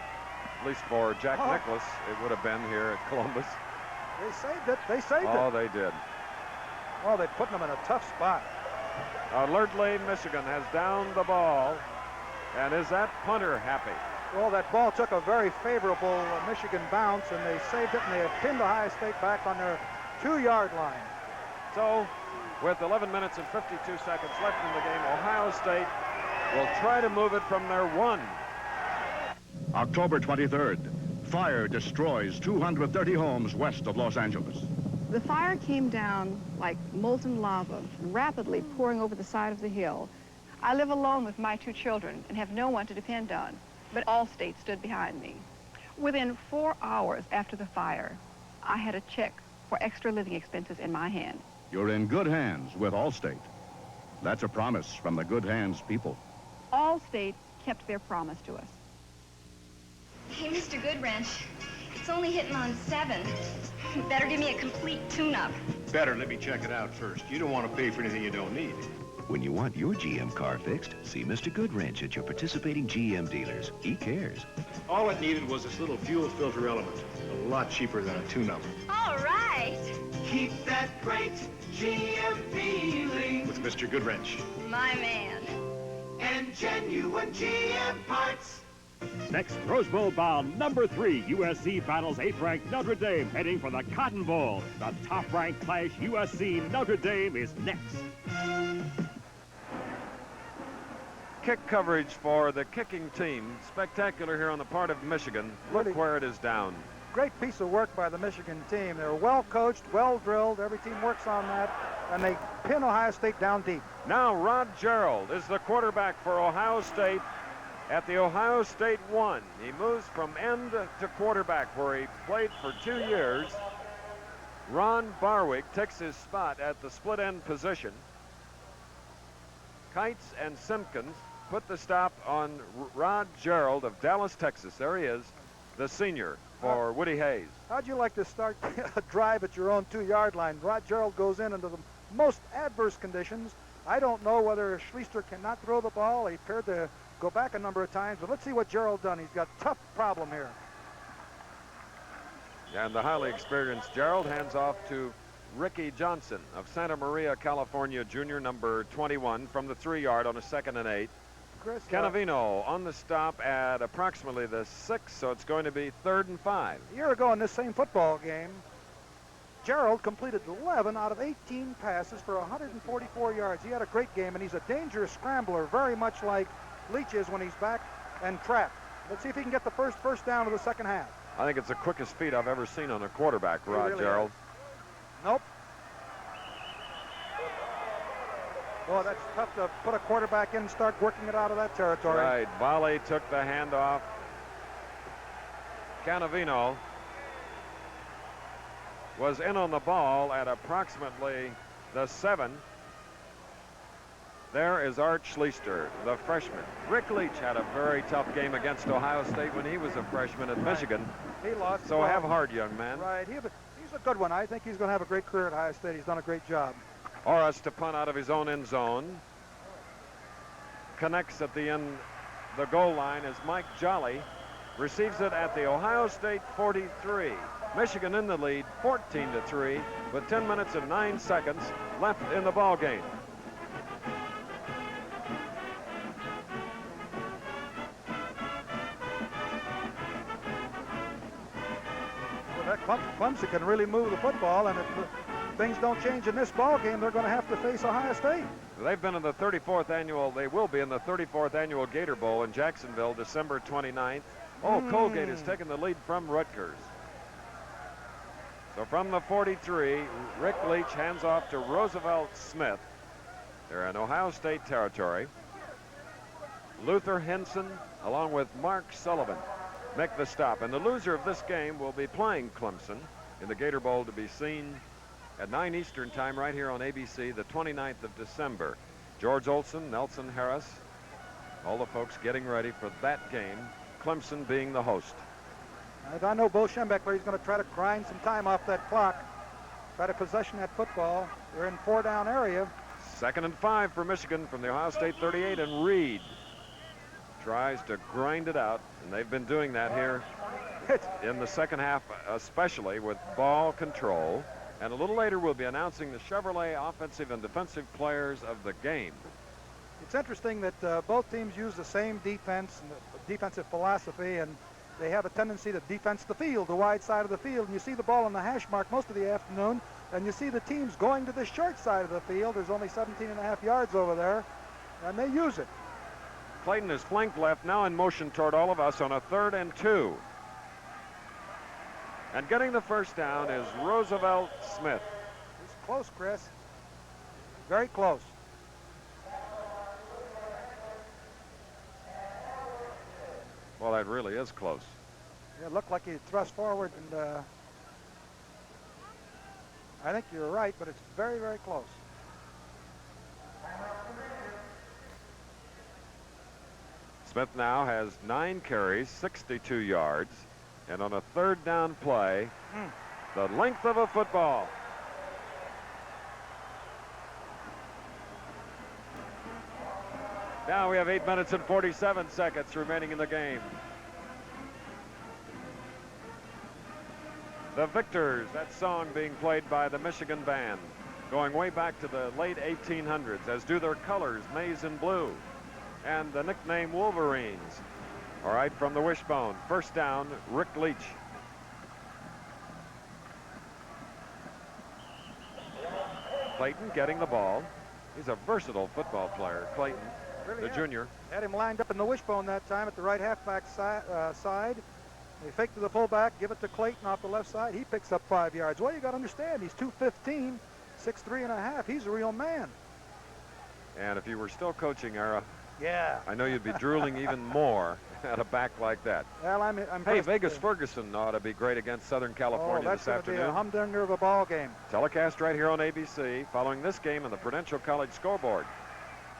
at least for Jack Nicklaus, it would have been here at Columbus. They saved it. They saved it. Oh, they did. Oh, they put them in a tough spot. Alertly, Michigan has downed the ball. And is that punter happy? Well, that ball took a very favorable Michigan bounce, and they saved it, and they have pinned Ohio State back on their 2-yard line. So, with 11 minutes and 52 seconds left in the game, Ohio State will try to move it from their 1. October 23rd, fire destroys 230 homes west of Los Angeles. The fire came down like molten lava, rapidly pouring over the side of the hill. I live alone with my 2 children and have no one to depend on, but Allstate stood behind me. Within 4 hours after the fire, I had a check for extra living expenses in my hand. You're in good hands with Allstate. That's a promise from the good hands people. Allstate kept their promise to us. Hey, Mr. Goodwrench, it's only hitting on 7. Better give me a complete tune-up. Better let me check it out first. You don't want to pay for anything you don't need. When you want your GM car fixed, see Mr. Goodwrench at your participating GM dealers. He cares. All it needed was this little fuel filter element. A lot cheaper than a tune-up. All right. Keep that great GM feeling With Mr. Goodwrench. My man. and genuine GM parts. Next, Rose Bowl bound number 3, USC battles 8th-ranked Notre Dame, heading for the Cotton Bowl. The top-ranked clash, USC-Notre Dame, is next. Kick coverage for the kicking team. Spectacular here on the part of Michigan. Look where it is down. Great piece of work by the Michigan team. They're well coached, well drilled. Every team works on that, and they pin Ohio State down deep. Now Rod Gerald is the quarterback for Ohio State at the Ohio State 1. He moves from end to quarterback, where he played for 2 years. Ron Barwick takes his spot at the split end position. Kites and Simpkins put the stop on Rod Gerald of Dallas, Texas. There he is, the senior for Woody Hayes. How'd you like to start a drive at your own 2-yard line? Rod Gerald goes into the most adverse conditions. I don't know whether Schleister cannot throw the ball. He appeared to go back a number of times, but let's see what Gerald done. He's got a tough problem here. And the highly experienced Gerald hands off to Ricky Johnson of Santa Maria, California, junior, number 21, from the 3-yard on a 2nd and 8. Chris, Canavino on the stop at approximately the 6, so it's going to be 3rd and 5. A year ago in this same football game, Gerald completed 11 out of 18 passes for 144 yards. He had a great game, and he's a dangerous scrambler, very much like Leach is when he's back and trapped. Let's see if he can get the first down of the second half. I think it's the quickest feet I've ever seen on a quarterback, Rod really Gerald. Nope. Oh, that's tough to put a quarterback in and start working it out of that territory. Right, Volley took the handoff. Canavino was in on the ball at approximately the 7. There is Art Schleister, the freshman. Rick Leach had a very tough game against Ohio State when he was a freshman at Michigan. He lost. So have heart, young man. Right, he's a good one. I think he's going to have a great career at Ohio State. He's done a great job. Oras to punt out of his own end zone. Connects at the goal line as Mike Jolly receives it at the Ohio State 43. Michigan in the lead, 14-3, with 10 minutes and 9 seconds left in the ball game. Clemson can really move the football, and if things don't change in this ball game, they're going to have to face Ohio State. They've been in the 34th annual, they will be in the 34th annual Gator Bowl in Jacksonville, December 29th. Colgate has taken the lead from Rutgers. So from the 43, Rick Leach hands off to Roosevelt Smith. They're in Ohio State territory. Luther Henson, along with Mark Sullivan, make the stop. And the loser of this game will be playing Clemson in the Gator Bowl, to be seen at 9 Eastern time right here on ABC, the 29th of December. George Olson, Nelson Harris, all the folks getting ready for that game, Clemson being the host. I know Bo Schembechler, he's going to try to grind some time off that clock, try to possession that football. They're in 4-down area. 2nd and 5 for Michigan from the Ohio State 38, and Reed tries to grind it out, and they've been doing that here in the second half, especially with ball control And a little later, we'll be announcing the Chevrolet offensive and defensive players of the game. It's interesting that both teams use the same defense and the defensive philosophy, and they have a tendency to defense the field, the wide side of the field. And you see the ball on the hash mark most of the afternoon, and you see the teams going to the short side of the field. There's only 17.5 yards over there, and they use it. Clayton is flanked left, now in motion toward all of us on a 3rd and 2. And getting the first down is Roosevelt Smith. It's close, Chris. Very close. Well, that really is close. It looked like he thrust forward, and I think you're right, but it's very, very close. Smith now has 9 carries, 62 yards, and on a 3rd down play, the length of a football. Now we have 8 minutes and 47 seconds remaining in the game. The Victors, that song being played by the Michigan band, going way back to the late 1800s, as do their colors, maize and blue, and the nickname Wolverines. All right, from the wishbone, first down, Rick Leach. Clayton getting the ball. He's a versatile football player, Clayton, the junior. Had him lined up in the wishbone that time at the right halfback side. They fake to the fullback, give it to Clayton off the left side. He picks up 5 yards. Well, you got to understand, he's 215, 6'3.5". He's a real man. And if you were still coaching, Ara, yeah, I know you'd be drooling even more at a back like that. Well, I'm hey, Vegas Ferguson ought to be great against Southern California this afternoon. That's going to be a humdinger of a ball game. Telecast right here on ABC, following this game on the Prudential College scoreboard.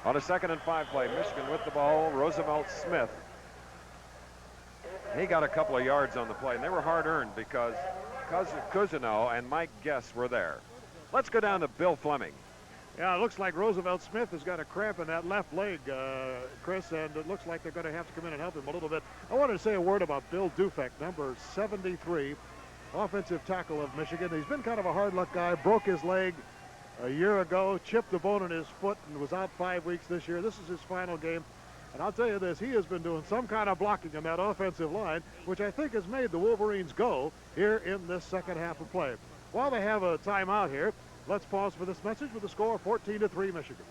On a 2nd and 5 play, Michigan with the ball, Roosevelt Smith. He got a couple of yards on the play, and they were hard-earned because Cousineau and Mike Guess were there. Let's go down to Bill Fleming. Yeah, it looks like Roosevelt Smith has got a cramp in that left leg, Chris, and it looks like they're going to have to come in and help him a little bit. I wanted to say a word about Bill Dufek, number 73, offensive tackle of Michigan. He's been kind of a hard-luck guy, broke his leg a year ago, chipped the bone in his foot, and was out 5 weeks this year. This is his final game. And I'll tell you this, he has been doing some kind of blocking in that offensive line, which I think has made the Wolverines go here in this second half of play. While they have a timeout here, let's pause for this message with the score 14-3 Michigan.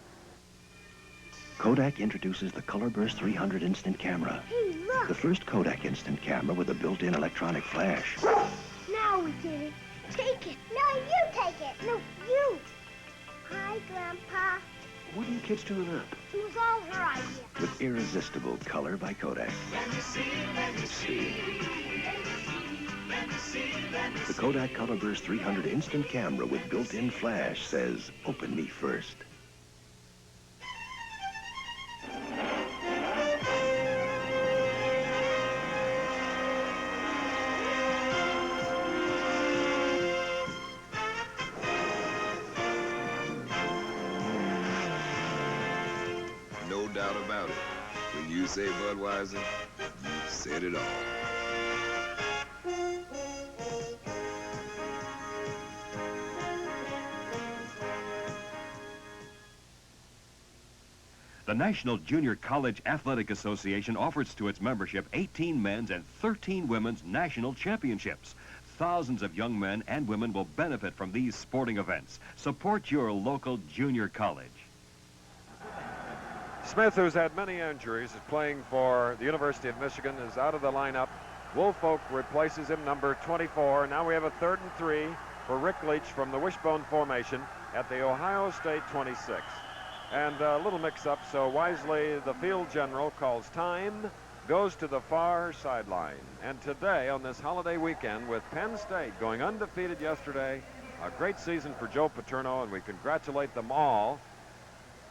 Kodak introduces the Colorburst 300 instant camera. Hey, look! The first Kodak instant camera with a built-in electronic flash. Now we did it. Take it. No, you take it. No, you. Hi, Grandpa. What are you kids doing up? It was all her idea. With irresistible color by Kodak. The Kodak Colorburst 300 instant camera with built-in flash says, open me first. No doubt about it. When you say Budweiser, you said it all. The National Junior College Athletic Association offers to its membership 18 men's and 13 women's national championships. Thousands of young men and women will benefit from these sporting events. Support your local junior college. Smith, who's had many injuries, is playing for the University of Michigan, is out of the lineup. Woolfolk replaces him, number 24. Now we have a 3rd and 3 for Rick Leach from the wishbone formation at the Ohio State 26. And a little mix-up, so wisely the field general calls time, goes to the far sideline. And today, on this holiday weekend, with Penn State going undefeated yesterday, a great season for Joe Paterno, and we congratulate them all,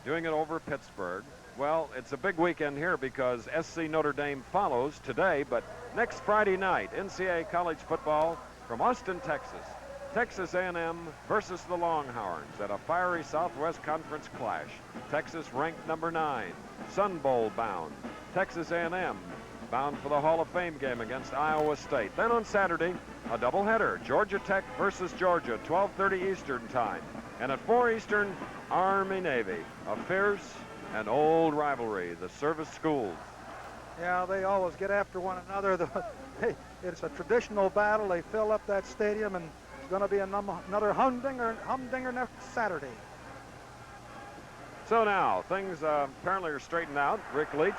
doing it over Pittsburgh. Well, it's a big weekend here because SC Notre Dame follows today, but next Friday night, NCAA college football from Austin, Texas. Texas A&M versus the Longhorns at a fiery Southwest Conference clash. Texas ranked number 9, Sun Bowl bound. Texas A&M bound for the Hall of Fame game against Iowa State. Then on Saturday, a doubleheader. Georgia Tech versus Georgia, 12:30 Eastern time. And at 4 Eastern, Army-Navy, a fierce and old rivalry, the service schools. Yeah, they always get after one another. It's a traditional battle. They fill up that stadium, and it's going to be another humdinger next Saturday. So now, things apparently are straightened out. Rick Leach,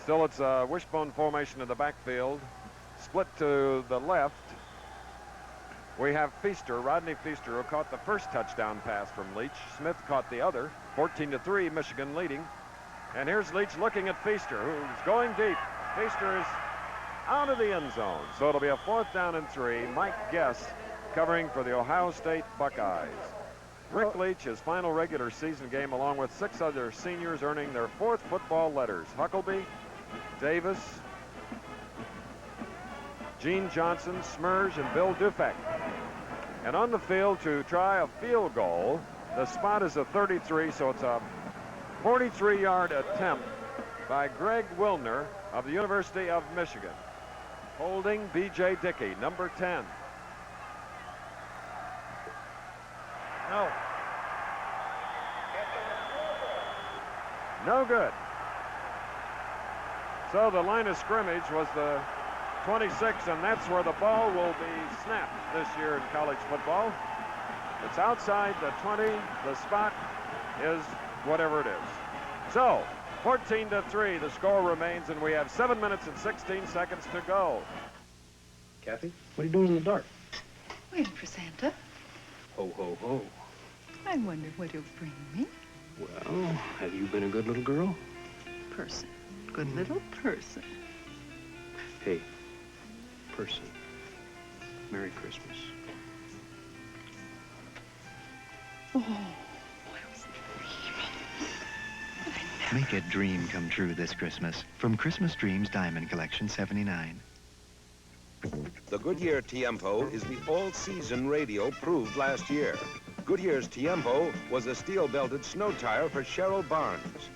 still it's a wishbone formation in the backfield. Split to the left. We have Feaster, Rodney Feaster, who caught the first touchdown pass from Leach. Smith caught the other. 14-3, Michigan leading. And here's Leach looking at Feaster, who's going deep. Feaster is out of the end zone. So it'll be a 4th down and 3. Mike Guess covering for the Ohio State Buckeyes. Rick Leach, his final regular season game, along with 6 other seniors earning their 4th football letters. Huckleby, Davis, Gene Johnson, Smurge, and Bill Dufek. And on the field to try a field goal, the spot is a 33, so it's a 43-yard attempt by Greg Wilner of the University of Michigan. Holding B.J. Dickey, number 10. No. No good. So the line of scrimmage was the 26, and that's where the ball will be snapped this year in college football. It's outside the 20. The spot is whatever it is. So 14-3, the score remains, and we have 7 minutes and 16 seconds to go. Kathy, what are you doing in the dark? Waiting for Santa. Ho, ho, ho. I wonder what he'll bring me. Well, have you been a good little girl? Person. Good little person. Hey, person. Merry Christmas. Oh, Make a dream come true this Christmas from Christmas Dreams Diamond Collection 79. The Goodyear Tiempo is the all-season radio proved last year. Goodyear's Tiempo was a steel-belted snow tire for Cheryl Barnes.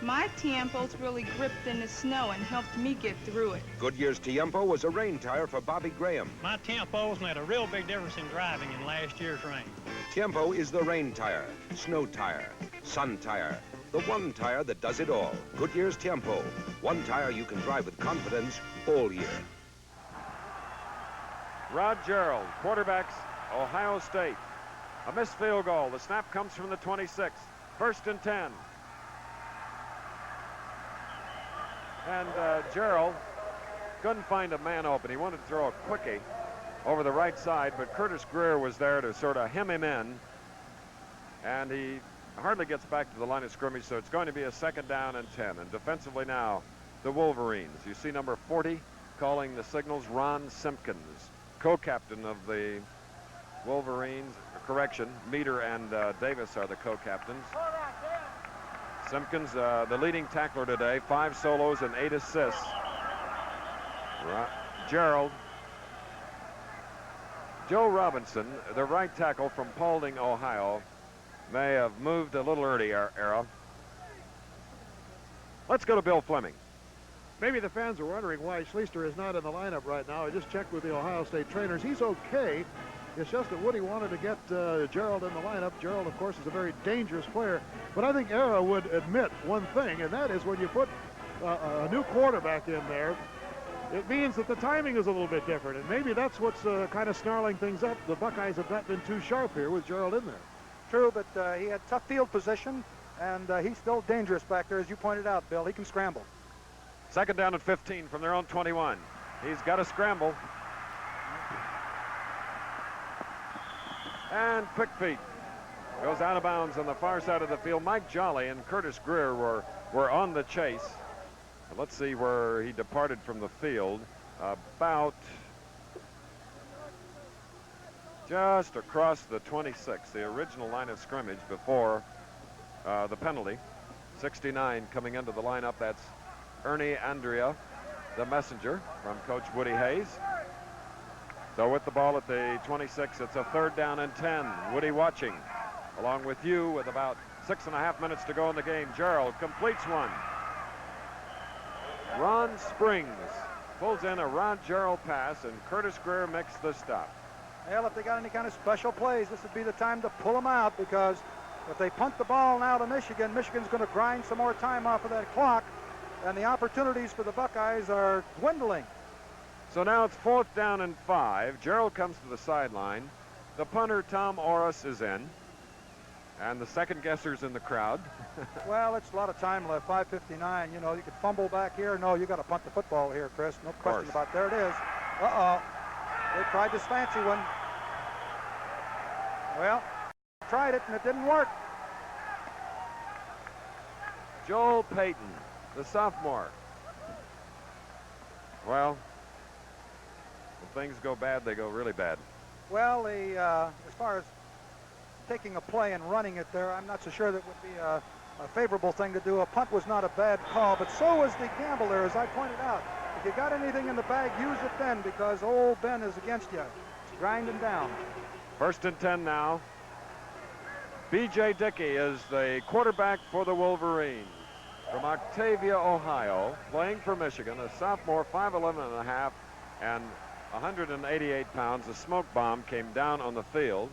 My Tiempo's really gripped in the snow and helped me get through it. Goodyear's Tiempo was a rain tire for Bobby Graham. My Tiempos made a real big difference in driving in last year's rain. Tiempo is the rain tire, snow tire, sun tire, the one tire that does it all. Goodyear's Tiempo, one tire you can drive with confidence all year. Rod Gerald, quarterbacks, Ohio State. A missed field goal. The snap comes from the 26. 1st and 10. And Gerald couldn't find a man open. He wanted to throw a quickie over the right side, but Curtis Greer was there to sort of hem him in. And he hardly gets back to the line of scrimmage, so it's going to be a 2nd down and 10. And defensively now, the Wolverines. You see number 40 calling the signals, Ron Simpkins, co-captain of the Wolverines. Correction, Meter and Davis are the co-captains. Simpkins, the leading tackler today, 5 solos and 8 assists. Gerald. Joe Robinson, the right tackle from Paulding, Ohio, may have moved a little early era. Let's go to Bill Fleming. Maybe the fans are wondering why Schleister is not in the lineup right now. I just checked with the Ohio State trainers. He's okay. It's just that Woody wanted to get Gerald in the lineup. Gerald, of course, is a very dangerous player. But I think Era would admit one thing, and that is when you put a new quarterback in there, it means that the timing is a little bit different. And maybe that's what's kind of snarling things up. The Buckeyes have not been too sharp here with Gerald in there. True, but he had tough field position, and he's still dangerous back there, as you pointed out, Bill. He can scramble. 2nd down and 15 from their own 21. He's got to scramble. And quick feet goes out of bounds on the far side of the field. Mike Jolly and Curtis Greer were on the chase. Let's see where he departed from the field. About just across the 26, the original line of scrimmage before the penalty. 69 coming into the lineup. That's Ernie Andrea, the messenger from Coach Woody Hayes. So with the ball at the 26, it's a 3rd down and 10. Woody watching along with you with about 6.5 minutes to go in the game. Gerald completes one. Ron Springs pulls in a Rod Gerald pass, and Curtis Greer makes the stop. Well, if they got any kind of special plays, this would be the time to pull them out, because if they punt the ball now to Michigan, Michigan's going to grind some more time off of that clock, and the opportunities for the Buckeyes are dwindling. So now it's 4th down and 5. Gerald comes to the sideline. The punter, Tom Orris, is in. And the second guesser's in the crowd. Well, it's a lot of time left, 5:59. You know, you could fumble back here. No, you got to punt the football here, Chris. No question about it. There it is. Uh-oh. They tried this fancy one. Well, tried it, and it didn't work. Joel Payton, the sophomore. Well, when things go bad, they go really bad. Well, as far as taking a play and running it there, I'm not so sure that would be a favorable thing to do. A punt was not a bad call, but so was the gamble there, as I pointed out. If you got anything in the bag, use it then, because old Ben is against you. Grinding down. 1st and 10 now. B.J. Dickey is the quarterback for the Wolverines. From Octavia, Ohio, playing for Michigan, a sophomore, 5'11 and a half, and 188 pounds. A smoke bomb came down on the field.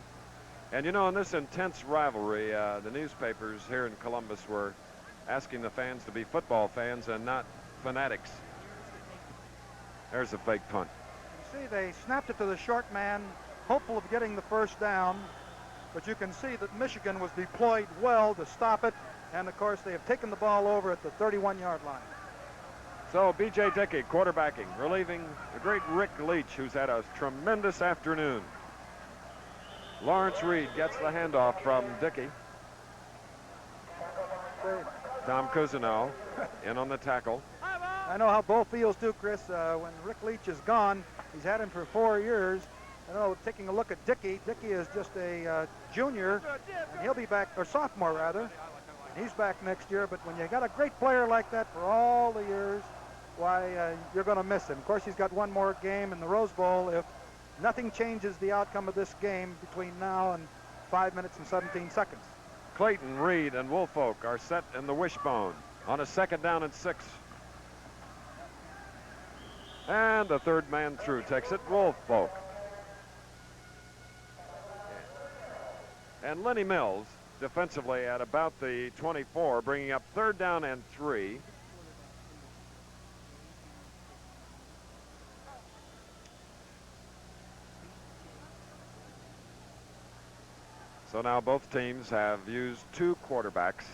And you know, in this intense rivalry, the newspapers here in Columbus were asking the fans to be football fans and not fanatics. There's a fake punt. You see, they snapped it to the short man, hopeful of getting the first down. But you can see that Michigan was deployed well to stop it. And, of course, they have taken the ball over at the 31-yard line. So B.J. Dickey quarterbacking, relieving the great Rick Leach, who's had a tremendous afternoon. Lawrence Reed gets the handoff from Dickey. Tom Cousineau in on the tackle. I know how Bo feels too, Chris. When Rick Leach is gone, he's had him for 4 years. I know, taking a look at Dickey. Dickey is just a junior, and he'll be back, or sophomore rather. He's back next year, but when you got a great player like that for all the years, why, you're going to miss him. Of course, he's got one more game in the Rose Bowl if nothing changes the outcome of this game between now and 5 minutes and 17 seconds. Clayton, Reed, and Woolfolk are set in the wishbone on a 2nd down and 6. And the third man through takes it, Woolfolk. And Lenny Mills defensively at about the 24, bringing up 3rd down and 3. So now both teams have used 2 quarterbacks.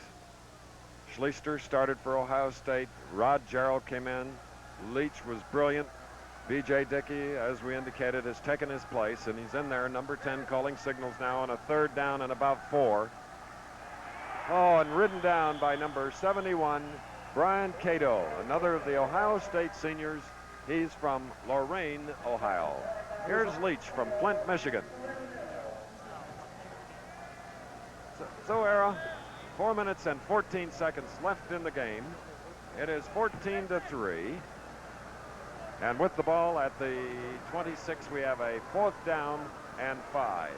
Schleister started for Ohio State. Rod Gerald came in. Leach was brilliant. B.J. Dickey, as we indicated, has taken his place, and he's in there, number 10, calling signals now on a 3rd down and about 4. Oh, and ridden down by number 71, Brian Cato, another of the Ohio State seniors. He's from Lorain, Ohio. Here's Leach from Flint, Michigan. So, Era, 4 minutes and 14 seconds left in the game. It is 14-3. And with the ball at the 26, we have a 4th down and 5.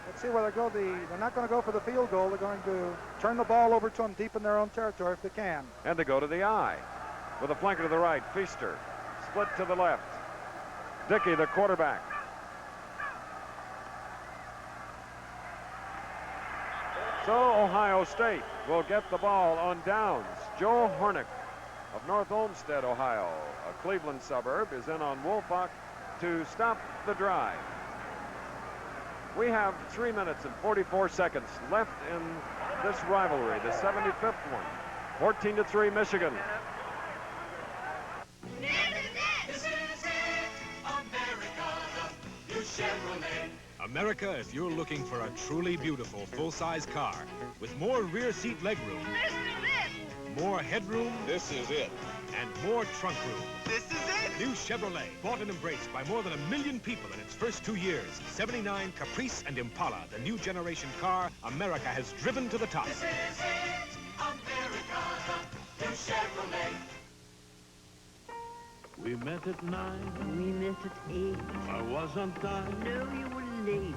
Let's see where they go. They're not going to go for the field goal. They're going to turn the ball over to them deep in their own territory if they can. And they go to the I. With a flanker to the right, Feaster. Split to the left. Dickey, the quarterback. So Ohio State will get the ball on downs. Joe Hornick of North Olmsted, Ohio, a Cleveland suburb, is in on Woolfolk to stop the drive. We have 3 minutes and 44 seconds left in this rivalry, the 75th one. 14-3 Michigan. This is it, America, the new Chevrolet. America, if you're looking for a truly beautiful full-size car with more rear seat legroom, This is it. more headroom, This is it. and more trunk room. This is it. New Chevrolet, bought and embraced by more than 1 million people in its first 2 years. 79 Caprice and Impala, the new generation car America has driven to the top. This is it, America, the new Chevrolet. We met at 9. We met at 8. I was on time. No, you were late.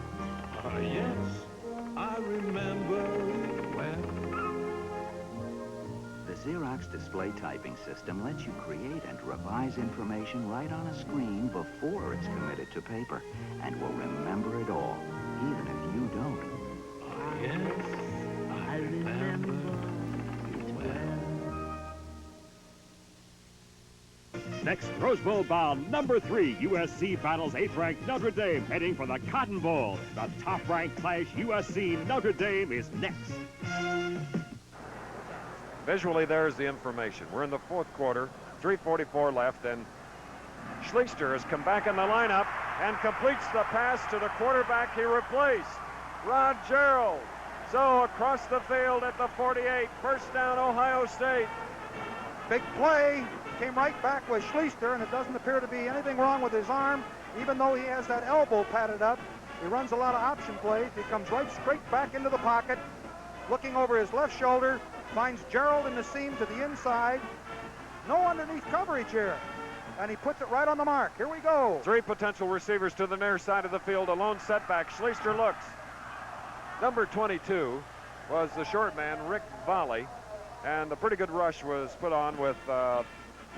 Yes, I remember when. The Xerox display typing system lets you create and revise information right on a screen before it's committed to paper, and will remember it all, even if you don't. Yes, I remember it well. Next, Rose Bowl bound number 3, USC battles 8th-ranked Notre Dame, heading for the Cotton Bowl. The top-ranked clash, USC Notre Dame, is next. Visually, there's the information. We're in the fourth quarter, 3:44 left, and Schleister has come back in the lineup and completes the pass to the quarterback he replaced, Rod Gerald. So across the field at the 48, first down, Ohio State. Big play. Came right back with Schleister, and it doesn't appear to be anything wrong with his arm, even though he has that elbow padded up. He runs a lot of option plays. He comes right straight back into the pocket, looking over his left shoulder, finds Gerald in the seam to the inside. No underneath coverage here, and he puts it right on the mark. Here we go. 3 potential receivers to the near side of the field. A lone setback. Schleister looks. Number 22 was the short man, Rick Volley, and a pretty good rush was put on with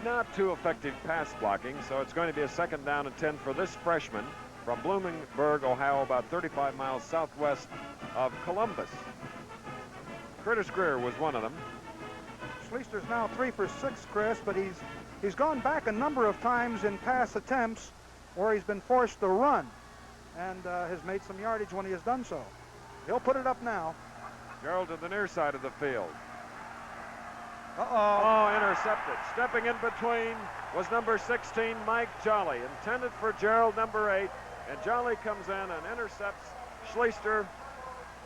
not too effective pass blocking, so it's going to be a 2nd down and 10 for this freshman from Bloomingburg, Ohio, about 35 miles southwest of Columbus. Curtis Greer was one of them. Schleister's now 3 for 6, Chris, but he's gone back a number of times in pass attempts where he's been forced to run, and has made some yardage when he has done so. He'll put it up now. Gerald to the near side of the field. Uh-oh. Oh, intercepted. Stepping in between was number 16, Mike Jolly, intended for Gerald, number 8, and Jolly comes in and intercepts Schleister.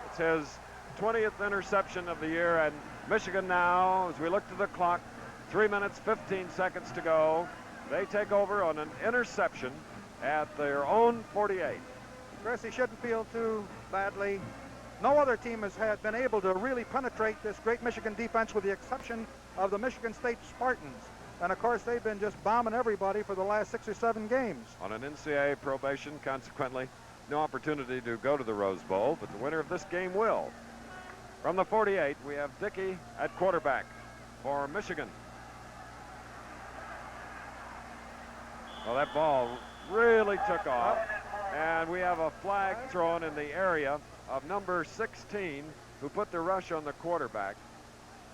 It's his 20th interception of the year, and Michigan now, as we look to the clock, 3 minutes, 15 seconds to go. They take over on an interception at their own 48. Chris, he shouldn't feel too badly. No other team has been able to really penetrate this great Michigan defense with the exception of the Michigan State Spartans. And, of course, they've been just bombing everybody for the last 6 or 7 games. On an NCAA probation, consequently, no opportunity to go to the Rose Bowl, but the winner of this game will. From the 48, we have Dickey at quarterback for Michigan. Well, that ball really took off, and we have a flag thrown in the area of number 16, who put the rush on the quarterback.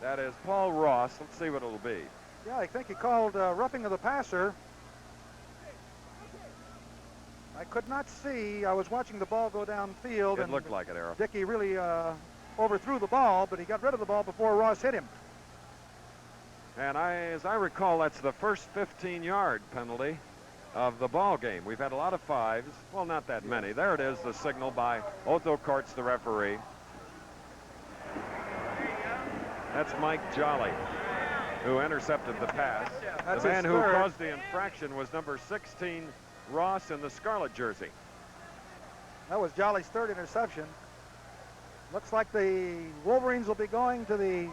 That is Paul Ross. Let's see what it'll be. Yeah, I think he called roughing of the passer. I could not see. I was watching the ball go downfield. It looked like it, Arrow. Dickey really overthrew the ball, but he got rid of the ball before Ross hit him. And as I recall, that's the first 15-yard penalty of the ball game. We've had a lot of 5s. Well, not that many. There it is, the signal by Otho Kortz, the referee. That's Mike Jolly, who intercepted the pass. That's the man his who third. caused the infraction was number 16, Ross, in the scarlet jersey. That was Jolly's 3rd interception. Looks like the Wolverines will be going to the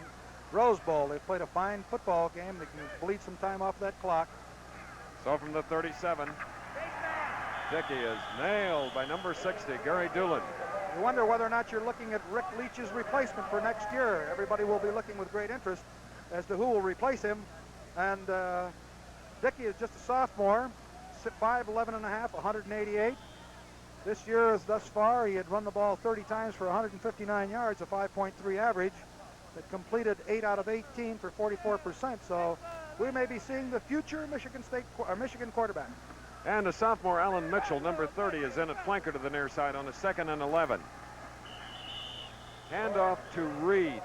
Rose Bowl. They've played a fine football game. They can bleed some time off that clock. So from the 37, Dickey is nailed by number 60, Gary Doolin. You wonder whether or not you're looking at Rick Leach's replacement for next year. Everybody will be looking with great interest as to who will replace him. And Dickey is just a sophomore, 5'11 and a half, 188. This year, thus far, he had run the ball 30 times for 159 yards, a 5.3 average. That completed 8 out of 18 for 44%. So we may be seeing the future Michigan quarterback. And a sophomore, Alan Mitchell, number 30, is in at flanker to the near side on a 2nd and 11. Handoff to Reed.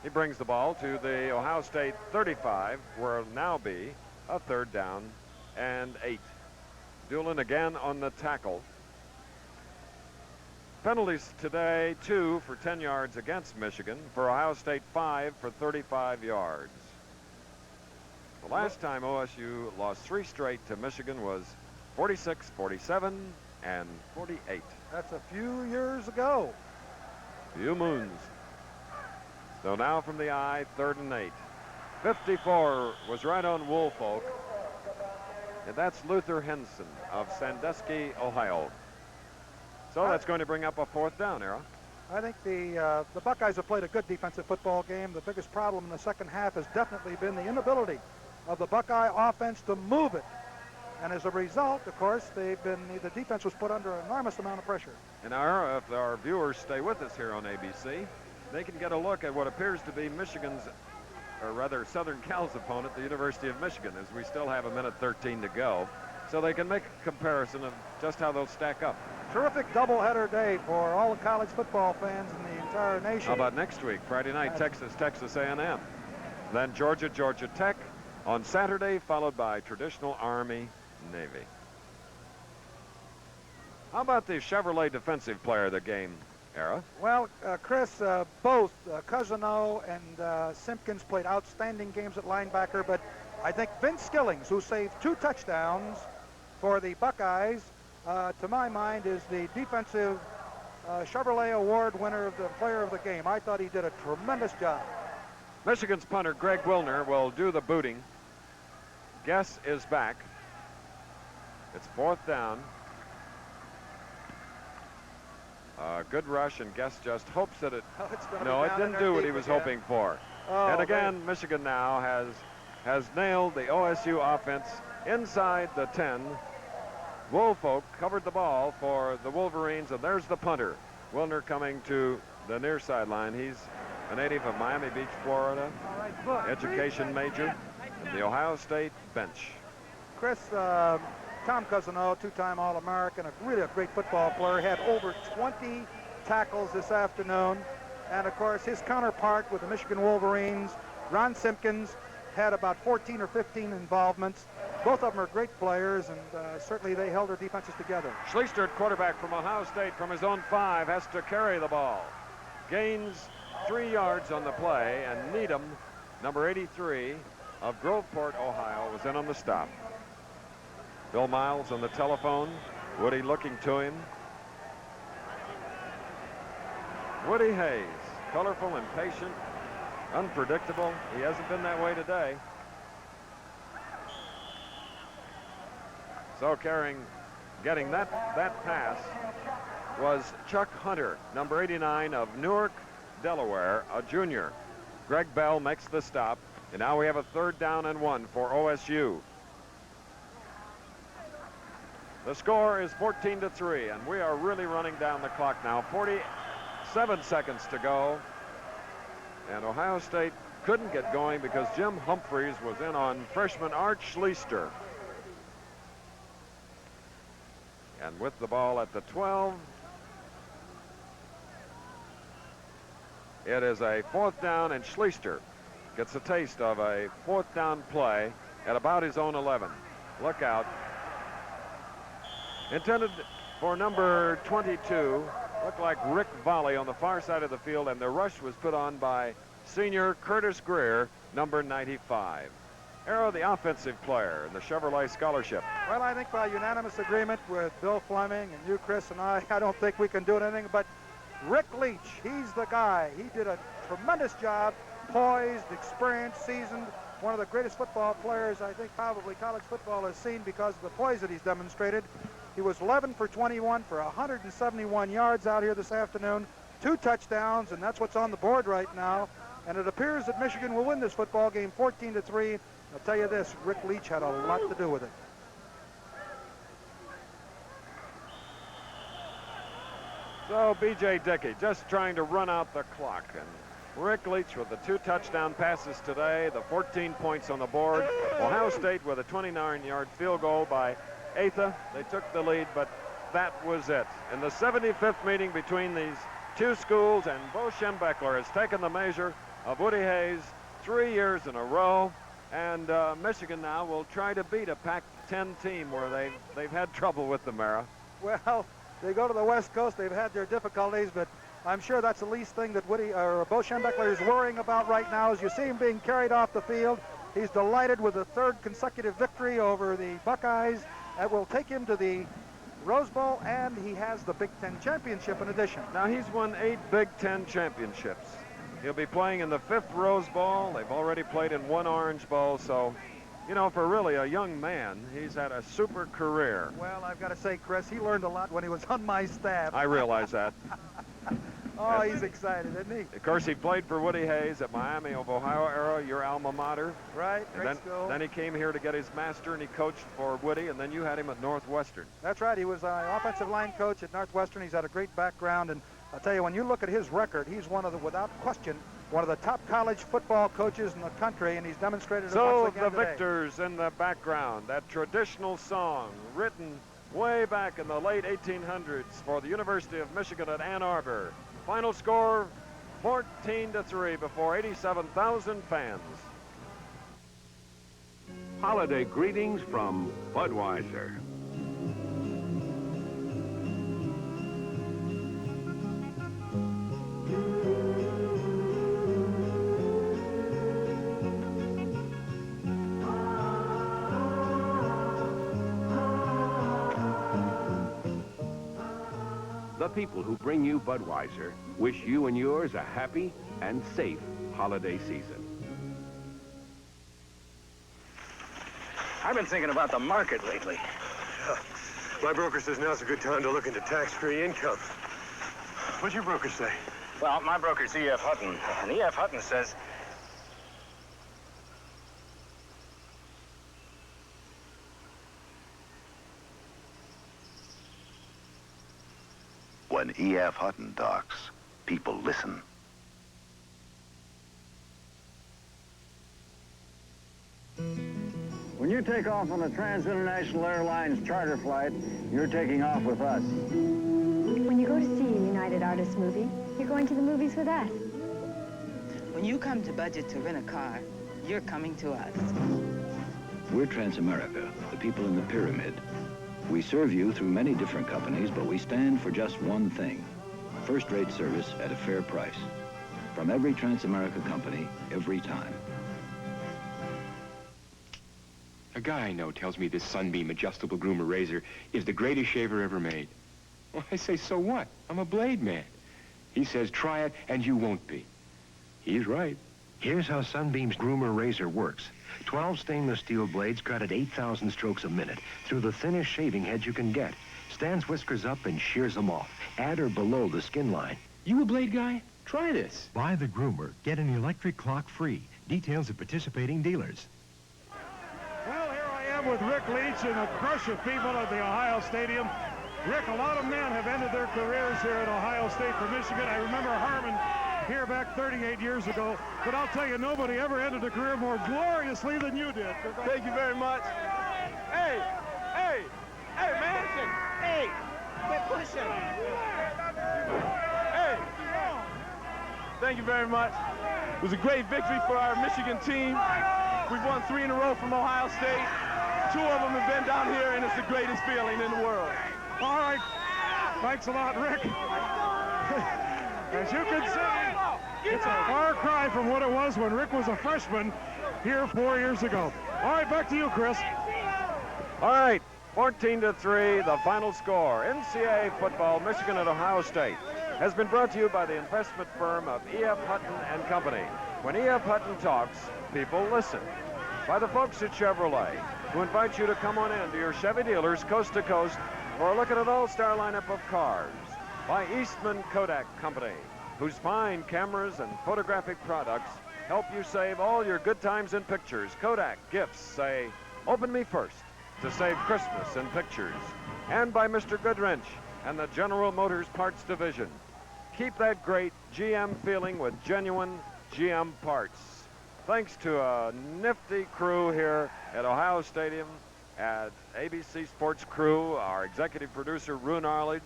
He brings the ball to the Ohio State 35, where it'll now be a 3rd down and 8. Doolin again on the tackle. Penalties today, 2 for 10 yards against Michigan. For Ohio State, 5 for 35 yards. The last time OSU lost 3 straight to Michigan was 46, 47, and 48. That's a few years ago. Few moons. So now from the eye, 3rd and 8. 54 was right on Woolfolk. And that's Luther Henson of Sandusky, Ohio. So that's going to bring up a 4th down, Era. I think the Buckeyes have played a good defensive football game. The biggest problem in the second half has definitely been the inability of the Buckeye offense to move it. And as a result, of course, the defense was put under an enormous amount of pressure. And if our viewers stay with us here on ABC, they can get a look at what appears to be Michigan's, or rather Southern Cal's opponent, the University of Michigan, as we still have 1:13 to go. So they can make a comparison of just how they'll stack up. Terrific doubleheader day for all the college football fans in the entire nation. How about next week, Friday night, Texas A&M. Then Georgia Tech on Saturday, followed by traditional Army, Navy. How about the Chevrolet defensive player of the game, Era? Well, Chris, both Cousino and Simpkins played outstanding games at linebacker, but I think Vince Skillings, who saved 2 touchdowns for the Buckeyes, to my mind, is the defensive Chevrolet Award winner of the player of the game. I thought he did a tremendous job. Michigan's punter, Greg Wilner, will do the booting. Guess is back. It's 4th down. Good rush, and Guess just hopes that it... No, it didn't do what he was hoping for. And again, Michigan now has nailed the OSU offense inside the 10. Woolfolk covered the ball for the Wolverines, and there's the punter. Wilner coming to the near sideline. He's a native of Miami Beach, Florida, education major, the Ohio State bench. Chris, Tom Cousino, 2-time All-American, really a great football player, had over 20 tackles this afternoon. And, of course, his counterpart with the Michigan Wolverines, Ron Simpkins, had about 14 or 15 involvements. Both of them are great players, and certainly they held their defenses together. Schleister, quarterback from Ohio State, from his own 5, has to carry the ball. Gains 3 yards on the play, and Needham, number 83 of Groveport, Ohio, was in on the stop. Bill Miles on the telephone. Woody looking to him. Woody Hayes, colorful, impatient, unpredictable. He hasn't been that way today. So getting that pass was Chuck Hunter, number 89 of Newark, Delaware, a junior. Greg Bell makes the stop, and now we have a 3rd down and 1 for OSU. The score is 14-3, and we are really running down the clock now. 47 seconds to go, and Ohio State couldn't get going because Jim Humphreys was in on freshman Art Schleister. And with the ball at the 12, it is a 4th down, and Schleister gets a taste of a 4th down play at about his own 11. Look out. Intended for number 22, looked like Rick Volley on the far side of the field, and the rush was put on by senior Curtis Greer, number 95. Arrow, the offensive player in the Chevrolet Scholarship. Well, I think by unanimous agreement with Bill Fleming and you, Chris, and I don't think we can do anything but Rick Leach. He's the guy. He did a tremendous job, poised, experienced, seasoned, one of the greatest football players I think probably college football has seen because of the poise that he's demonstrated. He was 11 for 21 for 171 yards out here this afternoon, 2 touchdowns, and that's what's on the board right now. And it appears that Michigan will win this football game 14-3. I'll tell you this, Rick Leach had a lot to do with it. So B.J. Dickey just trying to run out the clock, and Rick Leach with the 2 touchdown passes today, the 14 points on the board. Ohio State with a 29-yard field goal by Atha. They took the lead, but that was it. In the 75th meeting between these 2 schools, and Bo Schembechler has taken the measure of Woody Hayes 3 years in a row, and Michigan now will try to beat a Pac-10 team where they've had trouble with them, Mara. Well, they go to the West Coast. They've had their difficulties, but I'm sure that's the least thing that Bo Schembechler is worrying about right now. As you see him being carried off the field, he's delighted with a 3rd consecutive victory over the Buckeyes. That will take him to the Rose Bowl, and he has the Big Ten championship in addition. Now, he's won 8 Big Ten championships. He'll be playing in the 5th Rose Bowl. They've already played in 1 Orange Bowl, so, you know, for really a young man, he's had a super career. Well, I've got to say, Chris, he learned a lot when he was on my staff. I realize that. Oh, he's excited, isn't he? Of course, he played for Woody Hayes at Miami of Ohio era, your alma mater. Right, And great school. then he came here to get his master, and he coached for Woody, and then you had him at Northwestern. That's right. He was an offensive line coach at Northwestern. He's had a great background, and I'll tell you, when you look at his record, he's one of the, without question, one of the top college football coaches in the country, and he's demonstrated it once So again the today. Victors in the background, that traditional song written way back in the late 1800s for the University of Michigan at Ann Arbor. Final score, 14-3 before 87,000 fans. Holiday greetings from Budweiser. The people who bring you Budweiser wish you and yours a happy and safe holiday season. I've been thinking about the market lately. My broker says now's a good time to look into tax-free income. What's your broker say? Well, my broker's E.F. Hutton, and E.F. Hutton says... When E.F. Hutton talks, people listen. When you take off on a Trans-International Airlines charter flight, you're taking off with us. When you go to see a United Artists movie, you're going to the movies with us. When you come to budget to rent a car, you're coming to us. We're Transamerica, the people in the pyramid. We serve you through many different companies, but we stand for just one thing: first-rate service at a fair price. From every Transamerica company, every time. A guy I know tells me this Sunbeam adjustable groomer razor is the greatest shaver ever made. Well, I say, so what? I'm a blade man. He says, try it and you won't be. He's right. Here's how Sunbeam's groomer razor works. 12 stainless steel blades cut at 8,000 strokes a minute through the thinnest shaving head you can get. Stands whiskers up and shears them off, at or below the skin line. You a blade guy? Try this. Buy the groomer. Get an electric clock free. Details at participating dealers. Well, here I am with Rick Leach and a crush of people at the Ohio Stadium. Rick, a lot of men have ended their careers here at Ohio State for Michigan. I remember Harmon here back 38 years ago, but I'll tell you, nobody ever ended a career more gloriously than you did. Thank you very much. Hey, man. Hey, quit pushing. Hey, thank you very much. It was a great victory for our Michigan team. We've won 3 in a row from Ohio State. 2 of them have been down here, and it's the greatest feeling in the world. All right. Thanks a lot, Rick. As you can see, it's a far cry from what it was when Rick was a freshman here 4 years ago. All right, back to you, Chris. All right, 14-3, the final score. NCAA football, Michigan at Ohio State, has been brought to you by the investment firm of E.F. Hutton and Company. When E.F. Hutton talks, people listen. By the folks at Chevrolet, who invite you to come on in to your Chevy dealers coast to coast for a look at an all-star lineup of cars. By Eastman Kodak Company, whose fine cameras and photographic products help you save all your good times in pictures. Kodak gifts say, open me first to save Christmas in pictures. And by Mr. Goodwrench and the General Motors Parts Division. Keep that great GM feeling with genuine GM parts. Thanks to a nifty crew here at Ohio Stadium, at ABC Sports Crew, our executive producer, Rune Arledge,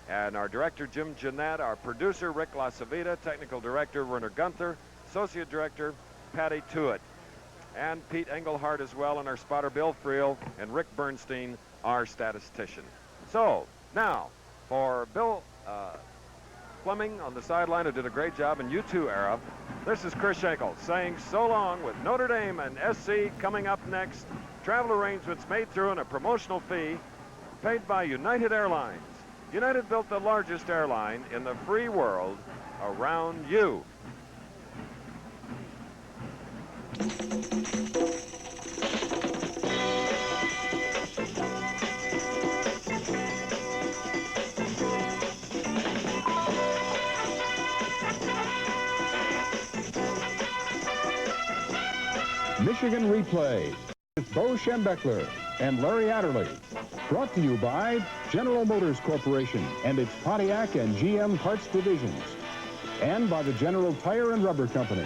and our director, Jim Jeanette, our producer, Rick LaCivita, technical director, Werner Gunther, associate director, Patty Tuitt, and Pete Engelhardt as well, and our spotter, Bill Friel, and Rick Bernstein, our statistician. So, now, for Bill Fleming on the sideline, who did a great job in U2 era, this is Chris Schenkel saying so long with Notre Dame and SC coming up next. Travel arrangements made through and a promotional fee paid by United Airlines. United built the largest airline in the free world around you. Michigan Replay with Bo Schembechler and Larry Adderley. Brought to you by General Motors Corporation and its Pontiac and GM parts divisions. And by the General Tire and Rubber Company.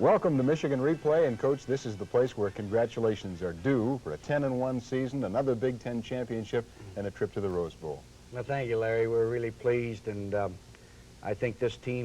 Welcome to Michigan Replay, and Coach, this is the place where congratulations are due for a 10-1 season, another Big Ten championship, and a trip to the Rose Bowl. Well, thank you, Larry. We're really pleased, and I think this team